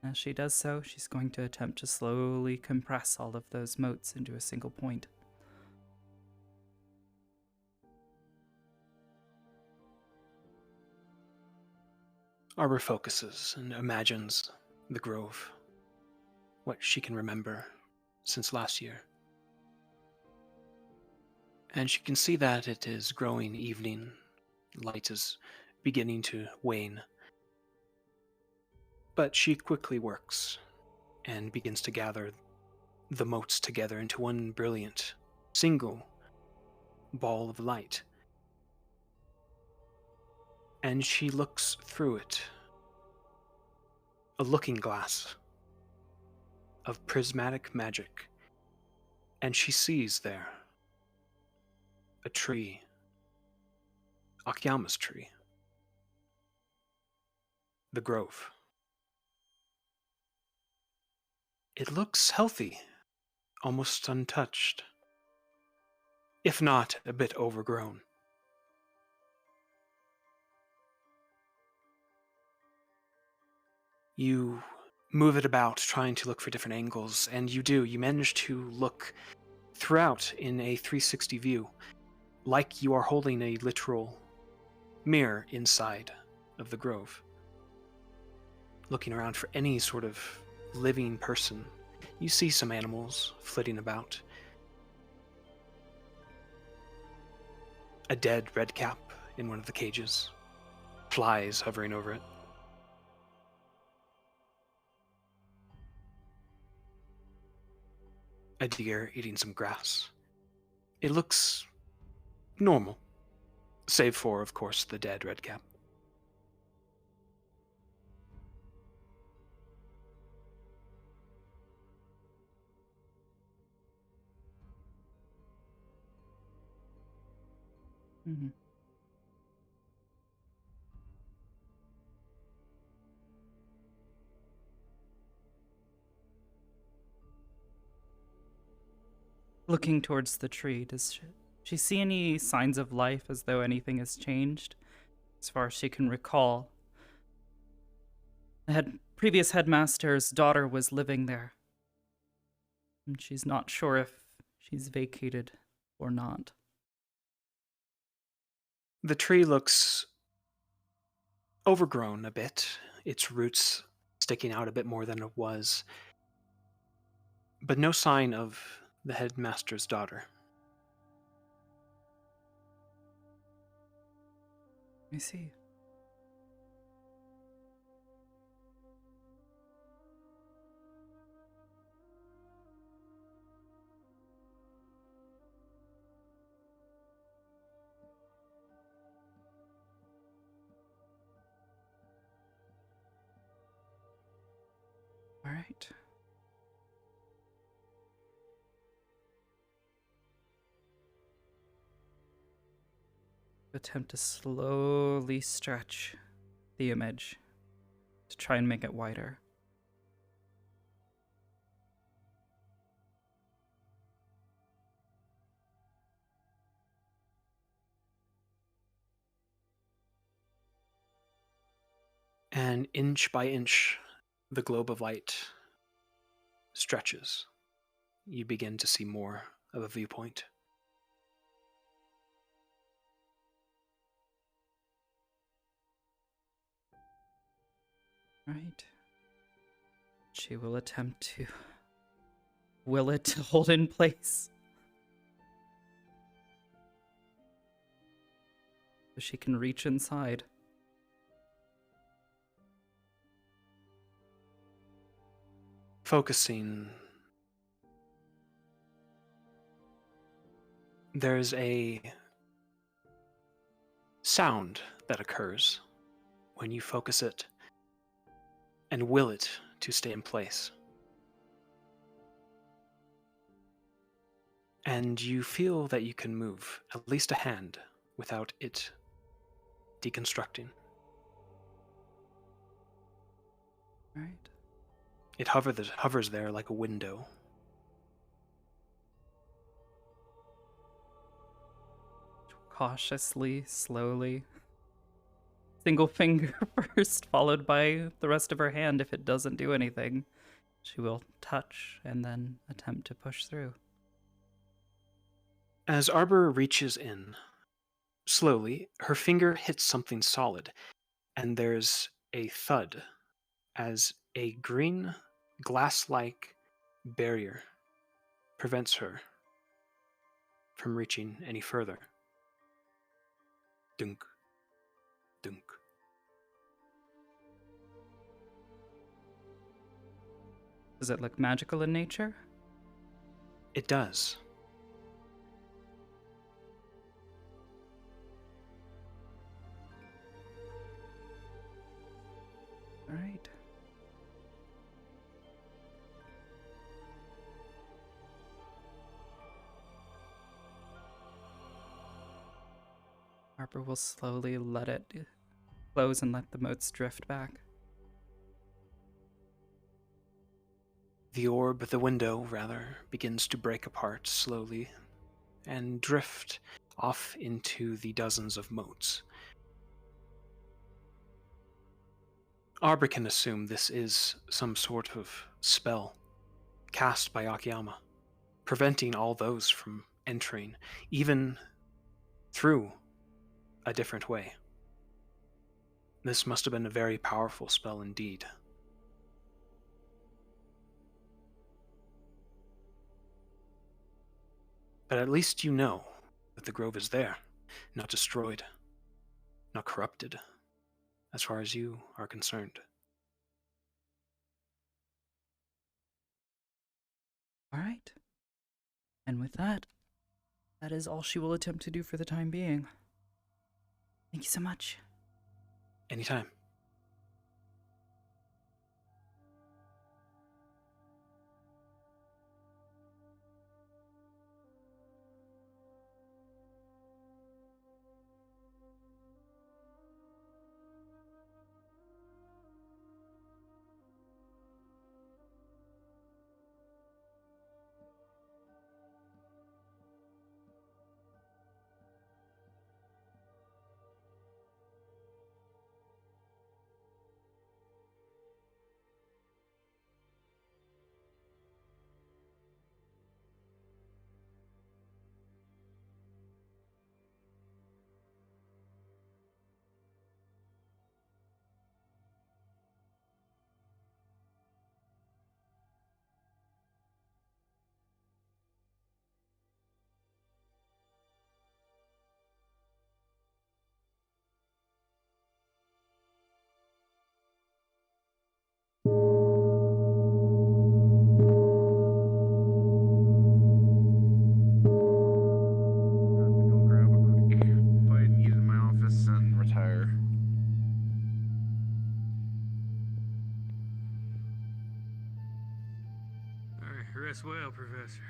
As she does so, she's going to attempt to slowly compress all of those motes into a single point. Arbor focuses and imagines the grove, what she can remember since last year. And she can see that it is growing evening, light is beginning to wane. But she quickly works and begins to gather the motes together into one brilliant, single ball of light. And she looks through it, a looking glass of prismatic magic, and she sees there a tree, Akiyama's tree, the grove. It looks healthy, almost untouched, if not a bit overgrown. You move it about, trying to look for different angles, and you do. You manage to look throughout in a 360 view, like you are holding a literal mirror inside of the grove, looking around for any sort of living person. You see some animals flitting about. A dead redcap in one of the cages, flies hovering over it. A deer eating some grass. It looks normal, save for, of course, the dead redcap. Mm-hmm. Looking towards the tree, does she see any signs of life, as though anything has changed? As far as she can recall, the previous headmaster's daughter was living there, and she's not sure if she's vacated or not. The tree looks overgrown a bit, its roots sticking out a bit more than it was, but no sign of the headmaster's daughter. I see. All right. Attempt to slowly stretch the image to try and make it wider. And inch by inch, the globe of light stretches. You begin to see more of a viewpoint. Right. She will attempt to will it to hold in place. So she can reach inside. Focusing. There's a sound that occurs when you focus it and will it to stay in place. And you feel that you can move at least a hand without it deconstructing. Right. It hovers there like a window. Cautiously, slowly. Single finger first, followed by the rest of her hand. If it doesn't do anything, she will touch and then attempt to push through. As Arbor reaches in, slowly, her finger hits something solid, and there's a thud as a green, glass-like barrier prevents her from reaching any further. Dunk, dunk. Does it look magical in nature? It does. All right. Arbor will slowly let it close and let the motes drift back. The orb, the window, rather, begins to break apart slowly and drift off into the dozens of motes. Arbor can assume this is some sort of spell cast by Akiyama, preventing all those from entering, even through a different way. This must have been a very powerful spell indeed. But at least you know that the grove is there, not destroyed, not corrupted, as far as you are concerned. All right. And with that, that is all she will attempt to do for the time being. Thank you so much. Anytime. Rest well, Professor.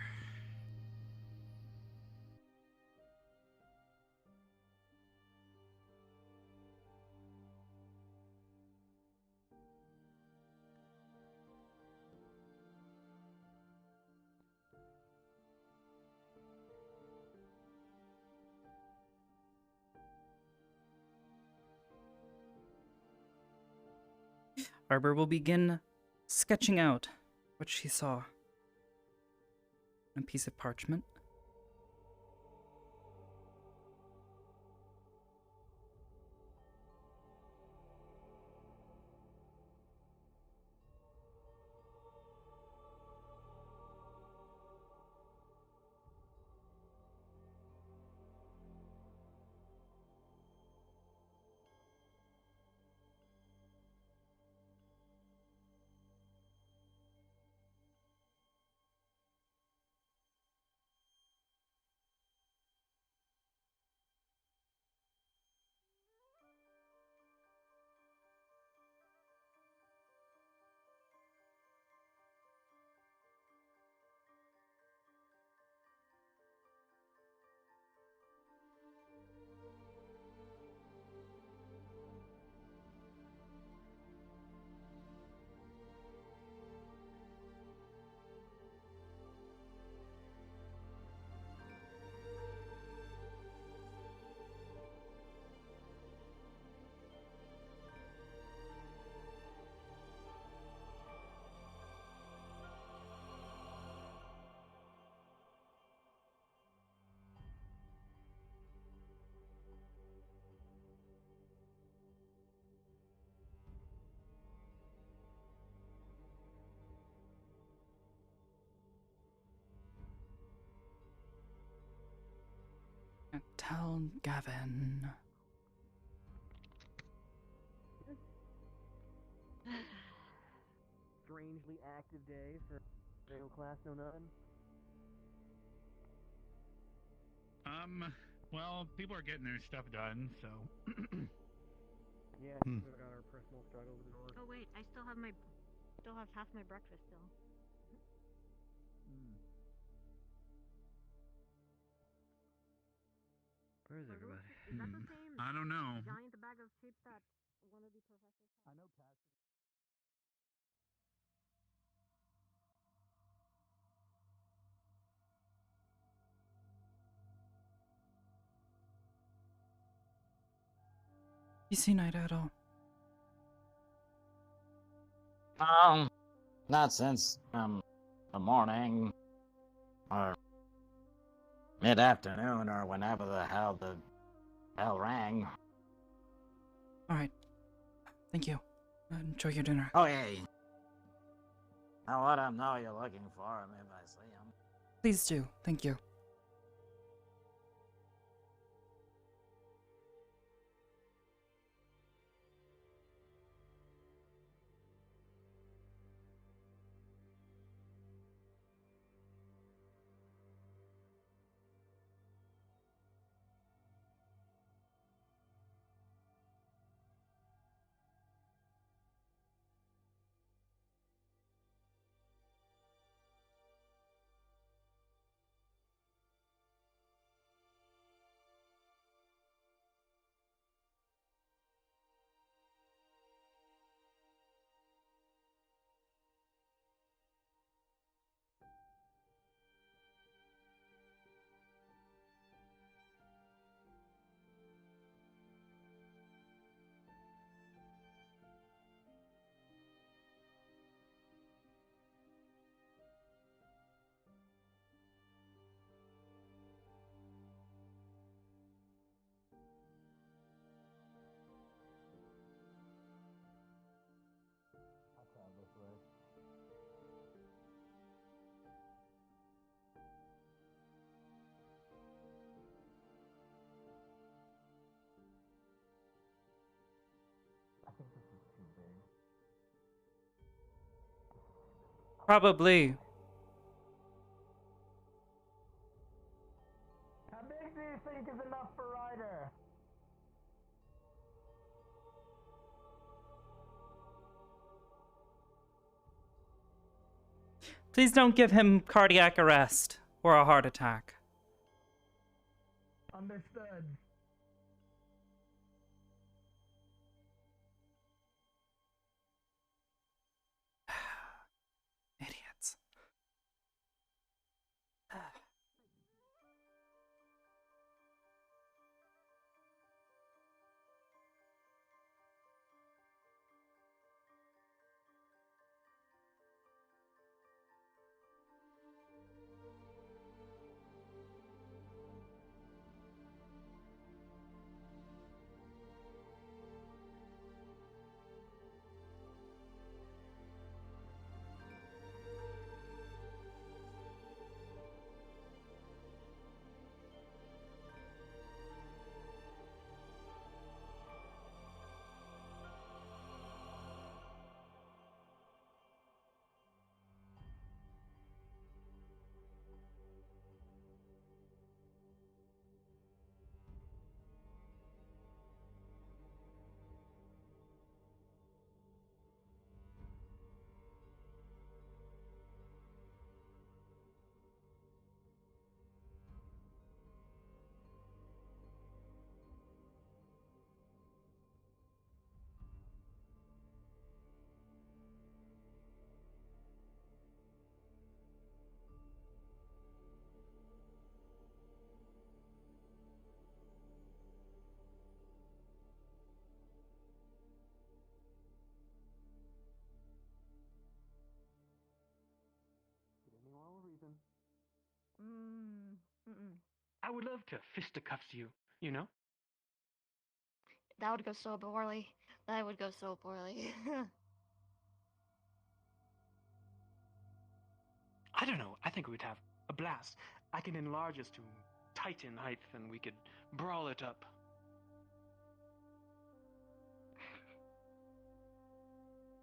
Arbor will begin sketching out what she saw on a piece of parchment. tell Gavin. Strangely active day for no class, no none. Well, people are getting their stuff done, so. Yeah, we got our personal struggles in order. Oh wait, I still have half my breakfast still. Where is everybody? Is that the same I don't know. giant bag of chips that one of the professors had? I know, Cass. You see Night Owl? Not since, the morning, or mid-afternoon, or whenever the hell the bell rang. Alright. Thank you. Enjoy your dinner. Oh, yeah. I'll let him know you're looking for him if I see him. Please do. Thank you. Probably. How big do you think is enough for Ryder? Please don't give him cardiac arrest or a heart attack. Understood. Idiots. I would love to fisticuffs you, you know? That would go so poorly. That would go so poorly. I don't know. I think we'd have a blast. I can enlarge us to Titan height, then we could brawl it up.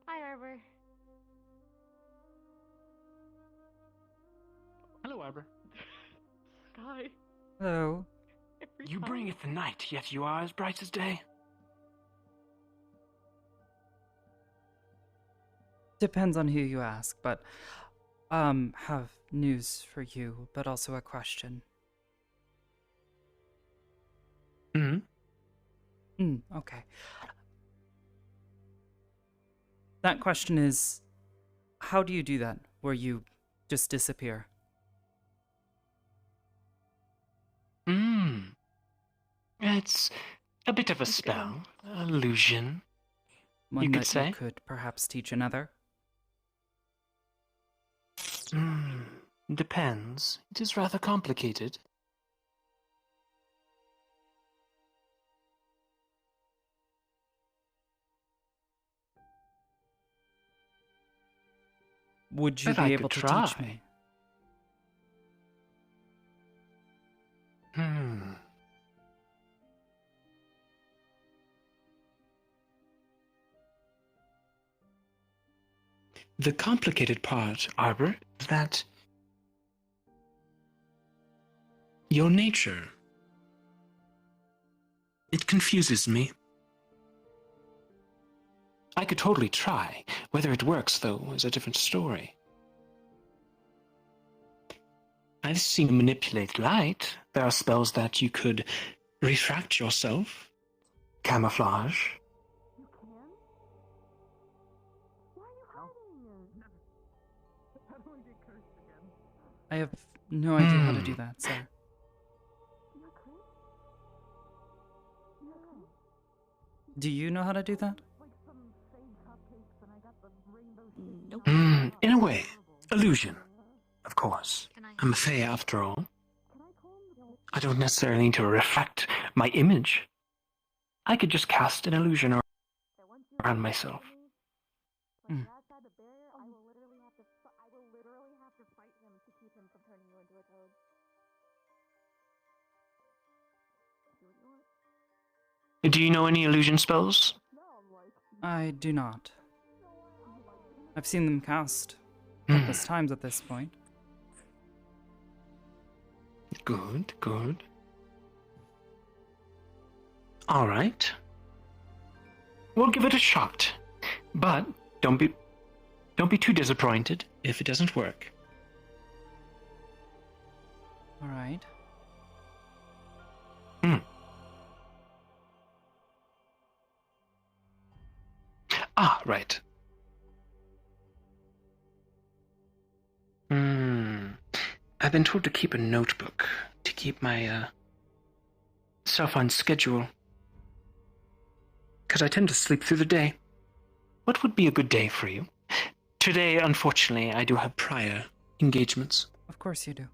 Hi, Arbor. Hello, Arbor. Sky. Hello. You bringeth the night, yet you are as bright as day. Depends on who you ask, but have news for you, but also a question. Okay. That question is, how do you do that, where you just disappear? It's a bit of a spell, illusion, One you could that say. you could perhaps teach another? Depends. It is rather complicated. Would you But I be could able to try. teach me? The complicated part, Arbor, is that your nature, it confuses me. I could totally try. Whether it works, though, is a different story. I've seen you manipulate light. There are spells that you could refract yourself, camouflage. I have no idea how to do that, sir. Do you know how to do that? Nope. In a way, illusion, of course. I'm a fae after all. I don't necessarily need to refract my image. I could just cast an illusion around myself. Do you know any illusion spells? I do not. I've seen them cast countless times at this point. Good, good. All right. We'll give it a shot. But don't be too disappointed if it doesn't work. All right. Ah, right. I've been told to keep a notebook to keep my self on schedule. Because I tend to sleep through the day. What would be a good day for you? Today, unfortunately, I do have prior engagements. Of course you do.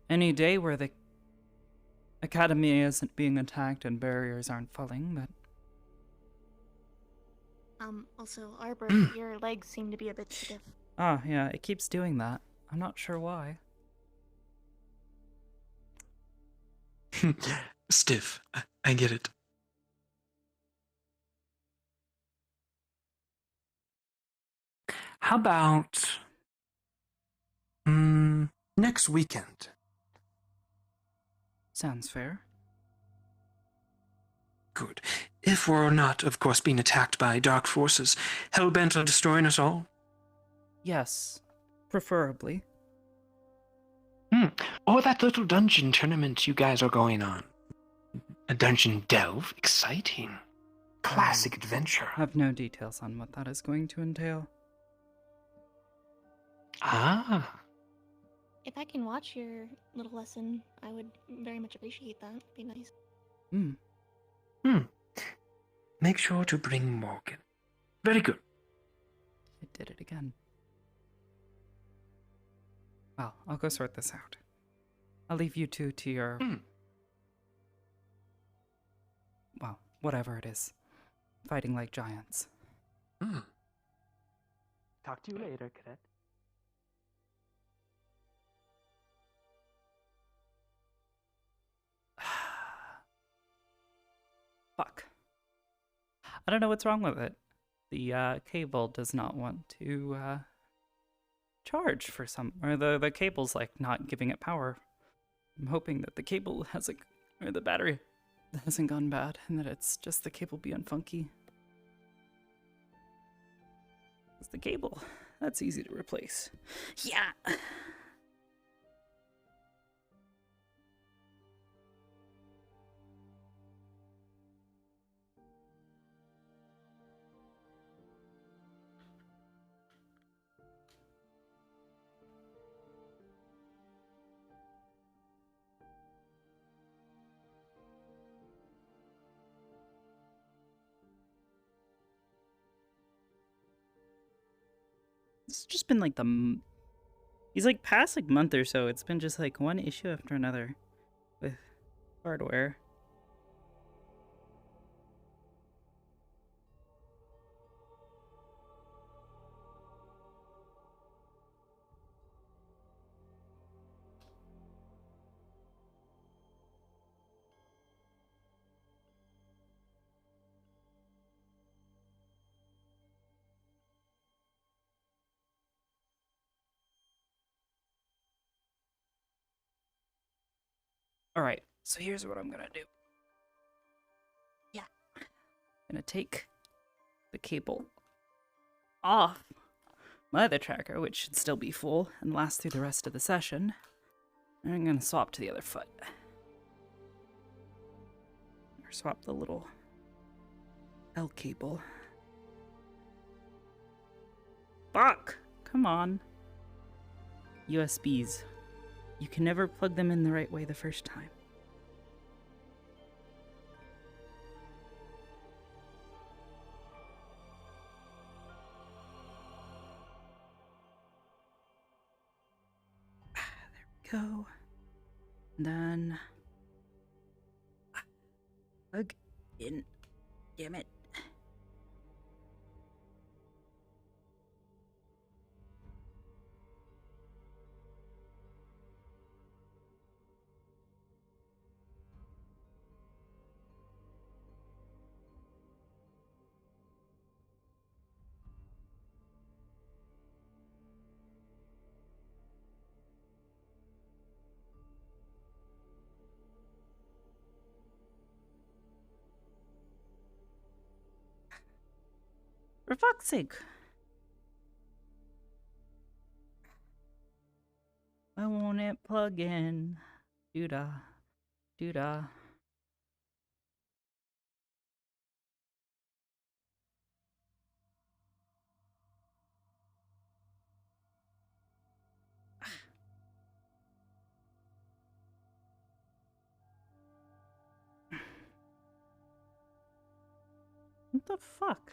Any day where the academy isn't being attacked and barriers aren't falling, but... Also, Arbor, your legs seem to be a bit stiff. Ah, yeah, it keeps doing that. I'm not sure why. Stiff. I get it. How about... next weekend? Sounds fair. Good. If we're not, of course, being attacked by dark forces, hell-bent on destroying us all? Yes, preferably. Or that little dungeon tournament you guys are going on. A dungeon delve? Exciting. Classic adventure. I have no details on what that is going to entail. Ah. If I can watch your little lesson, I would very much appreciate that. It'd be nice. Make sure to bring Morgan. Very good. It did it again. Well, I'll go sort this out. I'll leave you two to your... Well, whatever it is. Fighting like giants. Talk to you later, Cadet. I don't know what's wrong with it. The cable does not want to charge for some, or the cable's like not giving it power. I'm hoping that the cable hasn't, or the battery hasn't gone bad, and that it's just the cable being funky. It's the cable. That's easy to replace. Yeah. It's just been like he's like past like month or so. It's been just like one issue after another with hardware. All right, so here's what I'm gonna do. Yeah. I'm gonna take the cable off my other tracker, which should still be full and last through the rest of the session. And I'm gonna swap to the other foot. Or swap the little L cable. Fuck! Come on. USBs. You can never plug them in the right way the first time. There we go. And then plug in. Damn it. For fuck's sake. Why won't it plug in? Doo-da. Doo-da. What the fuck?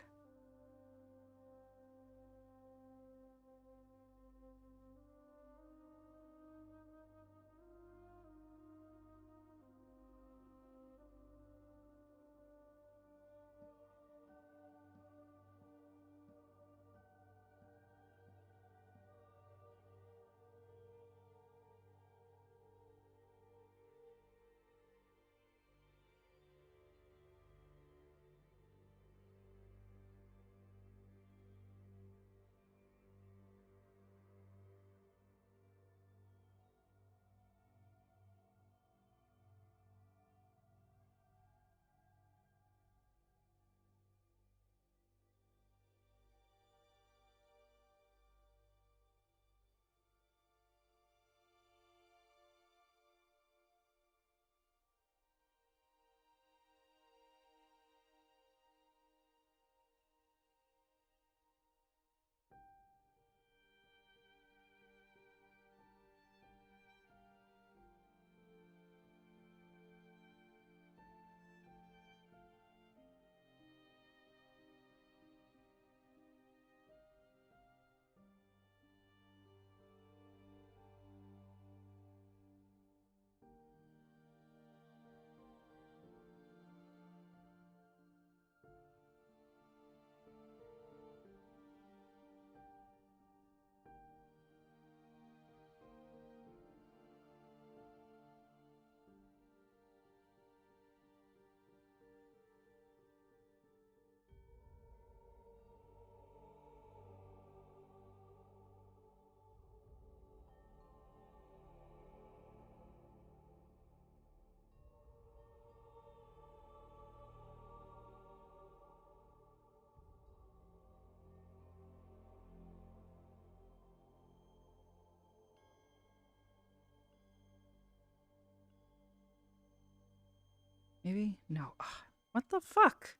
Maybe? No. Ugh, what the fuck?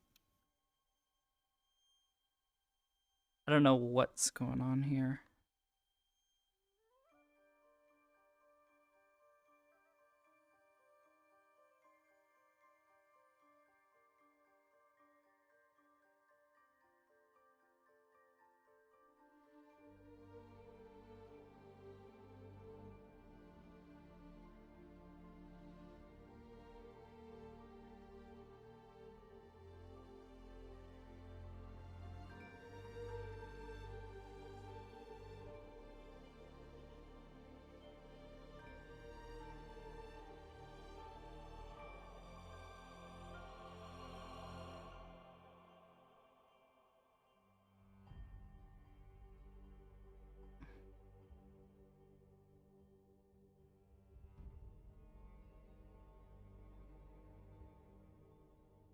I don't know what's going on here.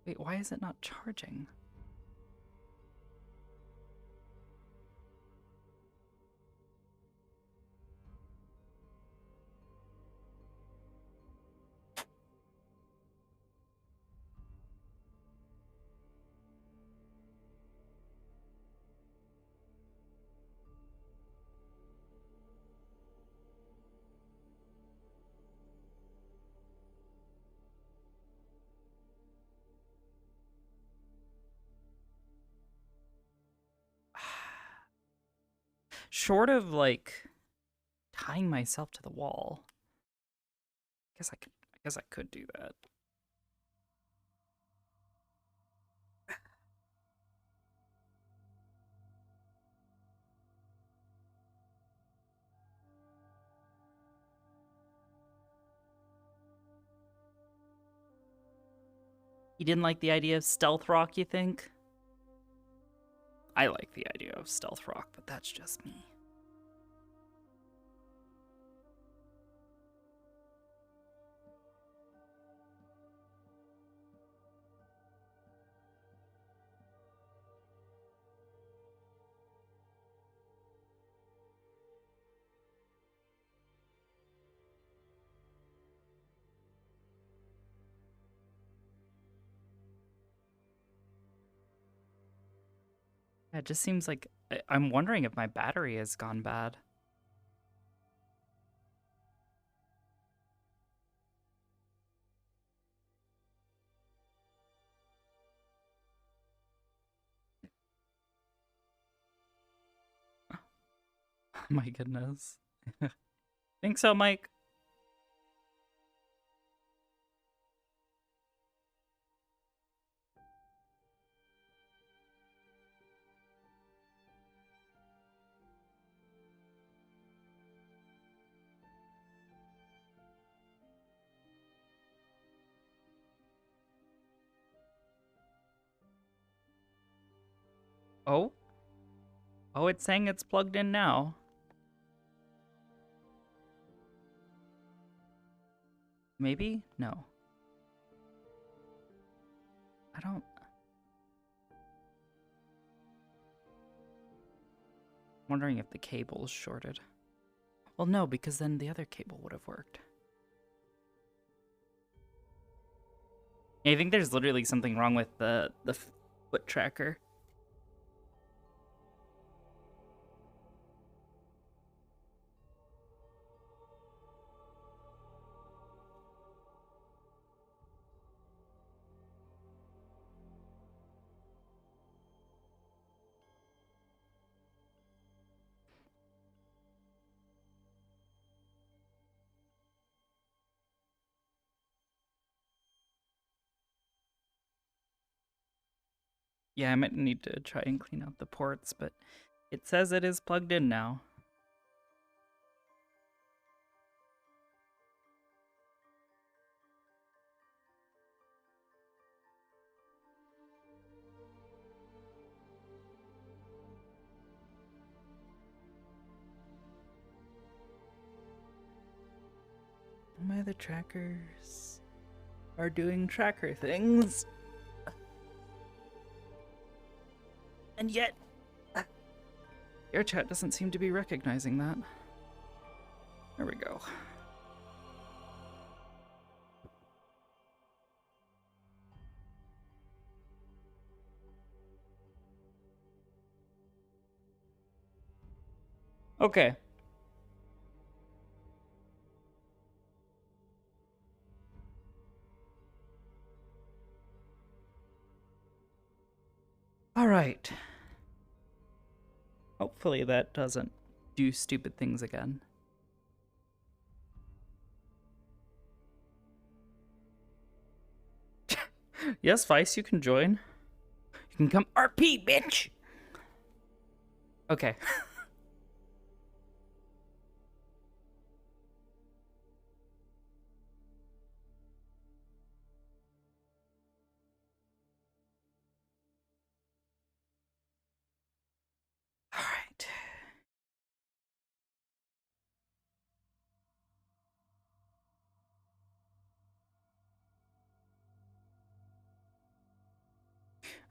Wait, why is it not charging? Short of like tying myself to the wall. I guess I could do that. You didn't like the idea of stealth rock, you think? I like the idea of stealth rock, but that's just me. It just seems like I'm wondering if my battery has gone bad. My goodness. Think so, Mike? Oh? Oh, it's saying it's plugged in now. Maybe? No. I don't... Wondering if the cable is shorted. Well, no, because then the other cable would have worked. I think there's literally something wrong with the foot tracker. Yeah, I might need to try and clean out the ports, but it says it is plugged in now. My other trackers are doing tracker things. And yet, your chat doesn't seem to be recognizing that. There we go. Okay. All right. Hopefully that doesn't do stupid things again. Yes, Vice, you can join. You can come RP, bitch! Okay. Alright.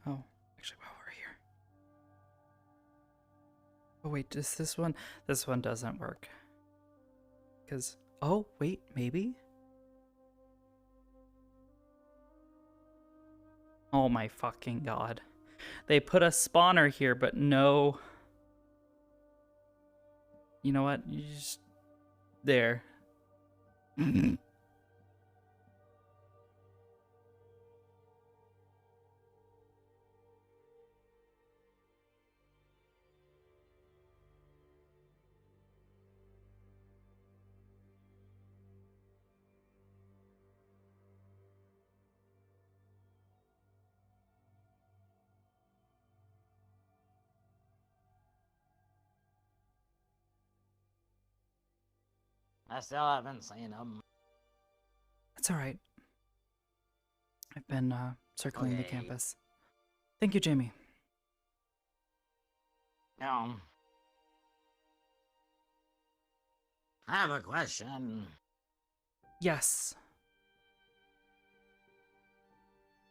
Oh, actually, while we're here. Oh, wait, does this one? This one doesn't work. Because, oh, wait, maybe? Oh my fucking god. They put a spawner here, but no... You know what? You just... There. I still haven't seen him. That's alright. I've been, circling the campus. Thank you, Jamie. I have a question. Yes.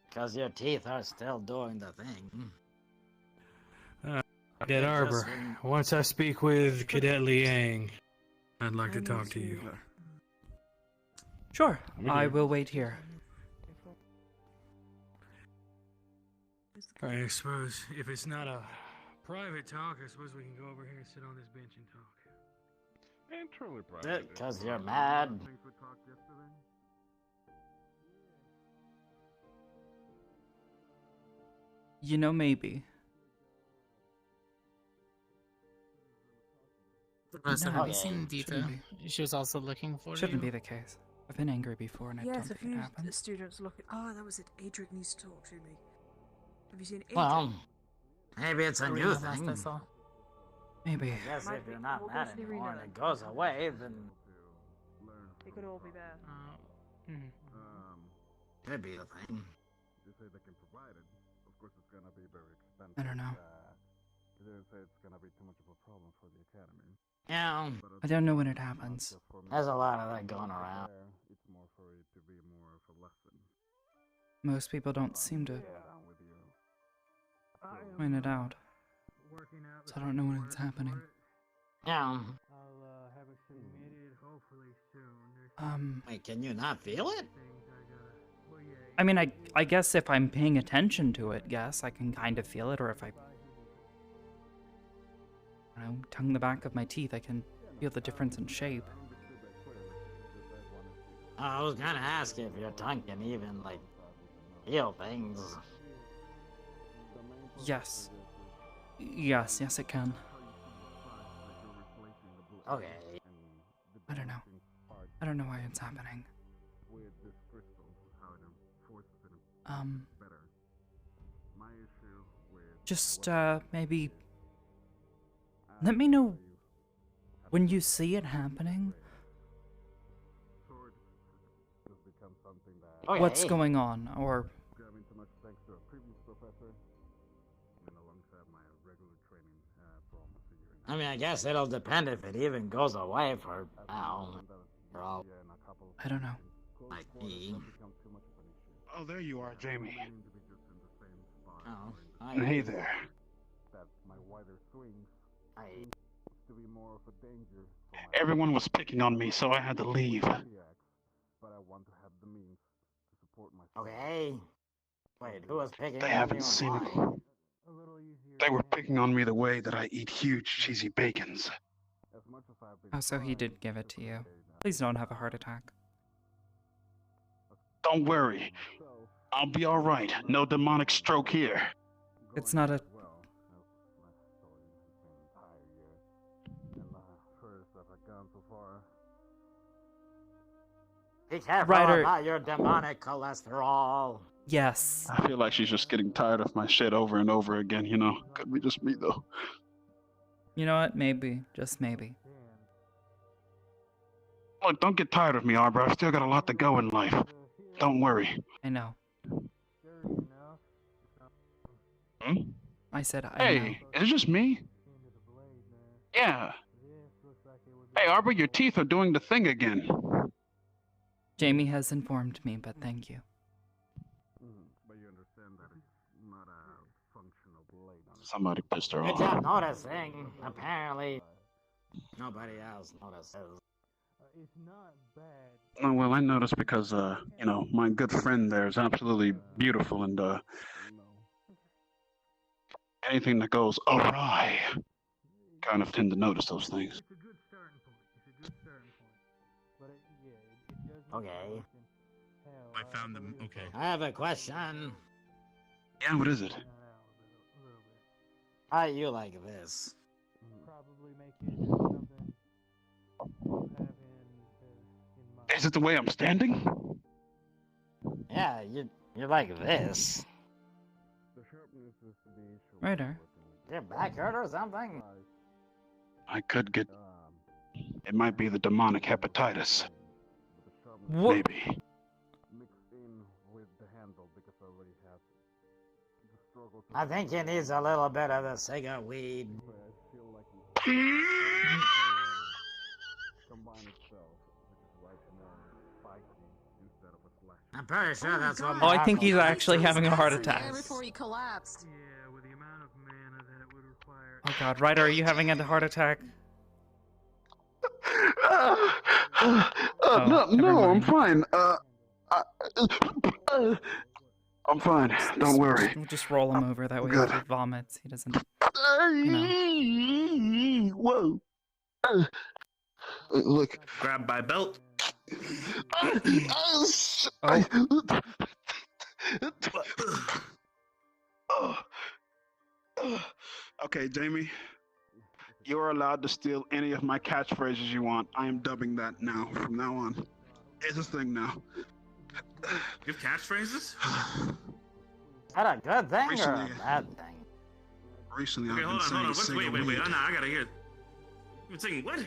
Because your teeth are still doing the thing. Cadet Arbor, once I speak with Cadet Liang, I'd like to talk to you. Sure, I will wait here. I suppose if it's not a private talk, I suppose we can go over here and sit on this bench and talk. And truly private. Because you're mad. You know, maybe. Professor, No, have you seen Dita? shouldn't be. She was also looking for Shouldn't you. be the case. I've been angry before, and I don't Yes, a think it few happened. students looking. Oh, that was it. Adric needs to talk to me. Have you seen Adric? Well, maybe it's a Sorry, new the last I thing. saw. Maybe. I guess if you're not We'll mad go see anymore Rena and it then. goes away, then They could all be there. could be the thing. They say they can provide it. Of course, it's gonna be very expensive. I don't know. They didn't say it's gonna be too much of a problem for the academy. Yeah. I don't know when it happens. There's a lot of that going around. It's more for it to be more of a lesson. Most people don't seem to point it out. So I don't know when it's happening. Yeah. I'll have it submitted hopefully soon. Wait, can you not feel it? I mean, I guess if I'm paying attention to it, yes, I can kind of feel it, or if I don't know, tongue the back of my teeth, I can feel the difference in shape. I was gonna ask if your tongue can even, like, feel things. Yes. Yes, yes it can. Okay. I don't know. I don't know why it's happening. With this crystal, how it enforces it better. My issue with Just, maybe... Let me know when you see it happening, sword has become something that what's going on, or... grabbing too much thanks to a previous professor, and alongside my regular training for almost a year now. I mean, I guess it'll depend if it even goes away for now. For all I don't know. like me. Oh, there you are, Jamie. Oh, Hey there. That my wider swings to be more of a danger for my Everyone was picking on me, so I had to leave. but I want to have the means to support myself. Okay. Wait, who was picking They on haven't you seen and it. why? They were picking on me the way that I eat huge cheesy bacons. much as I've been Oh, so he trying did give it to to you. communicate now, Please don't have a heart attack. Don't worry. I'll be alright. No demonic stroke here. It's not a... well, as my story has been an entire year, and first that I've gone so far. Be careful Ryder- about your demonic cholesterol. Yes. I feel like she's just getting tired of my shit over and over again, you know? Could be just me, though. You know what? Maybe. Just maybe. Look, don't get tired of me, Arbor. I've still got a lot to go in life. Don't worry. I know. Hmm? I said I know. Hey, is it just me? Yeah. Hey, Arbor, your teeth are doing the thing again. Jamie has informed me, but thank you. But you understand that it's not a functional blade on it. Somebody pissed her Good off. job noticing. Apparently, nobody else notices. It's not bad. Oh, well, I noticed because, you know, my good friend there is absolutely beautiful, and, anything that goes awry, kind of tend to notice those things. It's a good starting point. It's a good starting point. But it does. Okay. I found them. Okay. I have a question. Yeah, what is it? How you like this? Probably make it something you have in mind. Is it the way I'm standing? Yeah, you like this. The sharpness is the issue. Ryder. Your back hurt or something? I could get... It might be the demonic hepatitis. What? Maybe. Mixed in with the handle because I already have the struggle. I think he needs a little bit of the cigar weed. I feel like you combine itself, which is like more spiky instead of a slash. I'm pretty sure that's what. Oh, I think he's actually having a heart attack. There before he collapsed. Yeah, with the amount of mana that it would require. Oh god, Ryder, are you having a heart attack? No, I'm fine. I'm fine. Don't worry. We'll just roll him over, that way if he vomits, he doesn't, you know. Whoa. Look. Grab my belt. Okay, Jamie. You are allowed to steal any of my catchphrases you want. I am dubbing that now. From now on. It's a thing now. You have catchphrases? Is that a good thing or Recently- a bad thing? Recently, Okay, I've hold been on, saying hold on. cigar Wait. weed. Oh, no, I gotta hear it. You've been saying what?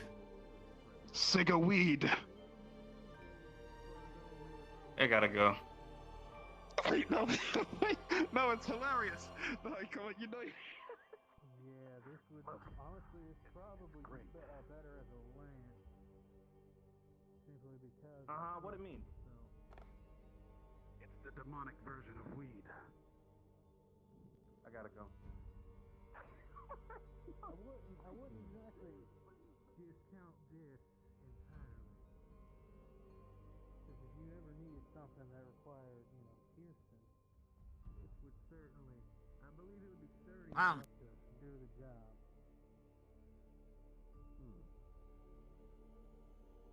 Cigar weed. I gotta go. Wait, no, no, it's hilarious. Like, you know. Yeah, this would honestly, it's probably better as a land. Simply because. What it mean? It's the demonic version of weed. I gotta go. I wouldn't exactly discount this entirely. Because if you ever needed something that required, piercing, this would certainly, I believe it would be sturdy enough to do the job.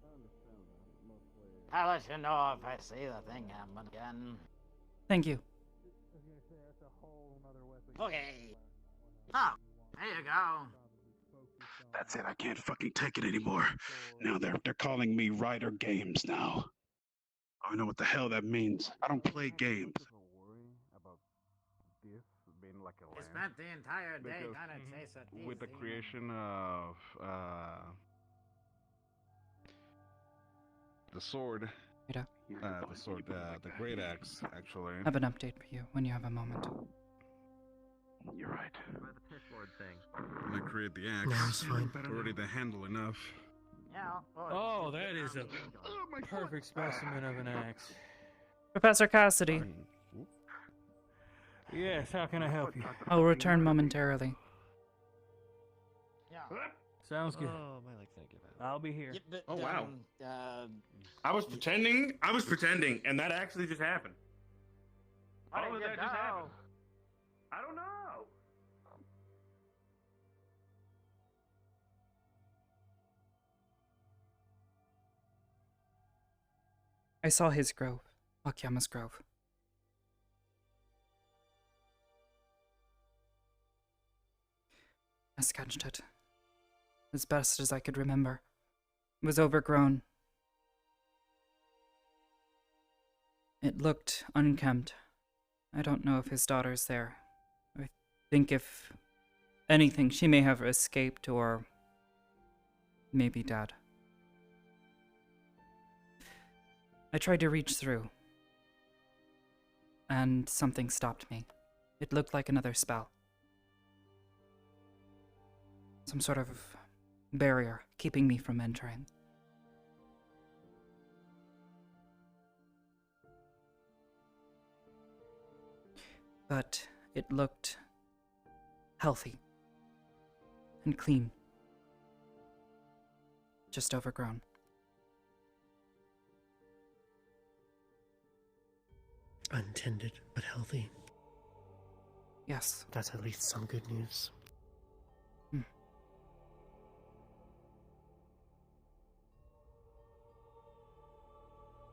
I understand that. Mostly. I'll let you know if I see the thing happen again. Thank you. I was gonna say that's a whole another weapon. Okay. Oh, there you go. That's it. I can't fucking take it anymore. Now they're calling me Ryder Games now. I don't know what the hell that means. I don't play games. Worry about this being like a You land. spent the entire day Because trying to chase a with the thief. creation of the sword, Rita. the great axe, actually. I have an update for you when you have a moment. You're right. By the chessboard thing. When I create the No, axe, it's fine. already the handle enough. Yeah. Oh, that is a perfect specimen of an axe. Professor Cassidy. Yes, how can I help you? I'll return momentarily. Yeah. Sounds good. Oh, my leg's not good. I'll be here. Yeah, but, Oh, wow. I was pretending, and that actually just happened. How All did of you that just know? happened. I don't know. I saw his grove, Akiyama's grove. I sketched it, as best as I could remember. It was overgrown. It looked unkempt. I don't know if his daughter's there. I think if anything, she may have escaped or maybe dead. I tried to reach through, and something stopped me. It looked like another spell. Some sort of barrier keeping me from entering. But it looked healthy and clean, just overgrown. Untended, but healthy. Yes. That's at least some good news.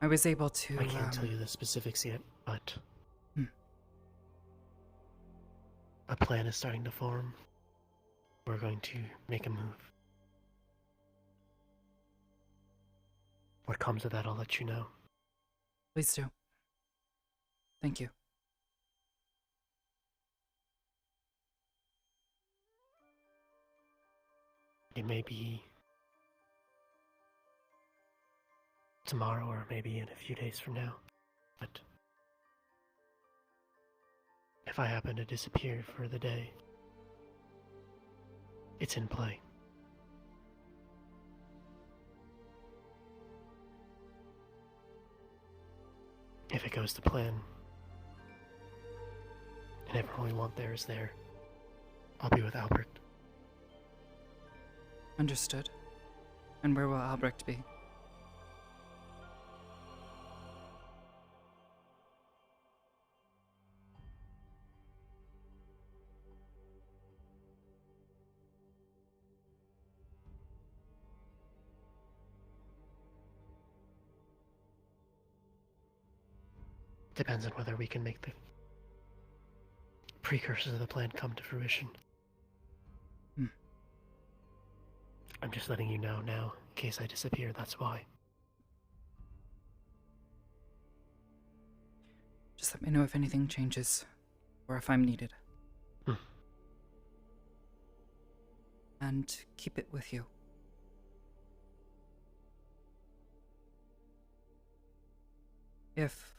I was able to... I can't tell you the specifics yet, but... a plan is starting to form. We're going to make a move. What comes of that, I'll let you know. Please do. Thank you. It may be tomorrow or maybe in a few days from now, but if I happen to disappear for the day, it's in play. If it goes to plan, and everyone we want there is there, I'll be with Albert. Understood. And where will Albrecht be? Depends on whether we can make the precursors of the plan come to fruition. I'm just letting you know now, in case I disappear, that's why. Just let me know if anything changes, or if I'm needed. And keep it with you. If...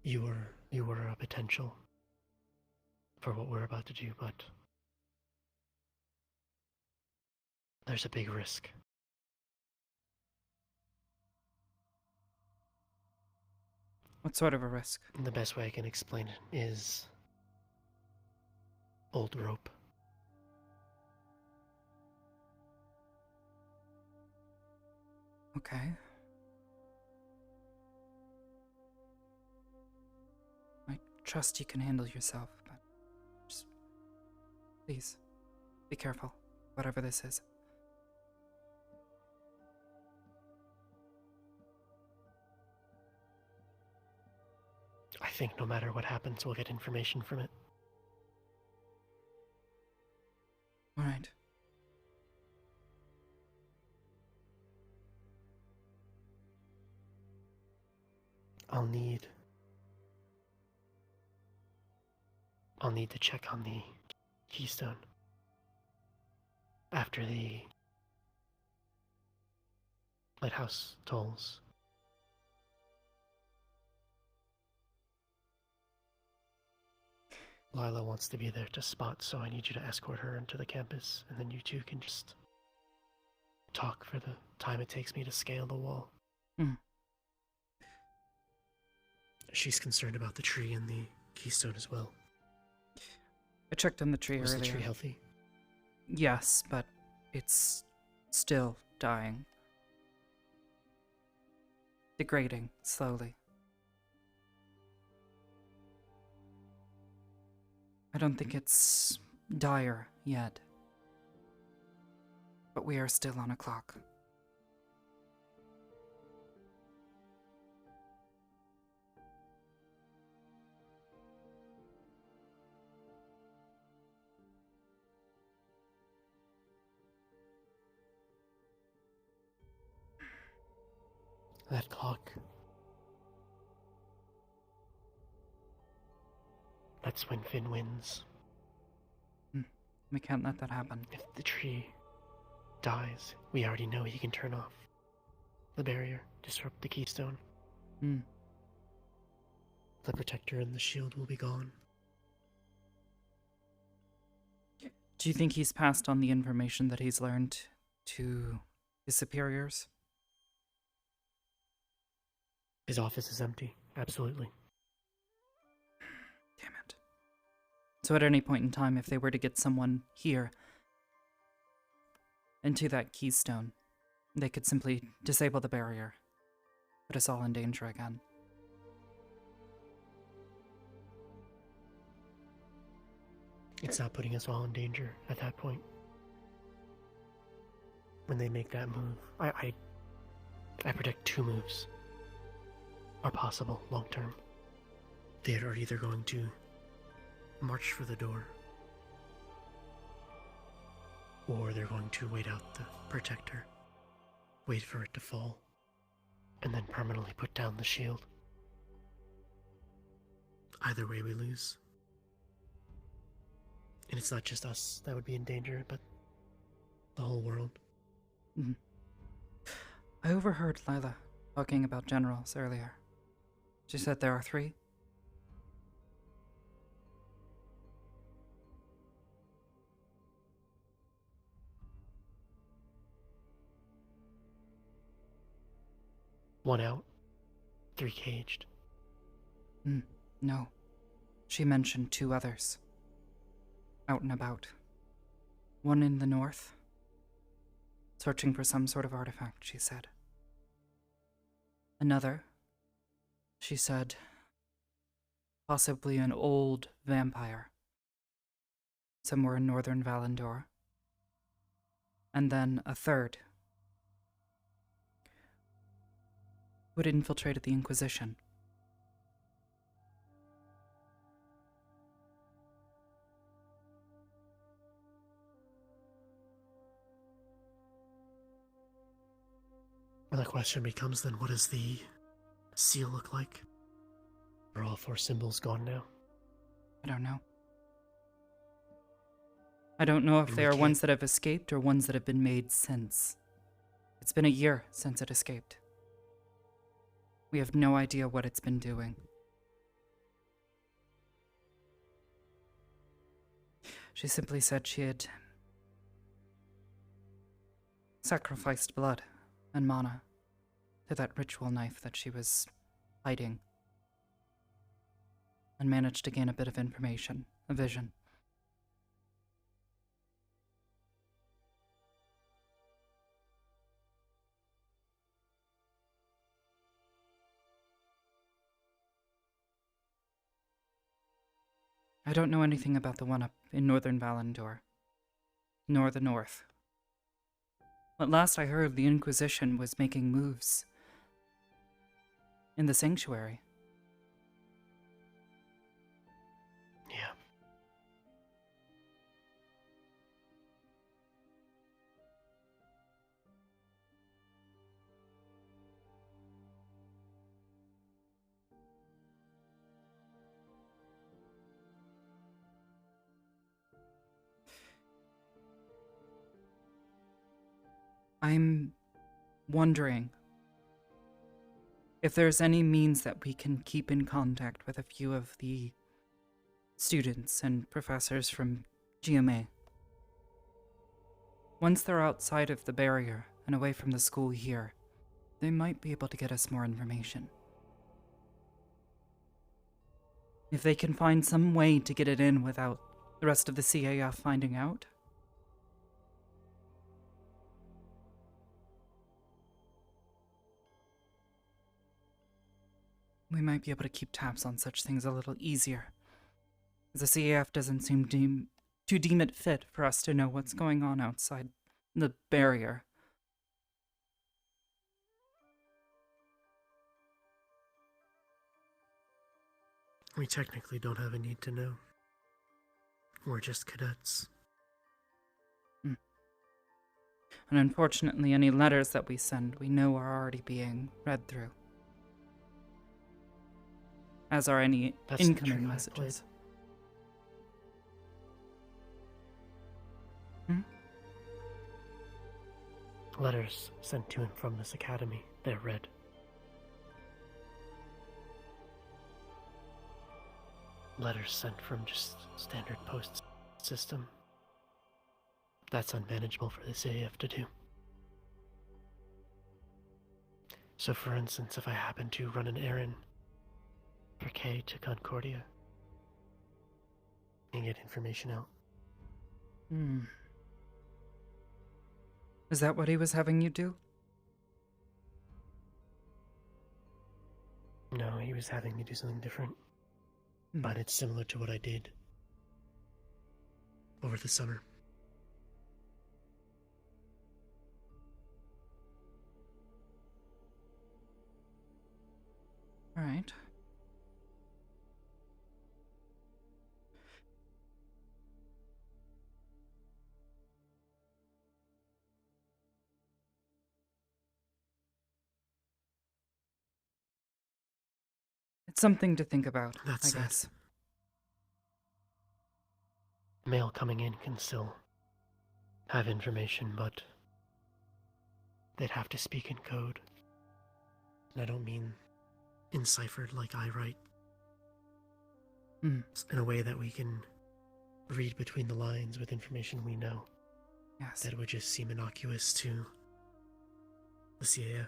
You were a potential for what we're about to do, but there's a big risk. What sort of a risk? The best way I can explain it is old rope. Okay. I trust you can handle yourself, but just please be careful, whatever this is. I think no matter what happens, we'll get information from it. All right. I'll need to check on the keystone after the lighthouse tolls. Lila wants to be there to spot, so I need you to escort her into the campus, and then you two can just talk for the time it takes me to scale the wall. She's concerned about the tree and the keystone as well. I checked on the tree earlier. Was the tree healthy? Yes, but it's still dying. Degrading, slowly. I don't think it's dire yet. But we are still on a clock. That clock. That's when Finn wins. We can't let that happen. If the tree dies, we already know he can turn off the barrier, disrupt the keystone. The protector and the shield will be gone. Do you think he's passed on the information that he's learned to his superiors? His office is empty. Absolutely. Damn it. So at any point in time, if they were to get someone here into that keystone, they could simply disable the barrier. Put us all in danger again. It's not putting us all in danger at that point. When they make that move, I predict 2 moves are possible long term. They are either going to march for the door, or they're going to wait out the protector, wait for it to fall, and then permanently put down the shield. Either way, we lose. And it's not just us that would be in danger, but the whole world. I overheard Lila talking about generals earlier. She said there are 3. One out, 3 caged. No. She mentioned 2 others. Out and about. One in the north. Searching for some sort of artifact, she said. Another, she said, possibly an old vampire. Somewhere in northern Valandor. And then a third, who had infiltrated the Inquisition. Well, the question becomes then, what does the seal look like? Are all 4 symbols gone now? I don't know. I don't know if they are ones that have escaped or ones that have been made since. It's been a year since it escaped. We have no idea what it's been doing. She simply said she had sacrificed blood and mana to that ritual knife that she was hiding, and managed to gain a bit of information, a vision. I don't know anything about the one up in northern Valandor, nor the north. At last I heard the Inquisition was making moves in the sanctuary. Yeah. I'm wondering if there's any means that we can keep in contact with a few of the students and professors from GMA. Once they're outside of the barrier and away from the school here, they might be able to get us more information. If they can find some way to get it in without the rest of the CAF finding out. We might be able to keep tabs on such things a little easier. The CAF doesn't seem to deem it fit for us to know what's going on outside the barrier. We technically don't have a need to know. We're just cadets. And unfortunately, any letters that we send, we know are already being read through. As are any That's the incoming trick I messages. Letters sent to and from this academy, they're read. Letters sent from just standard post system. That's unmanageable for this AF to do. So for instance, if I happen to run an errand for K to Concordia and get information out. Is that what he was having you do? No, he was having me do something different. But it's similar to what I did over the summer. All right. It's something to think about, I guess. Mail coming in can still have information, but they'd have to speak in code. And I don't mean enciphered like I write. In a way that we can read between the lines with information we know. Yes. That would just seem innocuous to the CAF.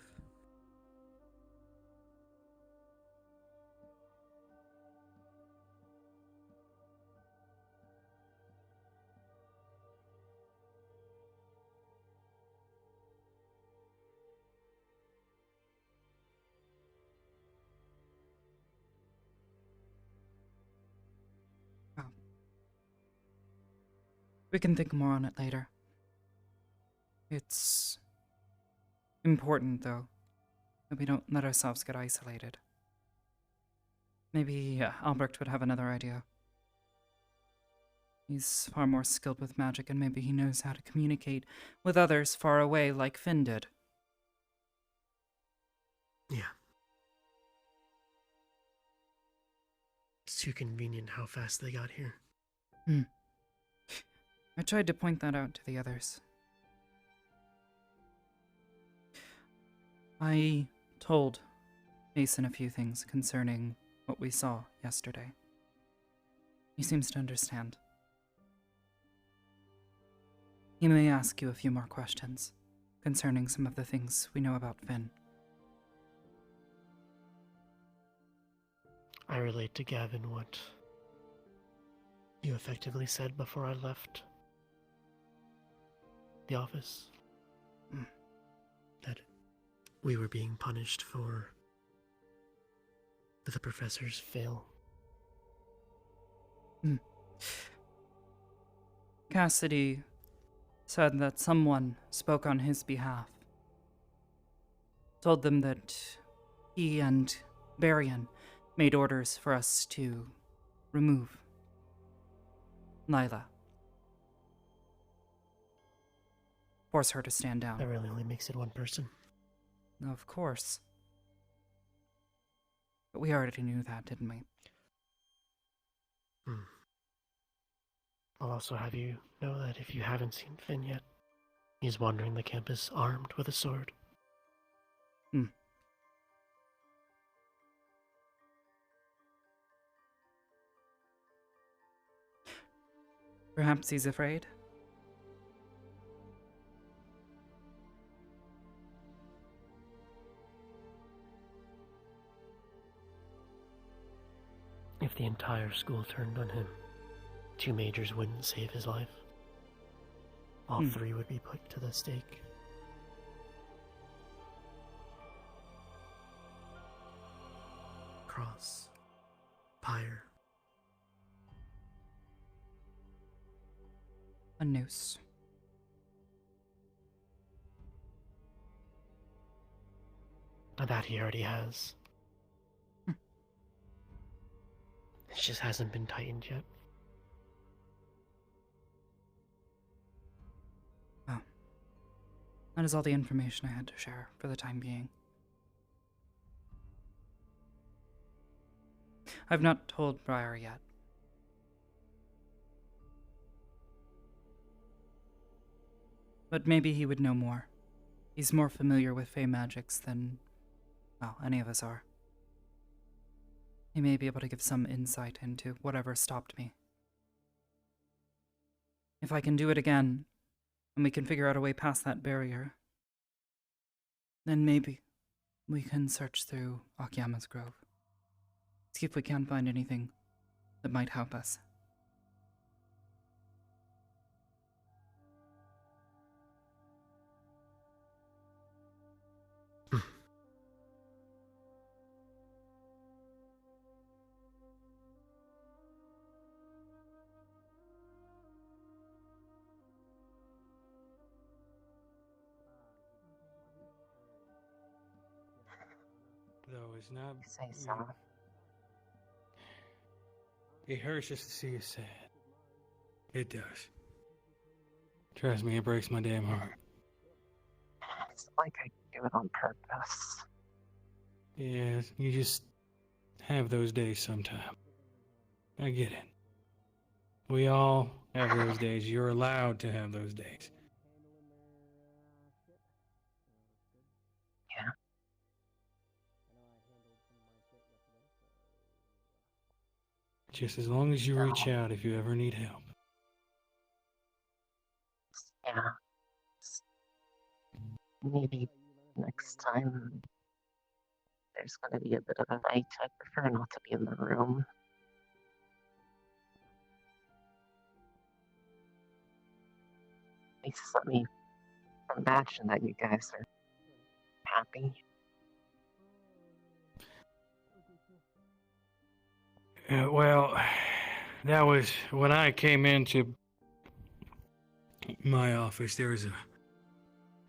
We can think more on it later. It's important, though, that we don't let ourselves get isolated. Maybe Albrecht would have another idea. He's far more skilled with magic, and maybe he knows how to communicate with others far away like Finn did. Yeah. It's too convenient how fast they got here. I tried to point that out to the others. I told Mason a few things concerning what we saw yesterday. He seems to understand. He may ask you a few more questions concerning some of the things we know about Finn. I relate to Gavin what you effectively said before I left the office. That we were being punished for the professor's fail. Cassidy said that someone spoke on his behalf. Told them that he and Varian made orders for us to remove Lila. Force her to stand down. That really only makes it one person. Of course. But we already knew that, didn't we? I'll also have you know that if you haven't seen Finn yet, he's wandering the campus armed with a sword. Perhaps he's afraid? If the entire school turned on him, 2 majors wouldn't save his life. All 3 would be put to the stake. Cross. Pyre. A noose. That he already has. It just hasn't been tightened yet. Oh. That is all the information I had to share for the time being. I've not told Briar yet. But maybe he would know more. He's more familiar with Fey magics than, well, any of us are. He may be able to give some insight into whatever stopped me. If I can do it again, and we can figure out a way past that barrier, then maybe we can search through Akiyama's Grove. See if we can find anything that might help us. Though it's not. Say so. It hurts just to see you sad. It does. Trust me, it breaks my damn heart. It's like I do it on purpose. Yeah, you just have those days sometime. I get it. We all have those days. You're allowed to have those days. Yeah. Just as long as you reach out if you ever need help. Yeah. Maybe next time there's going to be a bit of a night. I prefer not to be in the room. At least let me imagine that you guys are happy. Well, that was when I came into my office. There was a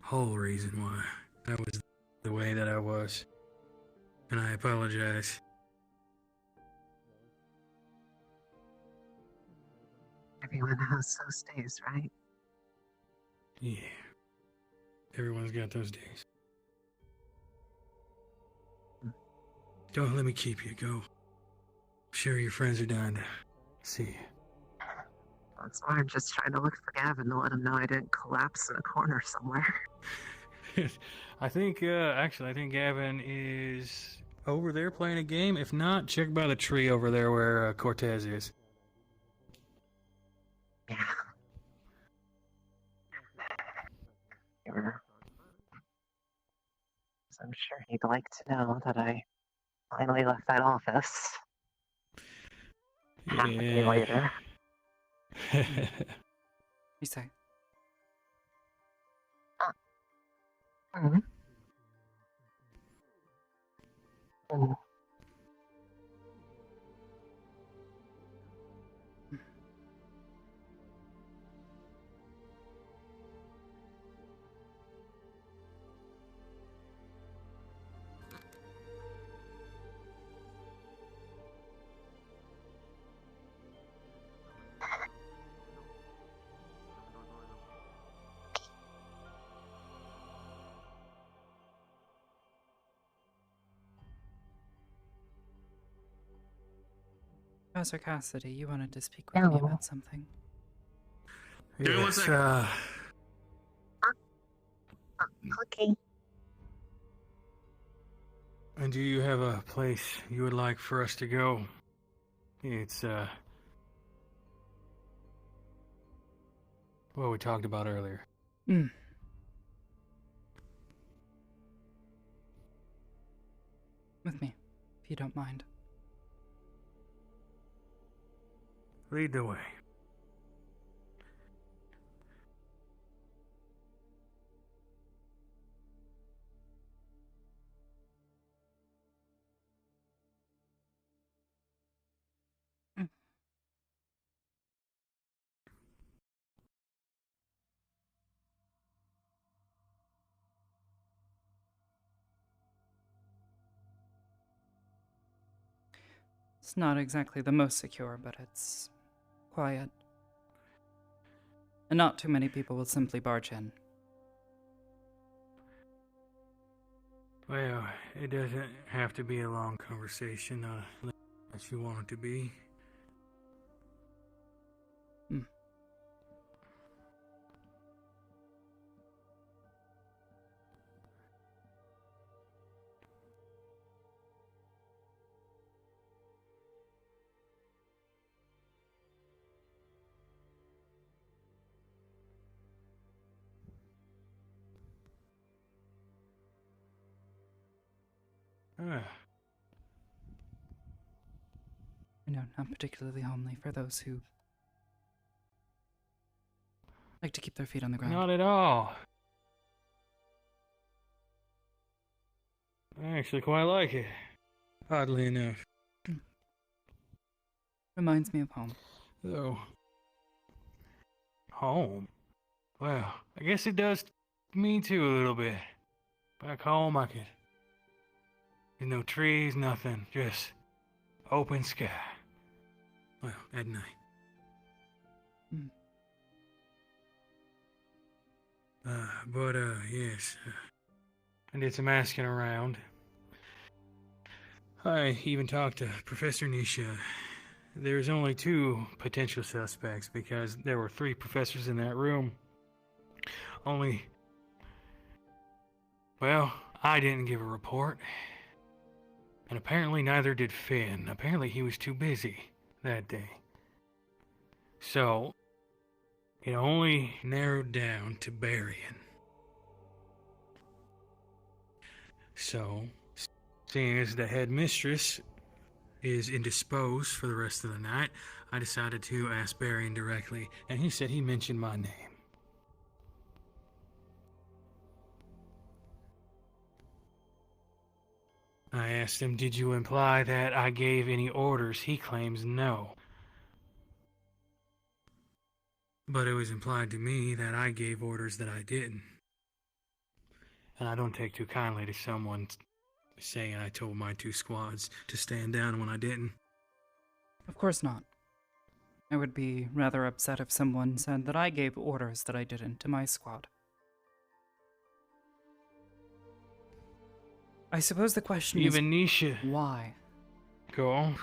whole reason why I was the way that I was, and I apologize. Everyone has those days, right? Yeah, everyone's got those days. Don't let me keep you. Go. Sure, your friends are dying to see you. That's why I'm just trying to look for Gavin to let him know I didn't collapse in a corner somewhere. I think Gavin is over there playing a game. If not, check by the tree over there where Cortez is. Yeah. I'm sure he'd like to know that I finally left that office. Half a day later. You say? Mm-hmm. Mm-hmm. Professor Cassidy, you wanted to speak with me about something. Yes, Okay. And do you have a place you would like for us to go? It's, what we talked about earlier. Mm. With me, if you don't mind. Lead the way. It's not exactly the most secure, but it's quiet. And not too many people will simply barge in. Well, it doesn't have to be a long conversation, unless you want it to be. Not particularly homely for those who like to keep their feet on the ground. Not at all. I actually quite like it, oddly enough. Reminds me of home. So, home? Well, I guess it does me too a little bit. Back home, there's no trees, nothing, just open sky. Well, at night. Yes. I did some asking around. I even talked to Professor Nisha. There's only 2 potential suspects because there were 3 professors in that room. Well, I didn't give a report. And apparently neither did Finn. Apparently he was too busy that day. So, it only narrowed down to Barian. So, seeing as the headmistress is indisposed for the rest of the night, I decided to ask Barian directly, and he said he mentioned my name. I asked him, did you imply that I gave any orders? He claims no. But it was implied to me that I gave orders that I didn't. And I don't take too kindly to someone saying I told my 2 squads to stand down when I didn't. Of course not. I would be rather upset if someone said that I gave orders that I didn't to my squad. I suppose the question is, Nisha. Why? Go on.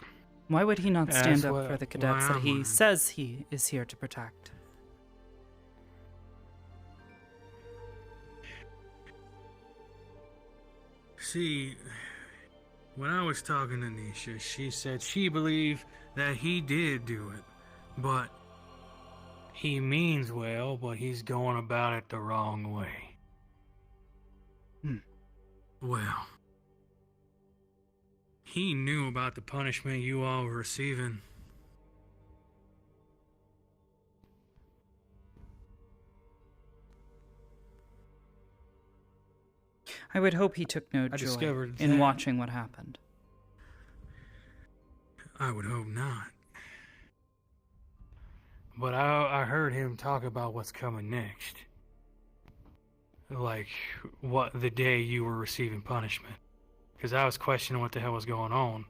Why would he not stand up for the cadets that he says he is here to protect? See, when I was talking to Nisha, she said she believed that he did do it, but he means well, but he's going about it the wrong way. Well, he knew about the punishment you all were receiving. I would hope he took no joy in watching what happened. I would hope not. But I heard him talk about what's coming next. Like, what the day you were receiving punishment. Because I was questioning what the hell was going on.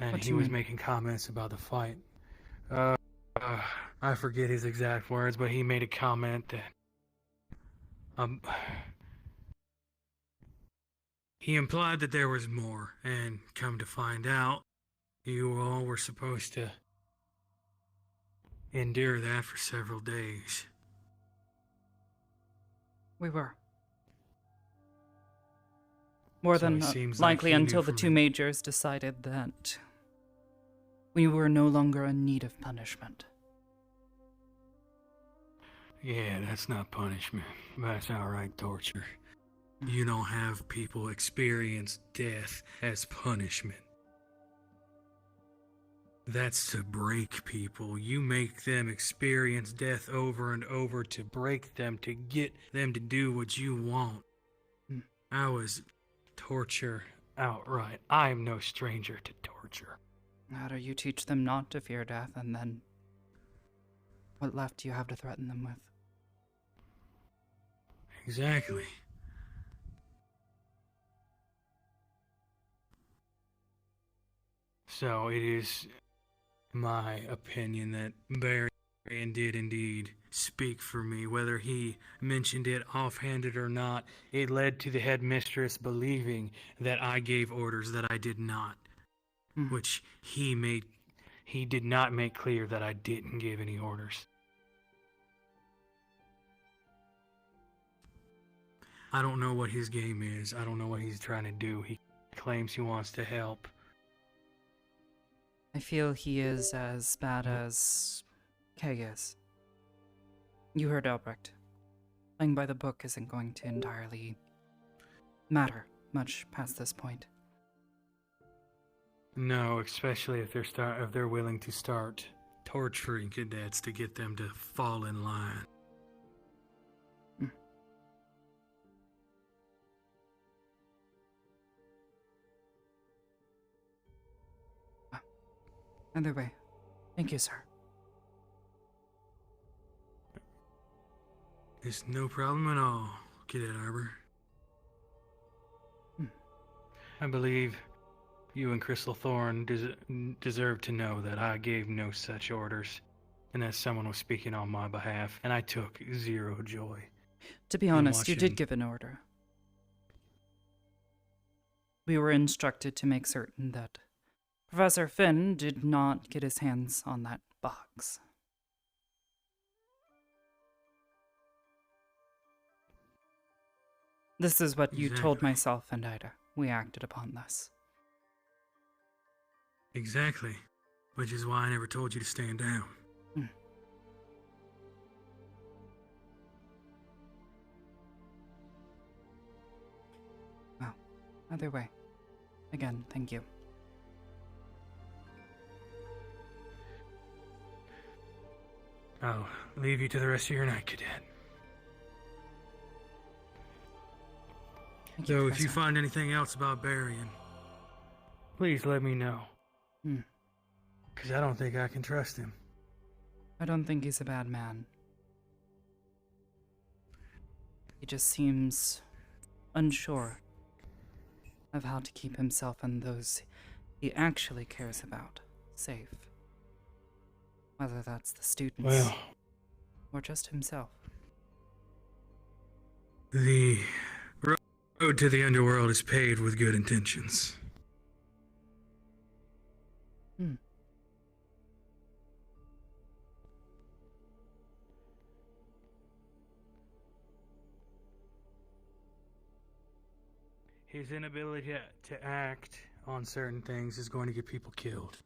And he was making comments about the fight. I forget his exact words, but he made a comment that he implied that there was more, and come to find out, you all were supposed to endure that for several days. We were. More than likely until the 2 majors decided that we were no longer in need of punishment. Yeah, that's not punishment. That's outright torture. You don't have people experience death as punishment. That's to break people. You make them experience death over and over to break them, to get them to do what you want. I was torture outright. I'm no stranger to torture. How do you teach them not to fear death, and then what left do you have to threaten them with? Exactly. So it is my opinion that Barry And did indeed speak for me. Whether he mentioned it offhanded or not, it led to the headmistress believing that I gave orders that I did not. Which he did not make clear that I didn't give any orders. I don't know what his game is. I don't know what he's trying to do. He claims he wants to help. I feel he is as bad as Keg is. You heard Albrecht. Playing by the book isn't going to entirely matter much past this point. No, especially if they're willing to start torturing cadets to get them to fall in line. Either way, thank you, sir. It's no problem at all, Cadet Arbor. I believe you and Crystal Thorn deserve to know that I gave no such orders, and that someone was speaking on my behalf, and I took zero joy. To be honest, you did give an order. We were instructed to make certain that Professor Finn did not get his hands on that box. This is what you told myself and Ida. We acted upon this. Exactly. Which is why I never told you to stand down. Well, either way. Again, thank you. I'll leave you to the rest of your night, Cadet. So if you find anything else about Barrion, please let me know. Because I don't think I can trust him. I don't think he's a bad man. He just seems unsure of how to keep himself and those he actually cares about safe. Whether that's the students or just himself. The road to the underworld is paved with good intentions. His inability to act on certain things is going to get people killed.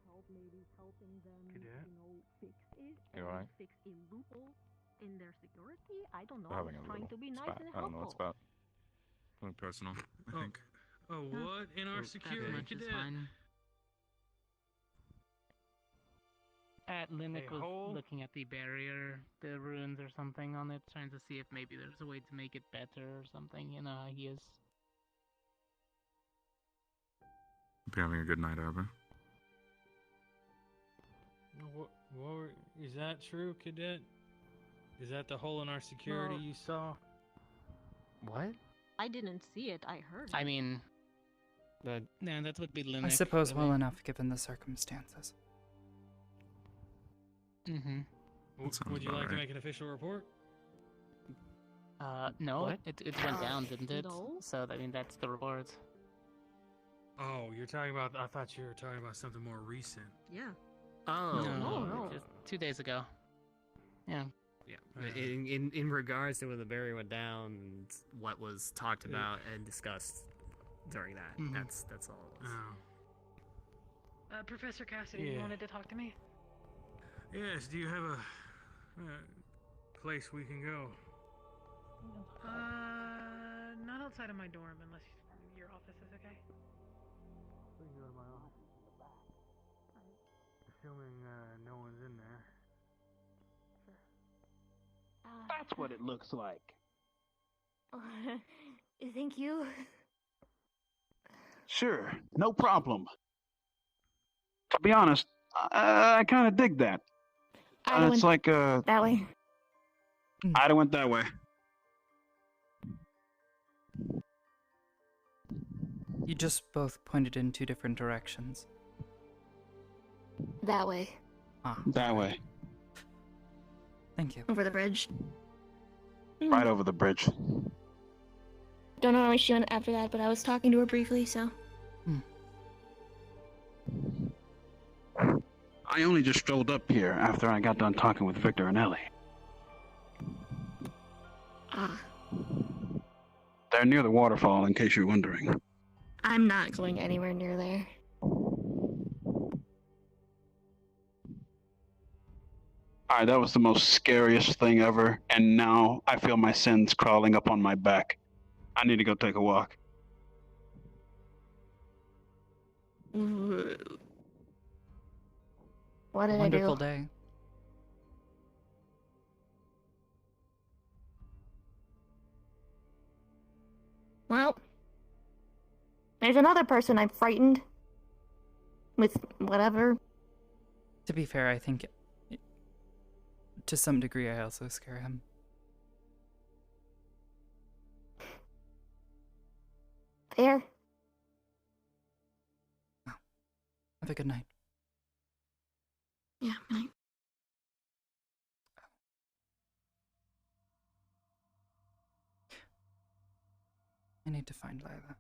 Help maybe helping them, Cadet? fix it. You alright? Fix a loophole in their security. I don't know. We're having a Trying little to be nice spat. and I don't know what's helpful. about. Something personal, I think. Oh, what? In our security, Cadet? Linux was hole? looking at the barrier, the runes or something on it, trying to see if maybe there's a way to make it better or something. You know how he is. Hope you're having a good night, Arbor. Is that true, Cadet? Is that the hole in our security Well- you saw? What? I didn't see it. I heard. I mean, no, that would be Linux. I suppose well enough given the circumstances. Mm-hmm. Would you like to make an official report? No, What? it went down, didn't it? No. So, I mean, that's the report. Oh, you're talking about... I thought you were talking about something more recent. Yeah. Oh, No. Just 2 days ago. Yeah. Yeah. In regards to when the barrier went down and what was talked about and discussed during that, that's all it was. Professor Cassidy, Yeah. you wanted to talk to me? Yes, do you have a place we can go? Not outside of my dorm, unless your office is okay. We can go to my office in the back. Assuming no one's in there. That's what it looks like. Thank you. Sure, no problem. To be honest, I kind of dig that. It's like that way. Ida went that way. You just both pointed in two different directions. That way. That way. Thank you. Over the bridge. Right over the bridge. Don't know where she went after that, but I was talking to her briefly, so. I only just strolled up here after I got done talking with Victor and Ellie. They're near the waterfall, in case you're wondering. I'm not going anywhere near there. Alright, that was the most scariest thing ever, and now I feel my sins crawling up on my back. I need to go take a walk. What did Wonderful I do? day. Well, there's another person I'm frightened with whatever. To be fair, I think to some degree I also scare him. Fair. Have a good night. Yeah, good night. I need to find Lila.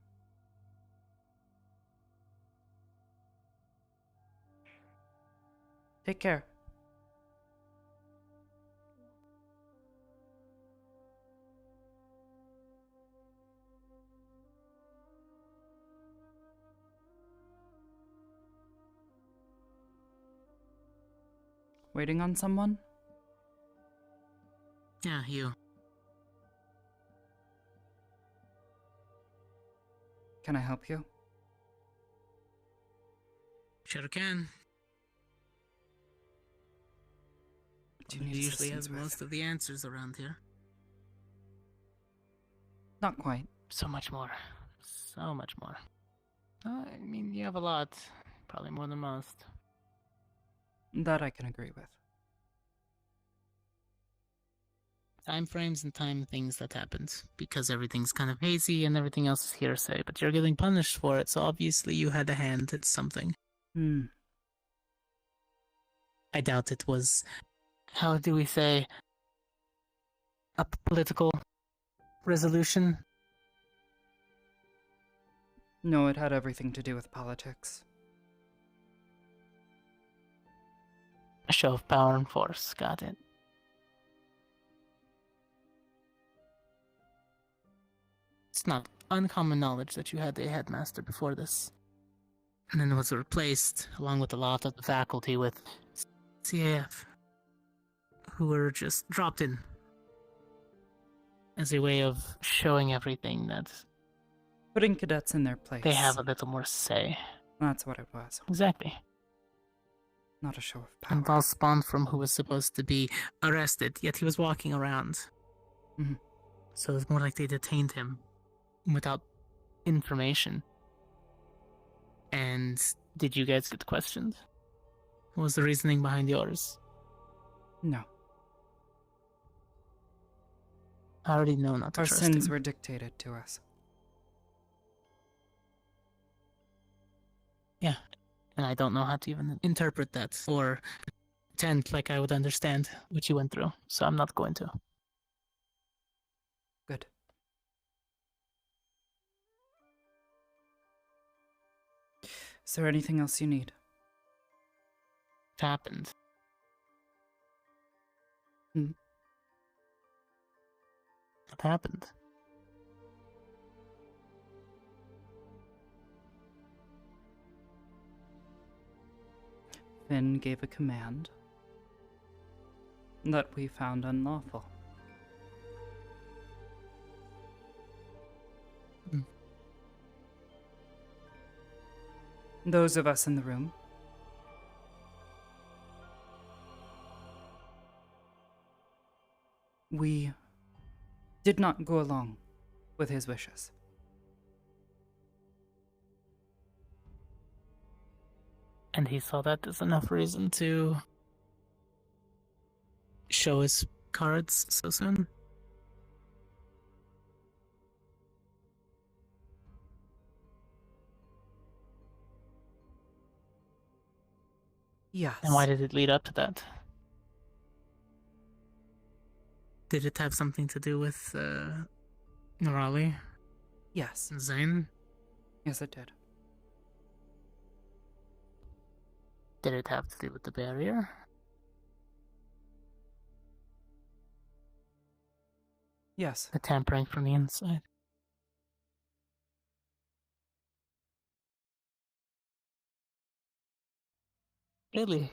Take care. Waiting on someone? Yeah, you. Can I help you? Sure can. Do you He need usually assistance has with? most of the answers around here. Not quite. So much more. So much more. I mean, you have a lot. Probably more than most. That I can agree with. Time frames and time things that happened. Because everything's kind of hazy and everything else is hearsay. But you're getting punished for it, so obviously you had a hand at something. I doubt it was, how do we say, a political resolution? No, it had everything to do with politics. A show of power and force, got it. It's not uncommon knowledge that you had a headmaster before this. And then was replaced, along with a lot of the faculty, with CAF, who were just dropped in as a way of showing everything that Putting cadets in their place. they have a little more say. That's what it was. Exactly. Not a show of power. And it all spawned from who was supposed to be arrested, yet he was walking around. So it's more like they detained him without information. And did you guys get questioned? What was the reasoning behind yours? No. I already know not to Our trust sins him. were dictated to us. Yeah, and I don't know how to even interpret that or pretend like I would understand what you went through, so I'm not going to. Good. Is there anything else you need? It happened. Hmm. What happened? Finn gave a command that we found unlawful. Hmm. Those of us in the room we did not go along with his wishes. And he saw that as enough reason to show his cards so soon? Yes. And why did it lead up to that? Did it have something to do with Raleigh? Yes. Zane? Yes, it did. Did it have to do with the barrier? Yes. The tampering from the inside? Really?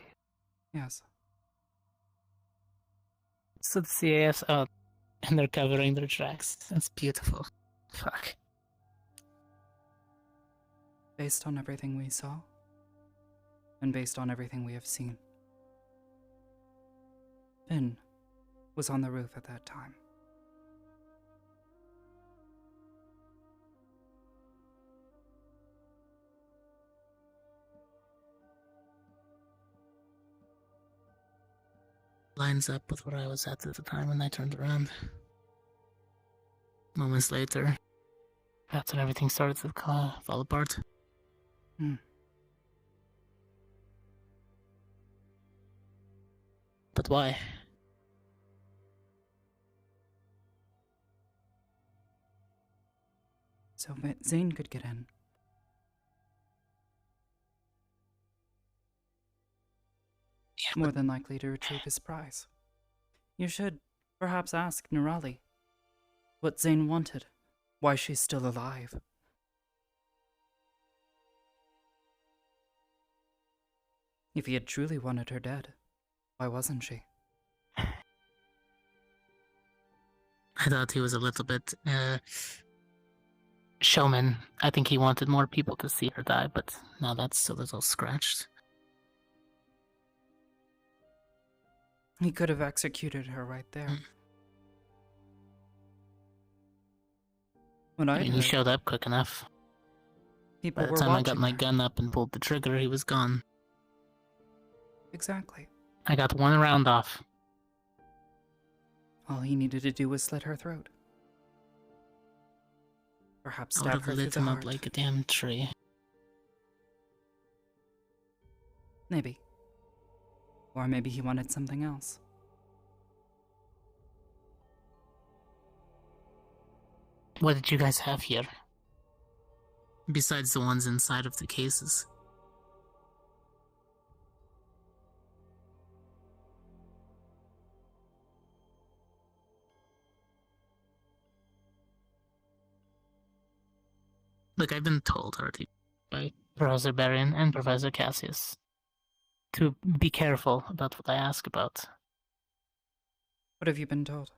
Yes. So the CAF's out and they're covering their tracks. That's beautiful. Fuck. Based on everything we saw, and based on everything we have seen, Finn was on the roof at that time. Lines up with where I was at the time when I turned around. Moments later, that's when everything started to fall apart. Hmm. But why? So Zane could get in. Yeah, More than likely to retrieve his prize. You should perhaps ask Nirali what Zane wanted, why she's still alive. If he had truly wanted her dead, why wasn't she? I thought he was a little bit showman. I think he wanted more people to see her die, but now that's a little scratched. He could have executed her right there. When I mean, he heard, showed up quick enough. people By the were time I got watching my her. gun up and pulled the trigger, he was gone. Exactly. I got one round off. All he needed to do was slit her throat. Perhaps I would stab have her through lit the him heart. up like a damn tree. Maybe. Or maybe he wanted something else. What did you guys have here? Besides the ones inside of the cases. Look, I've been told already by Professor Barron and Professor Cassius to be careful about what I ask about. What have you been told?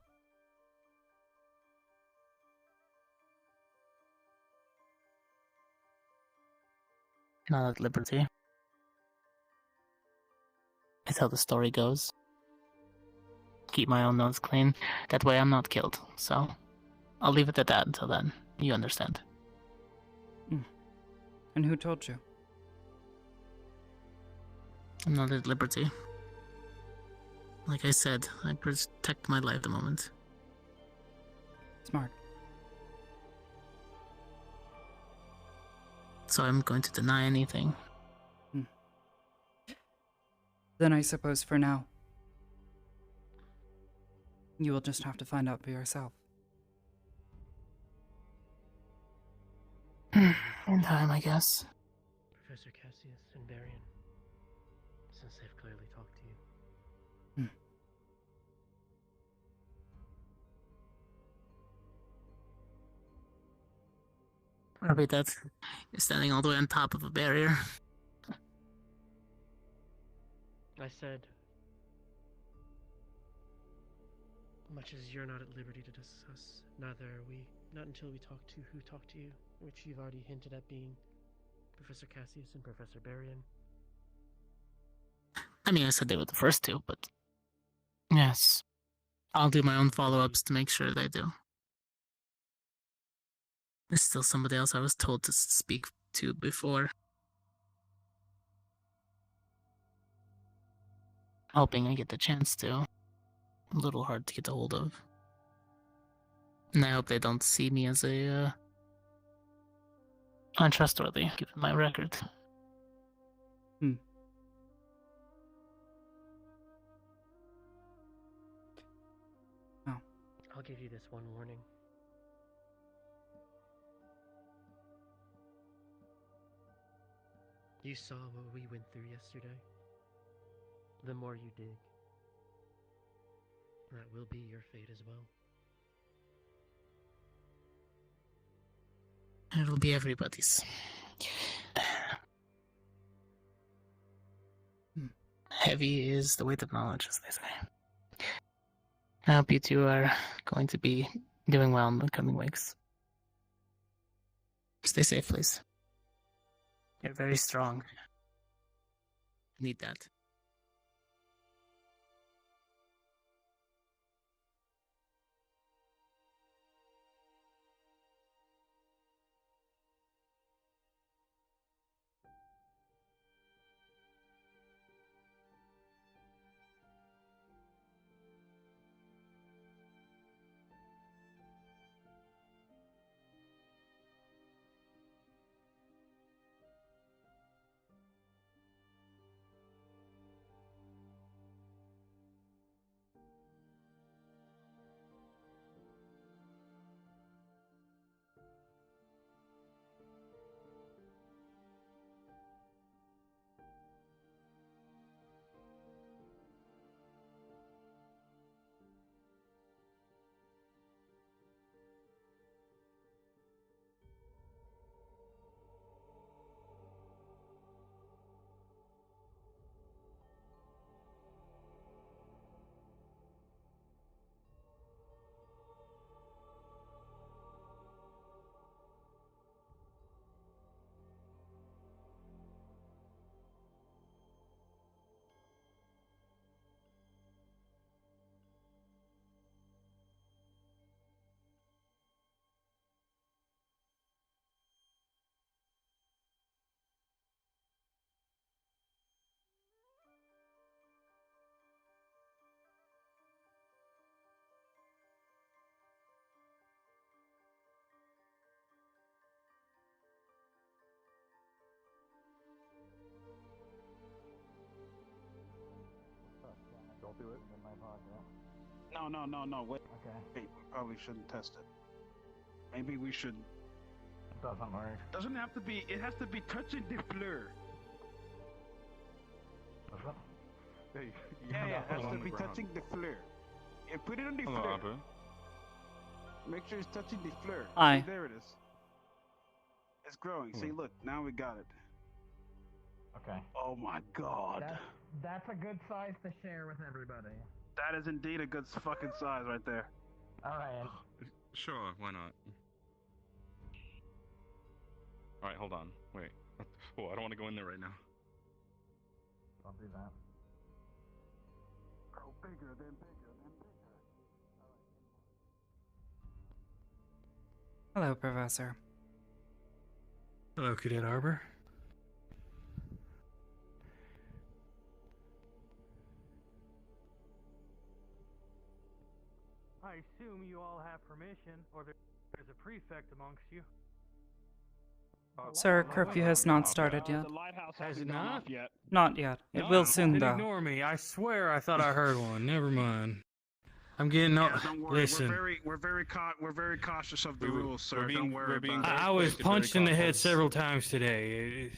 Not at liberty. It's how the story goes. Keep my own nose clean. That way I'm not killed. So, I'll leave it at that until then. You understand. And who told you? I'm not at liberty. Like I said, I protect my life at the moment. Smart. So I'm going to deny anything. Then I suppose for now, you will just have to find out for yourself. In time, I guess. Professor Cassius and Varian, since they've clearly talked to you. Repeat that. You're standing all the way on top of a barrier. I said, much as you're not at liberty to discuss, neither are we. Not until we talk to who talked to you, which you've already hinted at being Professor Cassius and Professor Barian. I mean, I said they were the first two, but yes. I'll do my own follow-ups to make sure they do. There's still somebody else I was told to speak to before. Hoping I get the chance to. A little hard to get a hold of. And I hope they don't see me as a, untrustworthy, given my record. I'll give you this one warning. You saw what we went through yesterday. The more you dig, that will be your fate as well. It'll be everybody's. Heavy is the weight of knowledge, as they say. I hope you two are going to be doing well in the coming weeks. Stay safe, please. You're very strong. Need that. Don't do it in my podcast. No, wait. Okay. Wait, we probably shouldn't test it. Maybe we should... It doesn't work. Doesn't have to be, it has to be touching the floor. Yeah, it has to be touching the floor. And put it on the floor. Arbor. Make sure it's touching the floor. Aye. See, there it is. It's growing. See, look, now we got it. Okay. Oh my god. That's a good size to share with everybody. That is indeed a good fucking size right there. Alright. Sure, why not? Alright, hold on. Wait. Oh, I don't want to go in there right now. Don't do that. Grow bigger, then bigger, then bigger. Hello, Professor. Hello, Cadet Arbor. I assume you all have permission, or there's a prefect amongst you. Sir, curfew has not started yet. The lighthouse Has hasn't it gone not? off yet. Not yet. It will soon, Then though. ignore me. I swear I thought I heard one. Never mind. I'm getting no. Yeah, don't worry. Listen, We're very cautious of the rules, sir. Don't worry about it. I was punched in the head several times today.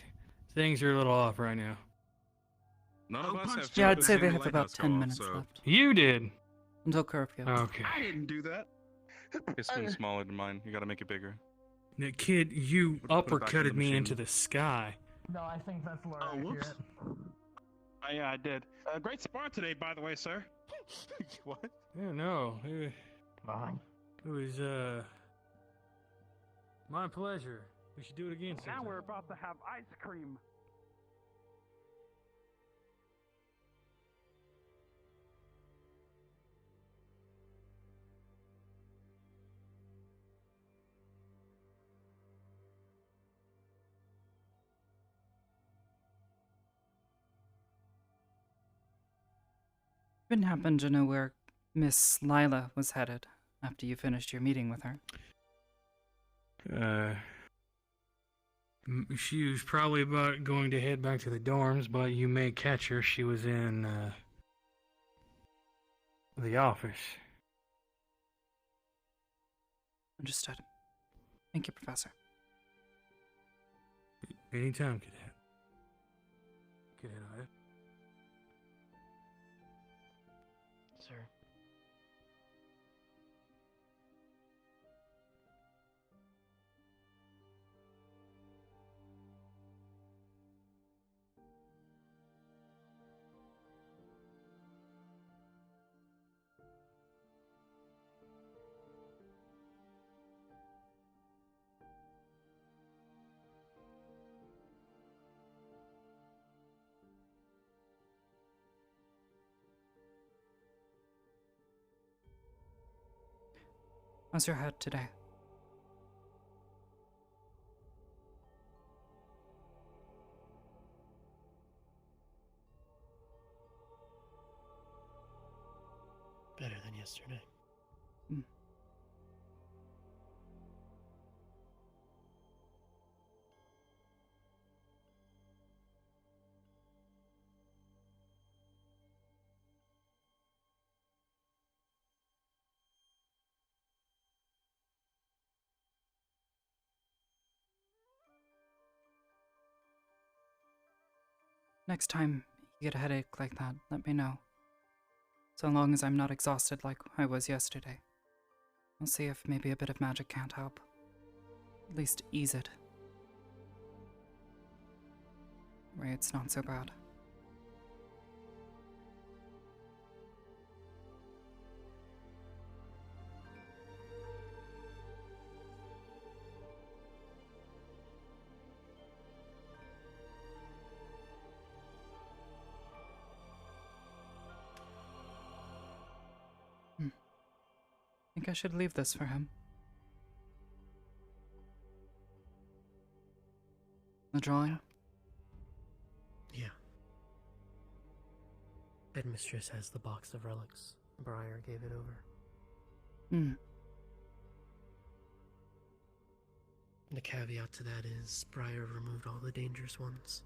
Things are a little off right now. None of us have. Yeah, I'd say they seen the have about lighthouse 10 go off, minutes so left. You did. Until curfew. Okay. I didn't do that. It's been smaller than mine. You gotta make it bigger. Now, kid, you Put it back in the uppercutted me machine. into the sky. No, I think that's lore Oh, whoops. accurate. Yeah, I did. Great spar today, by the way, sir. What? Yeah, no. It was, my pleasure. We should do it again sometime. Now we're about to have ice cream. Even happen to know where Miss Lila was headed after you finished your meeting with her? She was probably about going to head back to the dorms, but you may catch her. She was in, the office. Understood. Thank you, Professor. Anytime, Cadet. Cadet, I... Sir. How's your head today? Better than yesterday. Next time you get a headache like that, let me know. So long as I'm not exhausted like I was yesterday. I'll see if maybe a bit of magic can't help. At least ease it. Way it's not so bad. Think I should leave this for him. The drawing? Yeah. Headmistress has the box of relics. Briar gave it over. The caveat to that is Briar removed all the dangerous ones.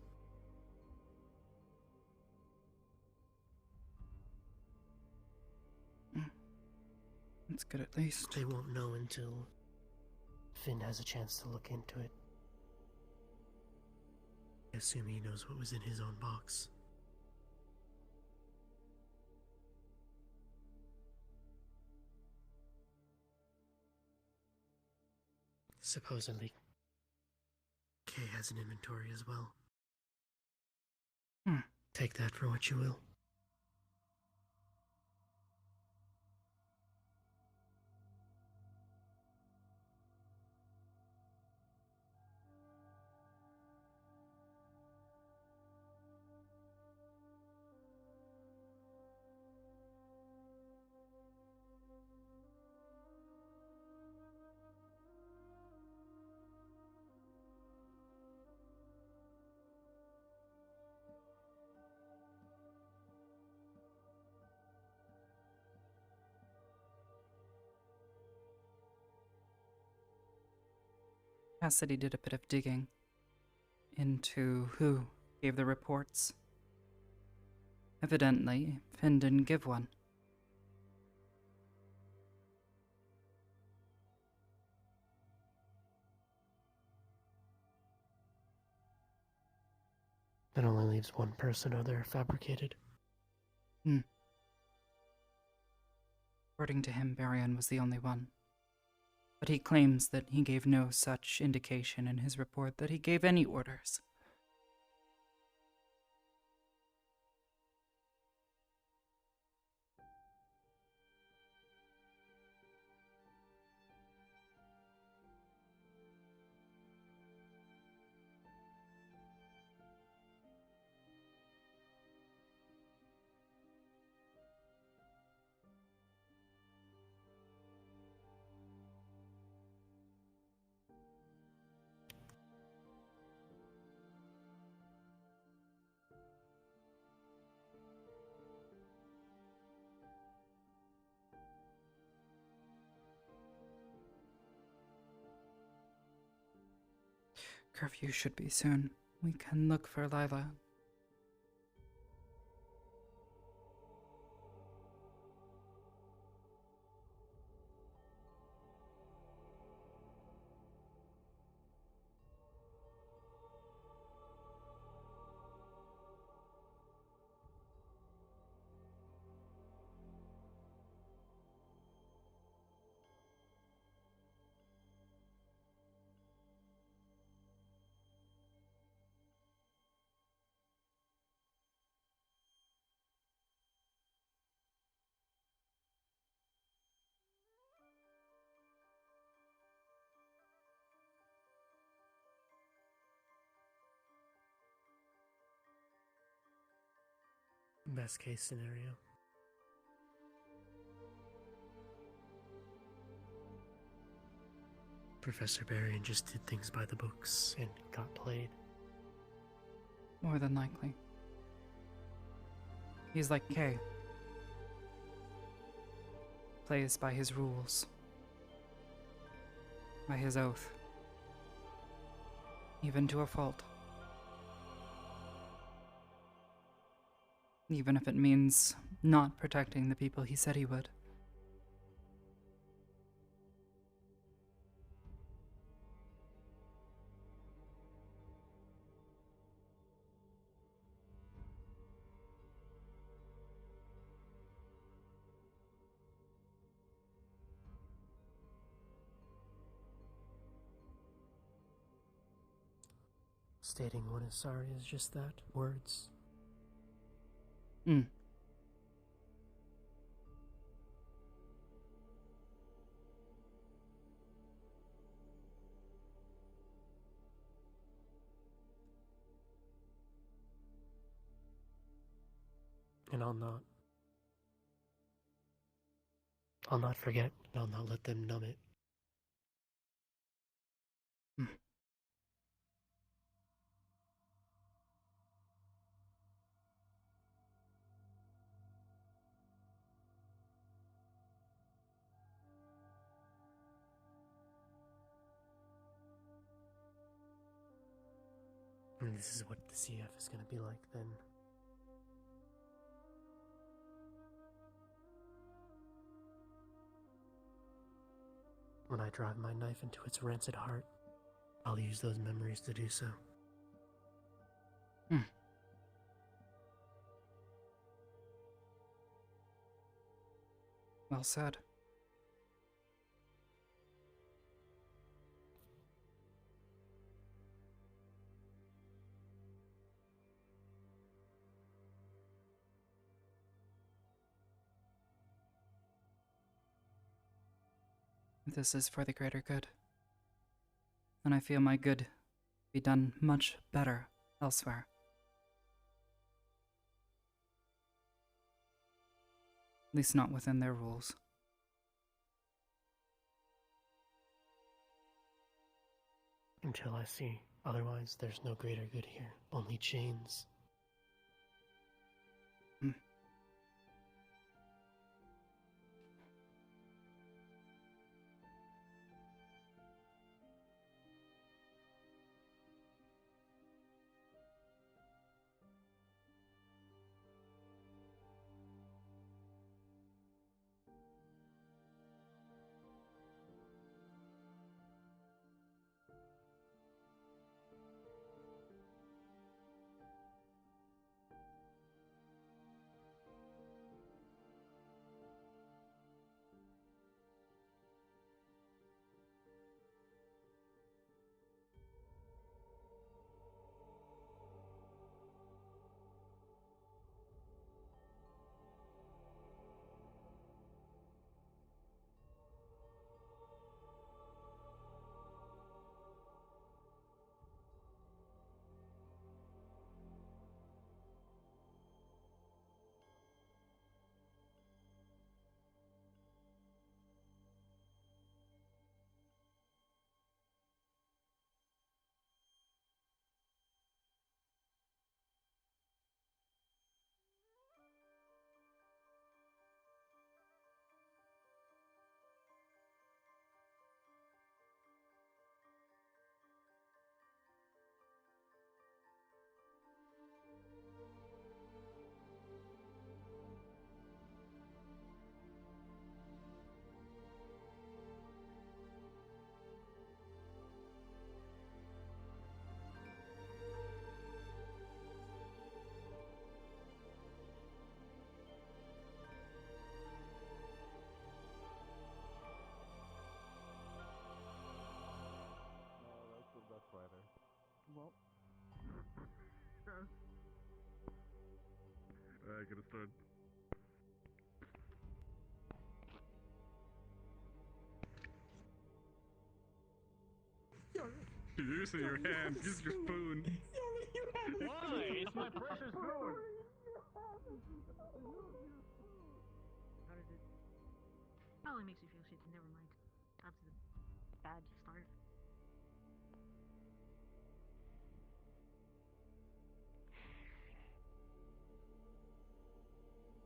That's good at least. They won't know until Finn has a chance to look into it. I assume he knows what was in his own box. Supposedly, Kay has an inventory as well. Take that for what you will. Cassidy did a bit of digging into who gave the reports. Evidently, Finn didn't give one. That only leaves one person, or they're fabricated. According to him, Varian was the only one. but he claims that he gave no such indication in his report that he gave any orders. Curfew should be soon. We can look for Lila. Best case scenario. Professor Berrien just did things by the books and got played. More than likely. He's like Kay. Plays by his rules. By his oath. Even to a fault. Even if it means not protecting the people he said he would. Stating one is sorry is just that. Words. Mm. And I'll not forget, and I'll not let them numb it. And this is what the CF is going to be like then. When I drive my knife into its rancid heart, I'll use those memories to do so. Well said. This is for the greater good. And I feel my good be done much better elsewhere. At least not within their rules. Until I see. Otherwise, there's no greater good here. Only chains. I could have stood. Using your hand. Use your spoon. Why? It's my precious food. How does it? Oh, it makes you feel shitty. Never mind. That's a bad start.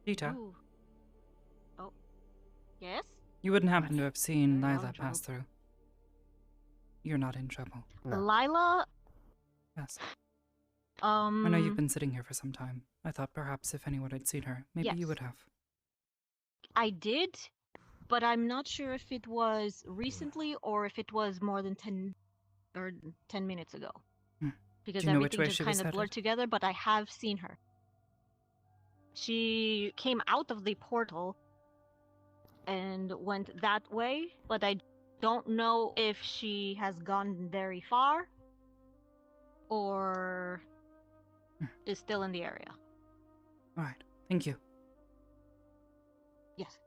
Rita, Ooh. Oh. Yes? you wouldn't happen to have seen You're in Lila pass through. You're not in trouble. Lila? Yes. I know you've Um. been sitting here for some time. I thought perhaps if anyone had seen her, maybe you Yes. would have. I did, but I'm not sure if it was recently or if it was more than 10 minutes ago. Hmm. Because Do you know which everything way just she kind was of blurred headed? together, but I have seen her. She came out of the portal and went that way, but I don't know if she has gone very far or is still in the area. All right. Thank you. Yes.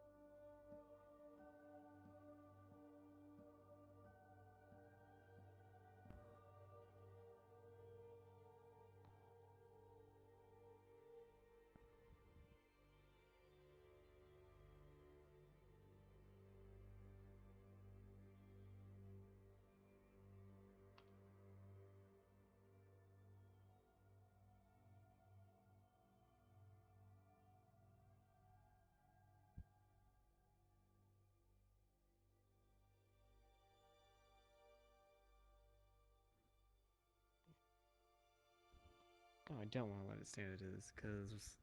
Oh, I don't want to let it stand as it is, because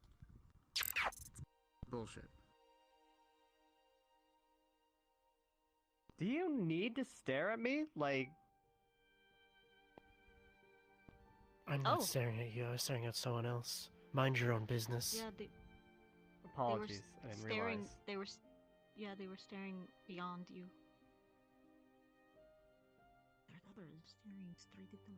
bullshit. Do you need to stare at me? Like, I'm not staring at you. I was staring at someone else. Mind your own business. Yeah, apologies. I didn't staring. realize. They were, they were staring beyond you. There's others staring straight at them.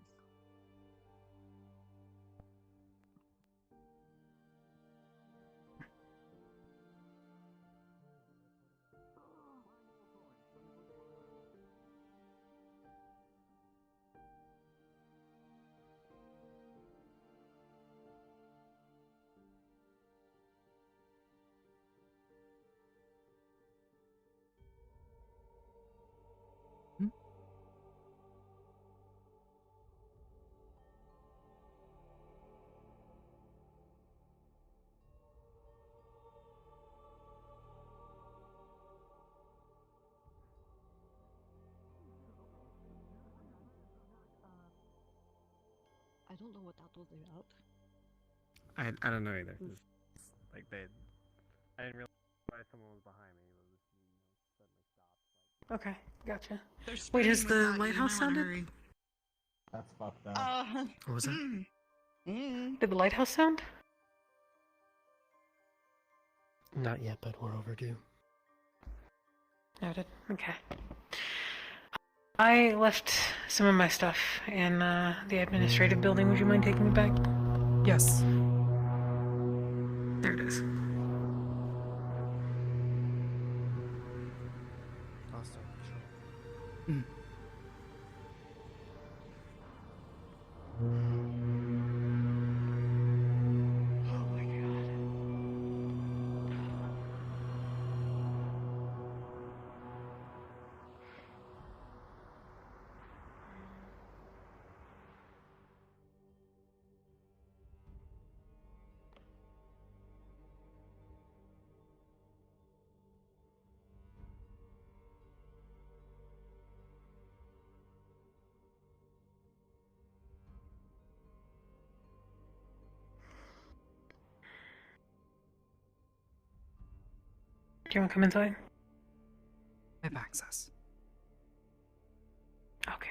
I don't know what that was about. I don't know either. Like I didn't realize someone was behind me. It was just, Okay, gotcha. They're Wait, has screaming the without you, you lighthouse might wanna sounded? hurry. That's fucked up. What was that? Did the lighthouse sound? Not yet, but we're overdue. Noted. Okay. I left some of my stuff in the administrative building. Would you mind taking it back? Yes. There it is. I'll start patrol. Mm. Oh my god. Do you want to come inside? I have access. Okay.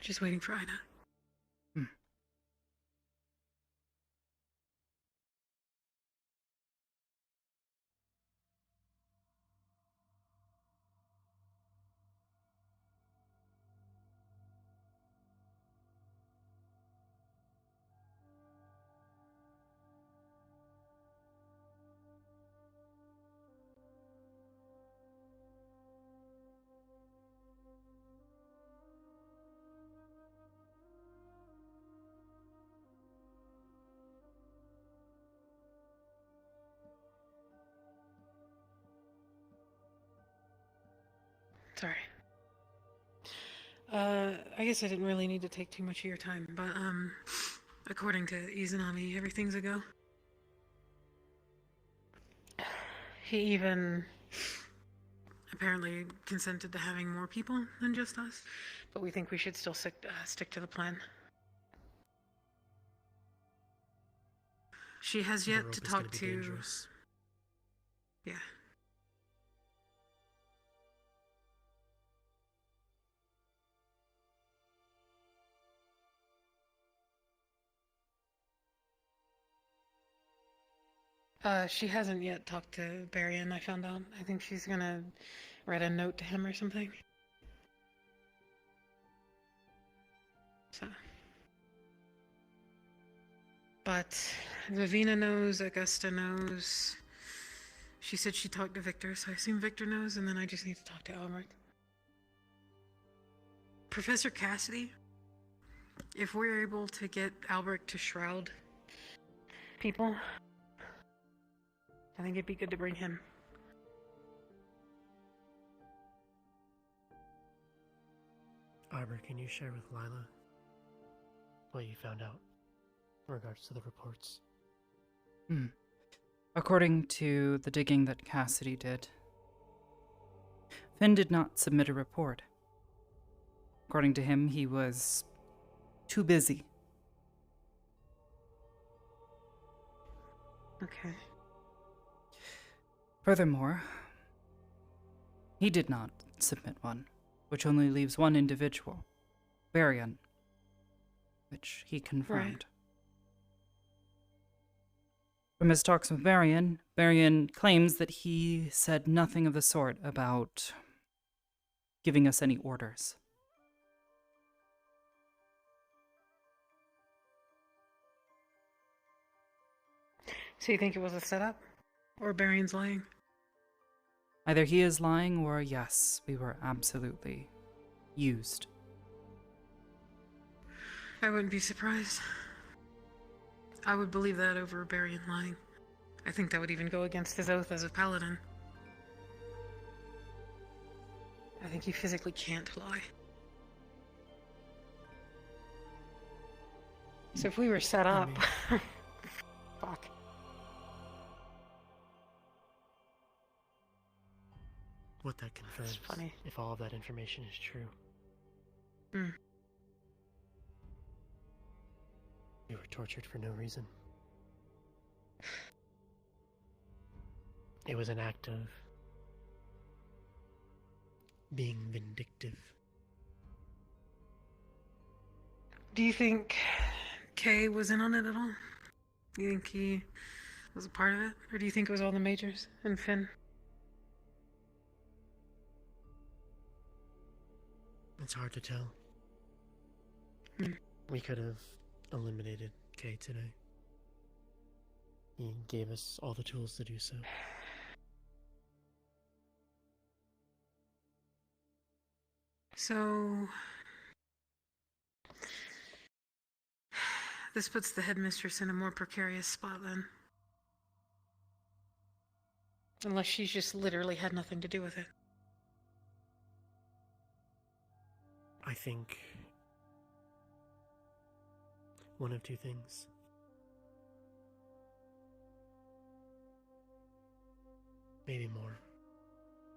Just waiting for Ina. Sorry. I guess I didn't really need to take too much of your time, but, according to Izanami, everything's a go. He even apparently consented to having more people than just us, but we think we should still stick to the plan. She has yet to talk to... Dangerous. Yeah. She hasn't yet talked to Barian, I found out. I think she's gonna write a note to him or something. So. But Vivina knows, Augusta knows. She said she talked to Victor, so I assume Victor knows, and then I just need to talk to Albert. Professor Cassidy, if we're able to get Albert to shroud people, I think it'd be good to bring him. Arbor, can you share with Lila what you found out in regards to the reports? According to the digging that Cassidy did, Finn did not submit a report. According to him, he was too busy. Okay. Furthermore, he did not submit one, which only leaves one individual, Varian, which he confirmed. Right. From his talks with Varian, Varian claims that he said nothing of the sort about giving us any orders. So you think it was a setup? Or Barian's lying? Either he is lying or yes, we were absolutely used. I wouldn't be surprised. I would believe that over Barian lying. I think that would even go against his oath as a paladin. I think he physically can't lie. So if we were set up... Fuck. What that confirms, funny. if all of that information is true. We were tortured for no reason. It was an act of being vindictive. Do you think Kay was in on it at all? Do you think he was a part of it? Or do you think it was all the majors and Finn? It's hard to tell. We could have eliminated Kay today. He gave us all the tools to do so. So... this puts the headmistress in a more precarious spot then. Unless she's just literally had nothing to do with it. I think one of two things. Maybe more.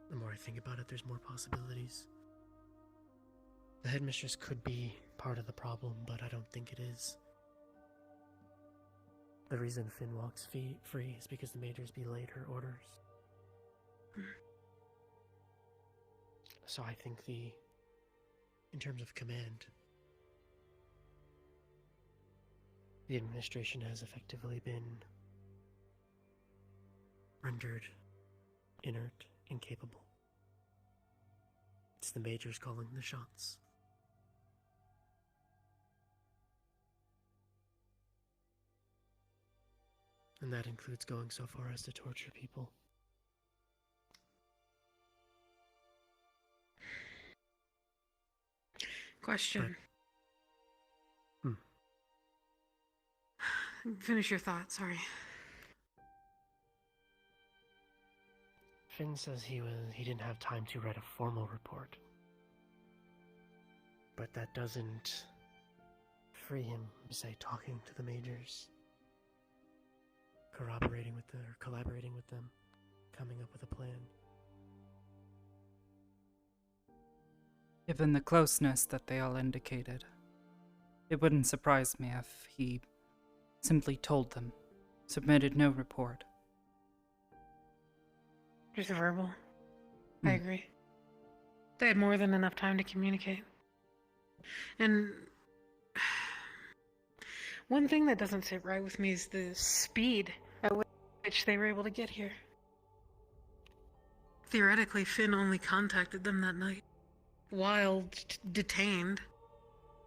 The more I think about it, there's more possibilities. The headmistress could be part of the problem, but I don't think it is. The reason Finn walks free is because the majors belayed her orders. So I think in terms of command, the administration has effectively been rendered inert, incapable. It's the majors calling the shots. And that includes going so far as to torture people. Question. Finish your thought, sorry. Finn says he didn't have time to write a formal report. But that doesn't free him, say, talking to the majors, collaborating with them, coming up with a plan. Given the closeness that they all indicated, it wouldn't surprise me if he simply told them, submitted no report. Just verbal. I agree. They had more than enough time to communicate. And one thing that doesn't sit right with me is the speed at which they were able to get here. Theoretically, Finn only contacted them that night, while detained.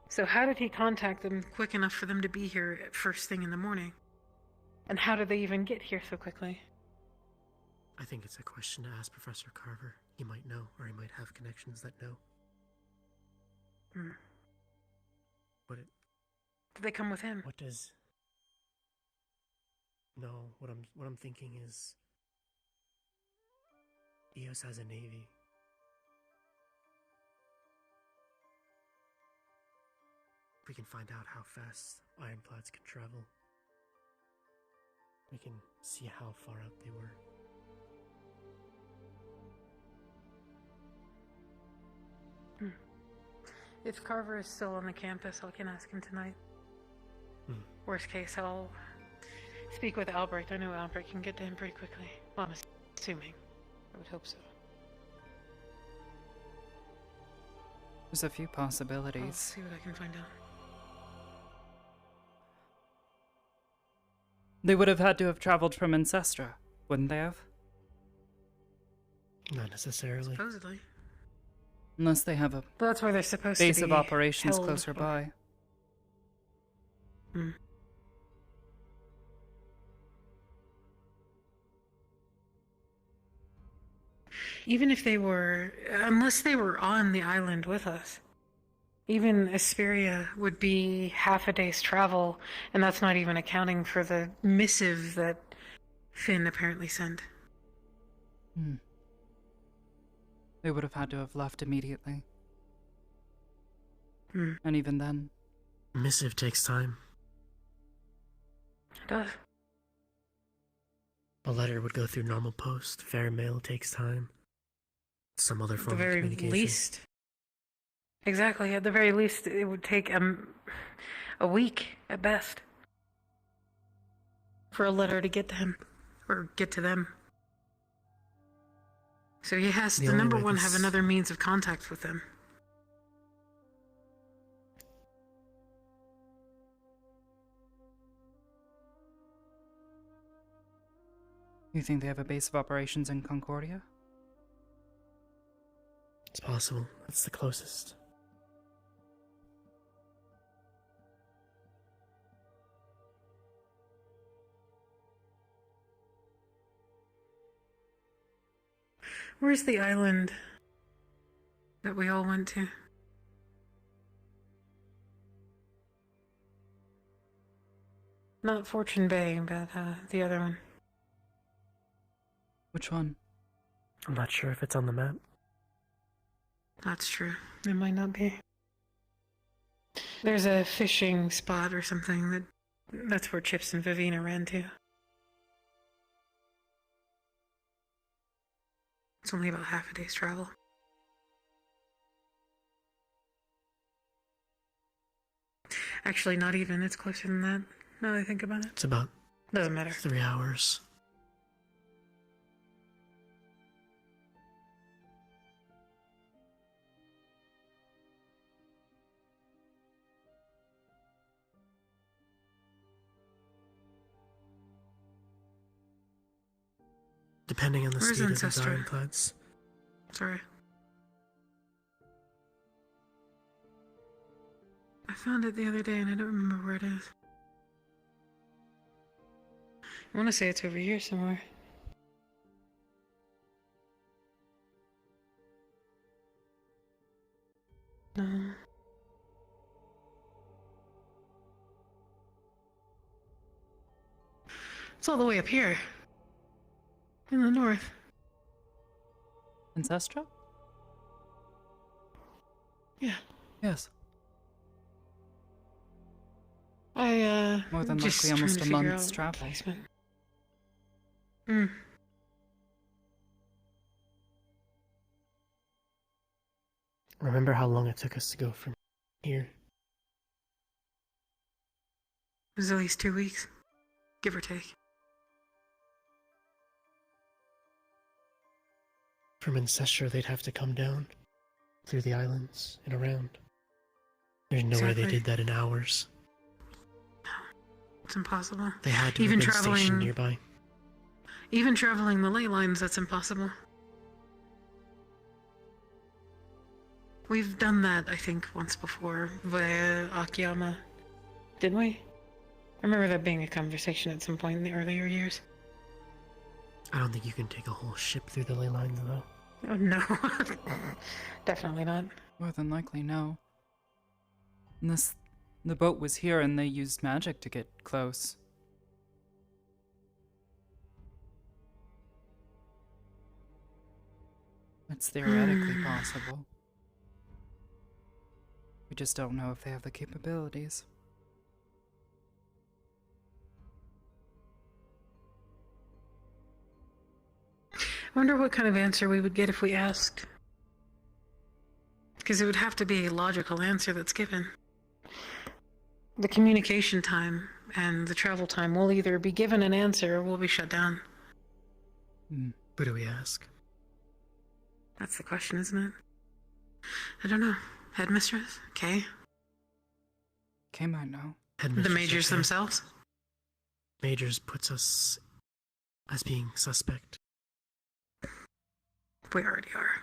So how did he contact them quick enough for them to be here at first thing in the morning? And how did they even get here so quickly? I think it's a question to ask Professor Carver. He might know, or he might have connections that know. But Did they come with him? What does... No, what I'm thinking is... Eos has a navy. We can find out how fast ironclads can travel. We can see how far out they were. If Carver is still on the campus, I can ask him tonight. Worst case, I'll speak with Albrecht. I know Albrecht can get to him pretty quickly. Well, I'm assuming. I would hope so. There's a few possibilities. I'll see what I can find out. They would have had to have traveled from Ancestra, wouldn't they have? Not necessarily. Supposedly. Unless they have a That's where they're supposed to be. base of operations held closer or- by. Even if they were, unless they were on the island with us, even Asperia would be half a day's travel, and that's not even accounting for the missive that Finn apparently sent. They would have had to have left immediately. Hmm. And even then... Missive takes time. It does. A letter would go through normal post. Fair mail takes time. Some other At the form of very communication. least. Exactly. At the very least, it would take a week at best for a letter to get to him, or get to them. So he has The to, only number way one, this- have another means of contact with them. You think they have a base of operations in Concordia? It's possible. That's the closest. Where's the island that we all went to? Not Fortune Bay, but the other one. Which one? I'm not sure if it's on the map. That's true. It might not be. There's a fishing spot or something that's where Chips and Vivina ran to. It's only about half a day's travel. Actually, not even. It's closer than that, now that I think about it. It's about Doesn't matter. 3 hours. Depending on the Where's speed of these Ancestor? ironclads. Sorry. I found it the other day and I don't remember where it is. I want to say it's over here somewhere. No. It's all the way up here. In the north. Ancestra? Yeah. Yes. More More than just likely trying almost to a figure month's out travel. placement. Hmm. Remember how long it took us to go from here? It was at least 2 weeks, give or take. From Ancestra, they'd have to come down through the islands and around. There's no way they Exactly. did that in hours. It's impossible. They had to Even have been stationed traveling nearby. Even traveling the ley lines, that's impossible. We've done that, I think, once before via Akiyama. Didn't we? I remember that being a conversation at some point in the earlier years. I don't think you can take a whole ship through the ley lines, though. Oh, no. Definitely not. More than likely, no. Unless the boat was here and they used magic to get close. It's theoretically possible. We just don't know if they have the capabilities. I wonder what kind of answer we would get if we asked. Because it would have to be a logical answer that's given. The communication time and the travel time will either be given an answer or we'll be shut down. Who do we ask? That's the question, isn't it? I don't know. Headmistress? Kay? Kay might know. The majors themselves? Majors puts us as being suspect. We already are.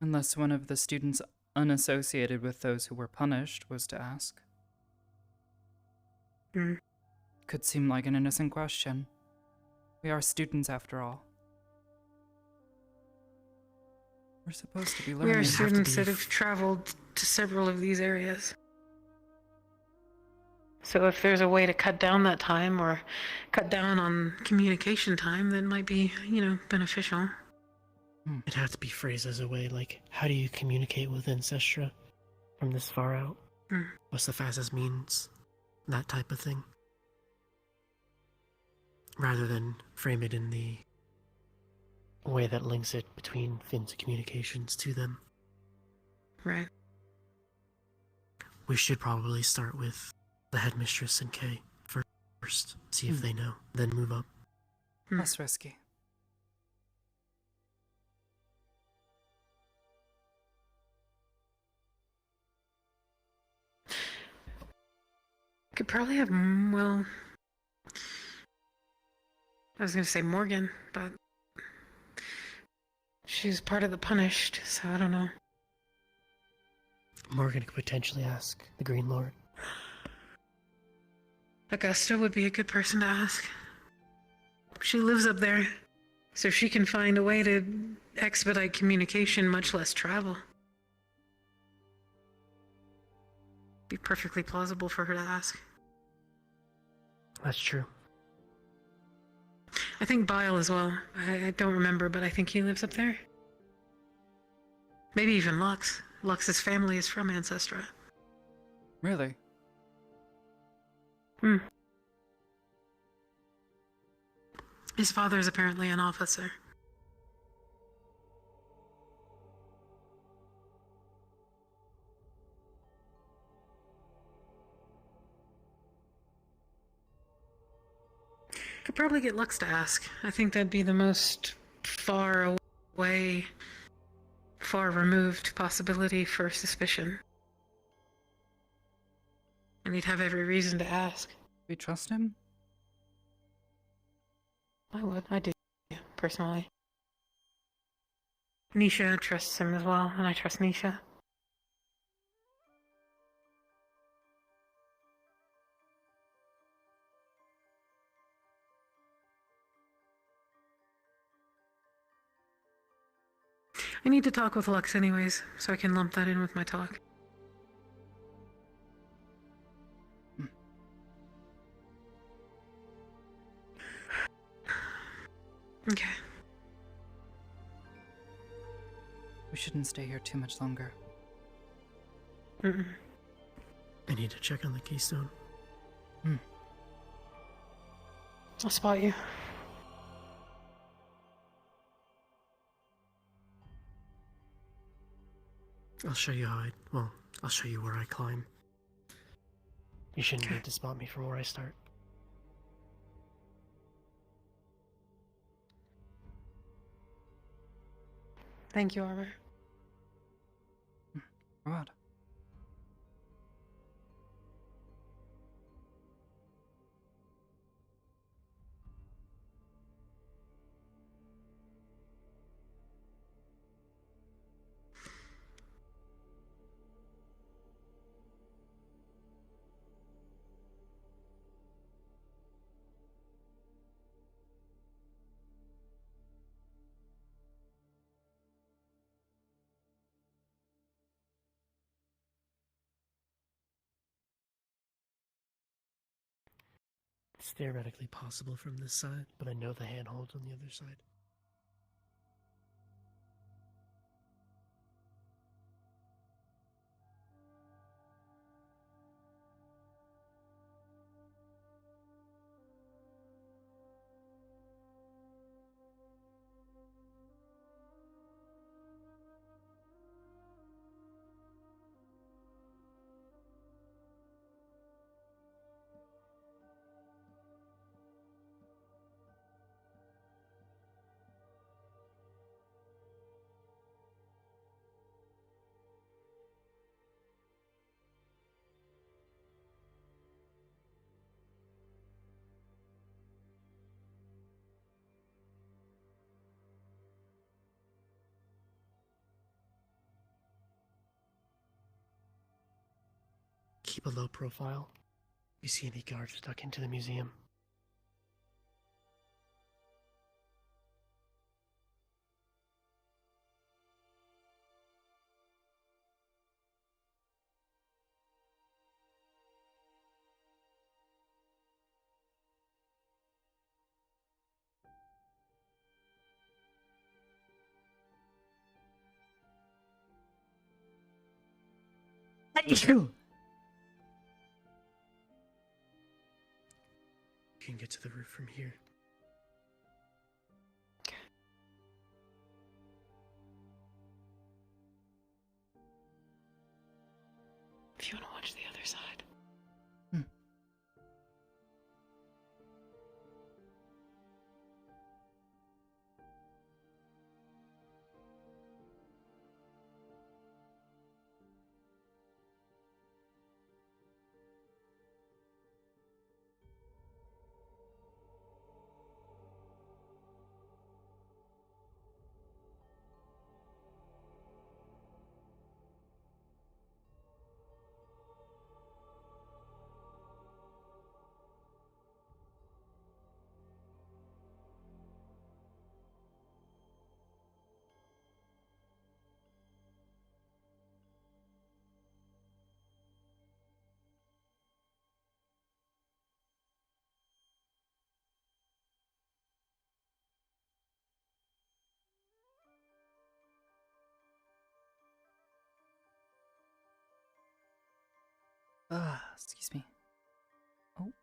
Unless one of the students unassociated with those who were punished was to ask. Could seem like an innocent question. We are students after all. We're supposed to be learning. We are students that have traveled to several of these areas. So if there's a way to cut down that time or cut down on communication time, that might be, beneficial. It'd have to be phrased as a way like, how do you communicate with Ancestra from this far out? What's the fastest means? That type of thing. Rather than frame it in the way that links it between Finn's communications to them. Right. We should probably start with the headmistress and Kay first. See if they know. Then move up. Less risky. Could probably have, I was gonna say Morgan, but she's part of the punished, so I don't know. Morgan could potentially ask the Green Lord. Augusta would be a good person to ask. She lives up there, so she can find a way to expedite communication, much less travel. Be perfectly plausible for her to ask. That's true. I think Bile as well. I don't remember, but I think he lives up there. Maybe even Lux. Lux's family is from Ancestra. Really? His father is apparently an officer. Could probably get Lux to ask. I think that'd be the most far away, far removed possibility for suspicion. And he'd have every reason to ask. We trust him? I would. I do, personally. Nisha trusts him as well, and I trust Nisha. I need to talk with Lux anyways, so I can lump that in with my talk. Okay. We shouldn't stay here too much longer. I need to check on the keystone. I'll spot you. I'll show you I'll show you where I climb. You shouldn't need to spot me from where I start. Thank you, Arbor. What? It's theoretically possible from this side, but I know the handhold's on the other side. Keep a low profile. You see any guards stuck into the museum? You can get to the roof from here. If you want to watch the other side. Excuse me. Oh.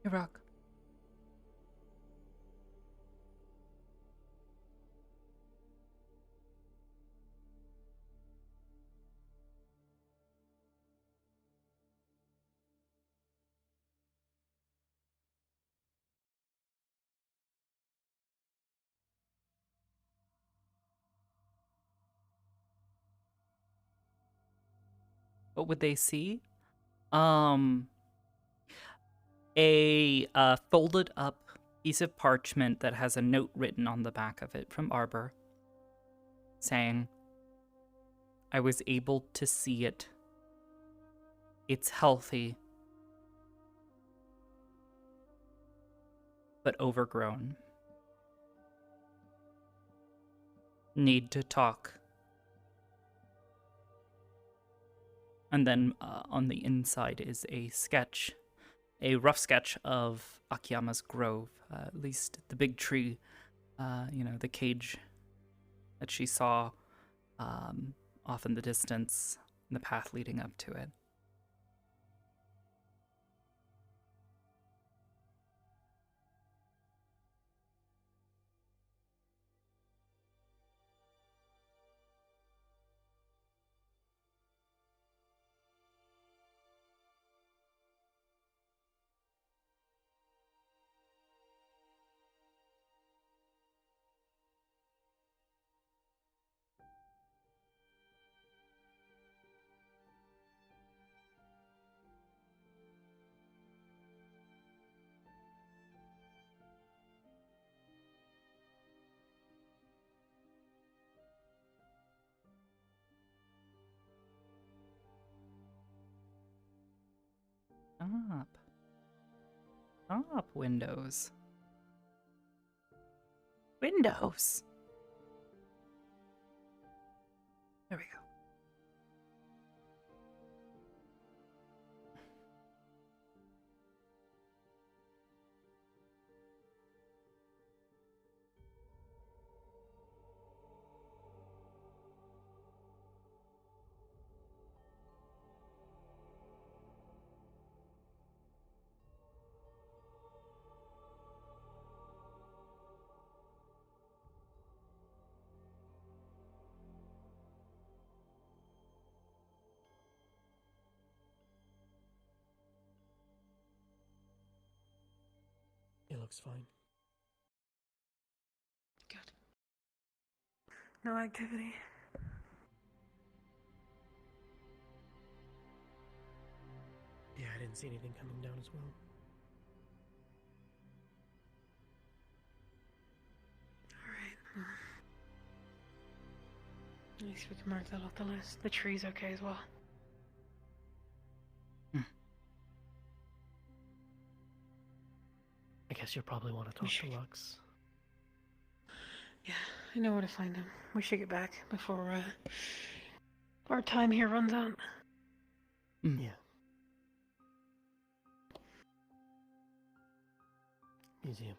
Hey, Rock. What would they see? A folded up piece of parchment that has a note written on the back of it from Arbor saying, I was able to see it. It's healthy, but overgrown. Need to talk. And then on the inside is a sketch, a rough sketch of Akiyama's grove, at least the big tree, the cage that she saw off in the distance, and the path leading up to it. Up, windows. Windows! There we go. It looks fine. Good. No activity. Yeah, I didn't see anything coming down as well. Alright. At least we can mark that off the list. The tree's okay as well. I guess you'll probably want to talk to Lux. Yeah, I know where to find him. We should get back before our time here runs out. Yeah. Museum.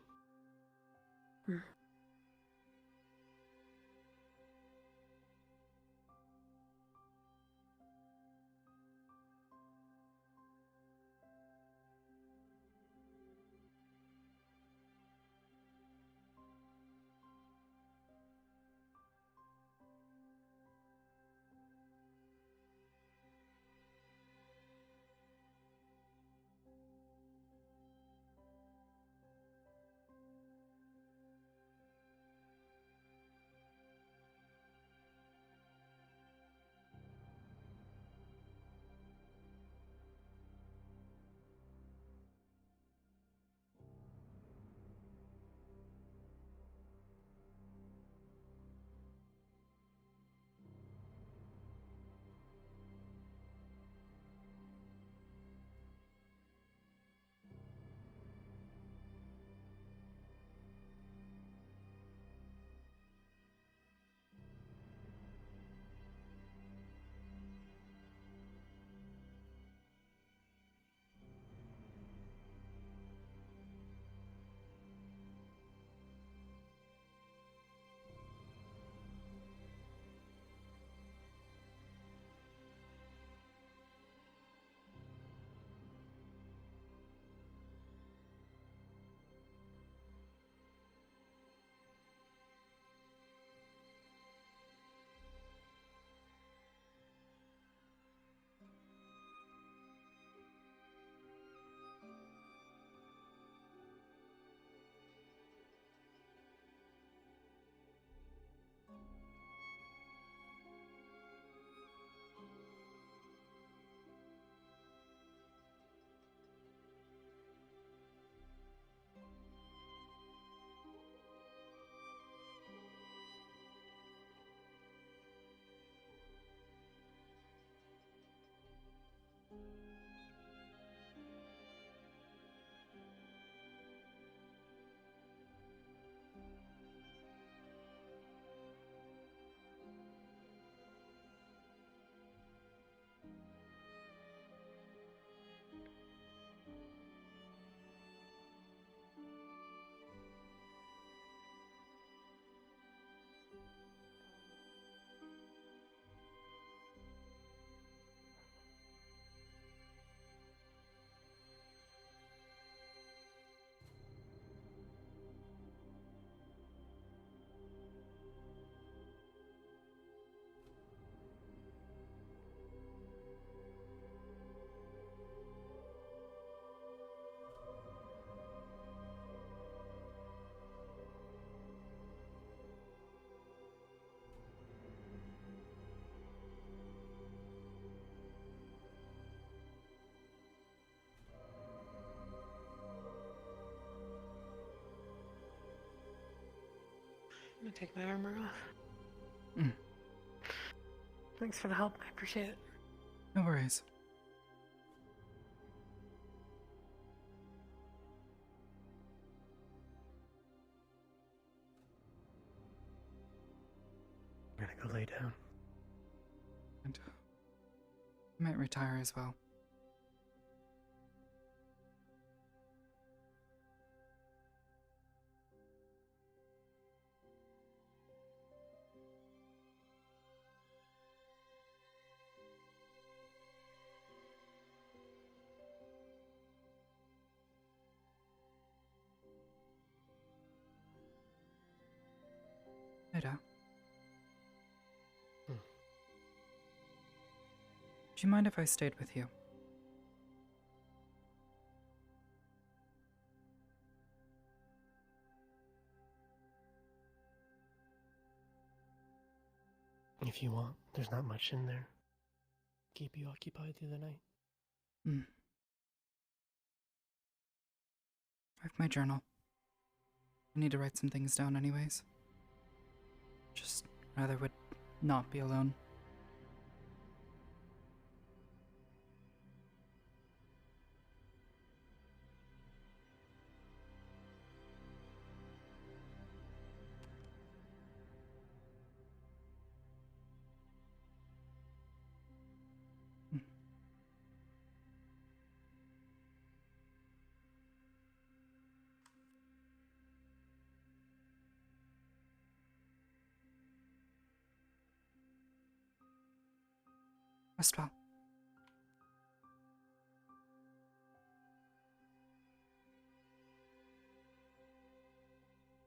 gonna take my armor off. Mm. Thanks for the help. I appreciate it. No worries. I'm gonna go lay down. And I might retire as well. Ida. Do you mind if I stayed with you? If you want, there's not much in there. Keep you occupied through the night. Hmm. I have my journal. I need to write some things down anyways. Just rather would not be alone. Rest well.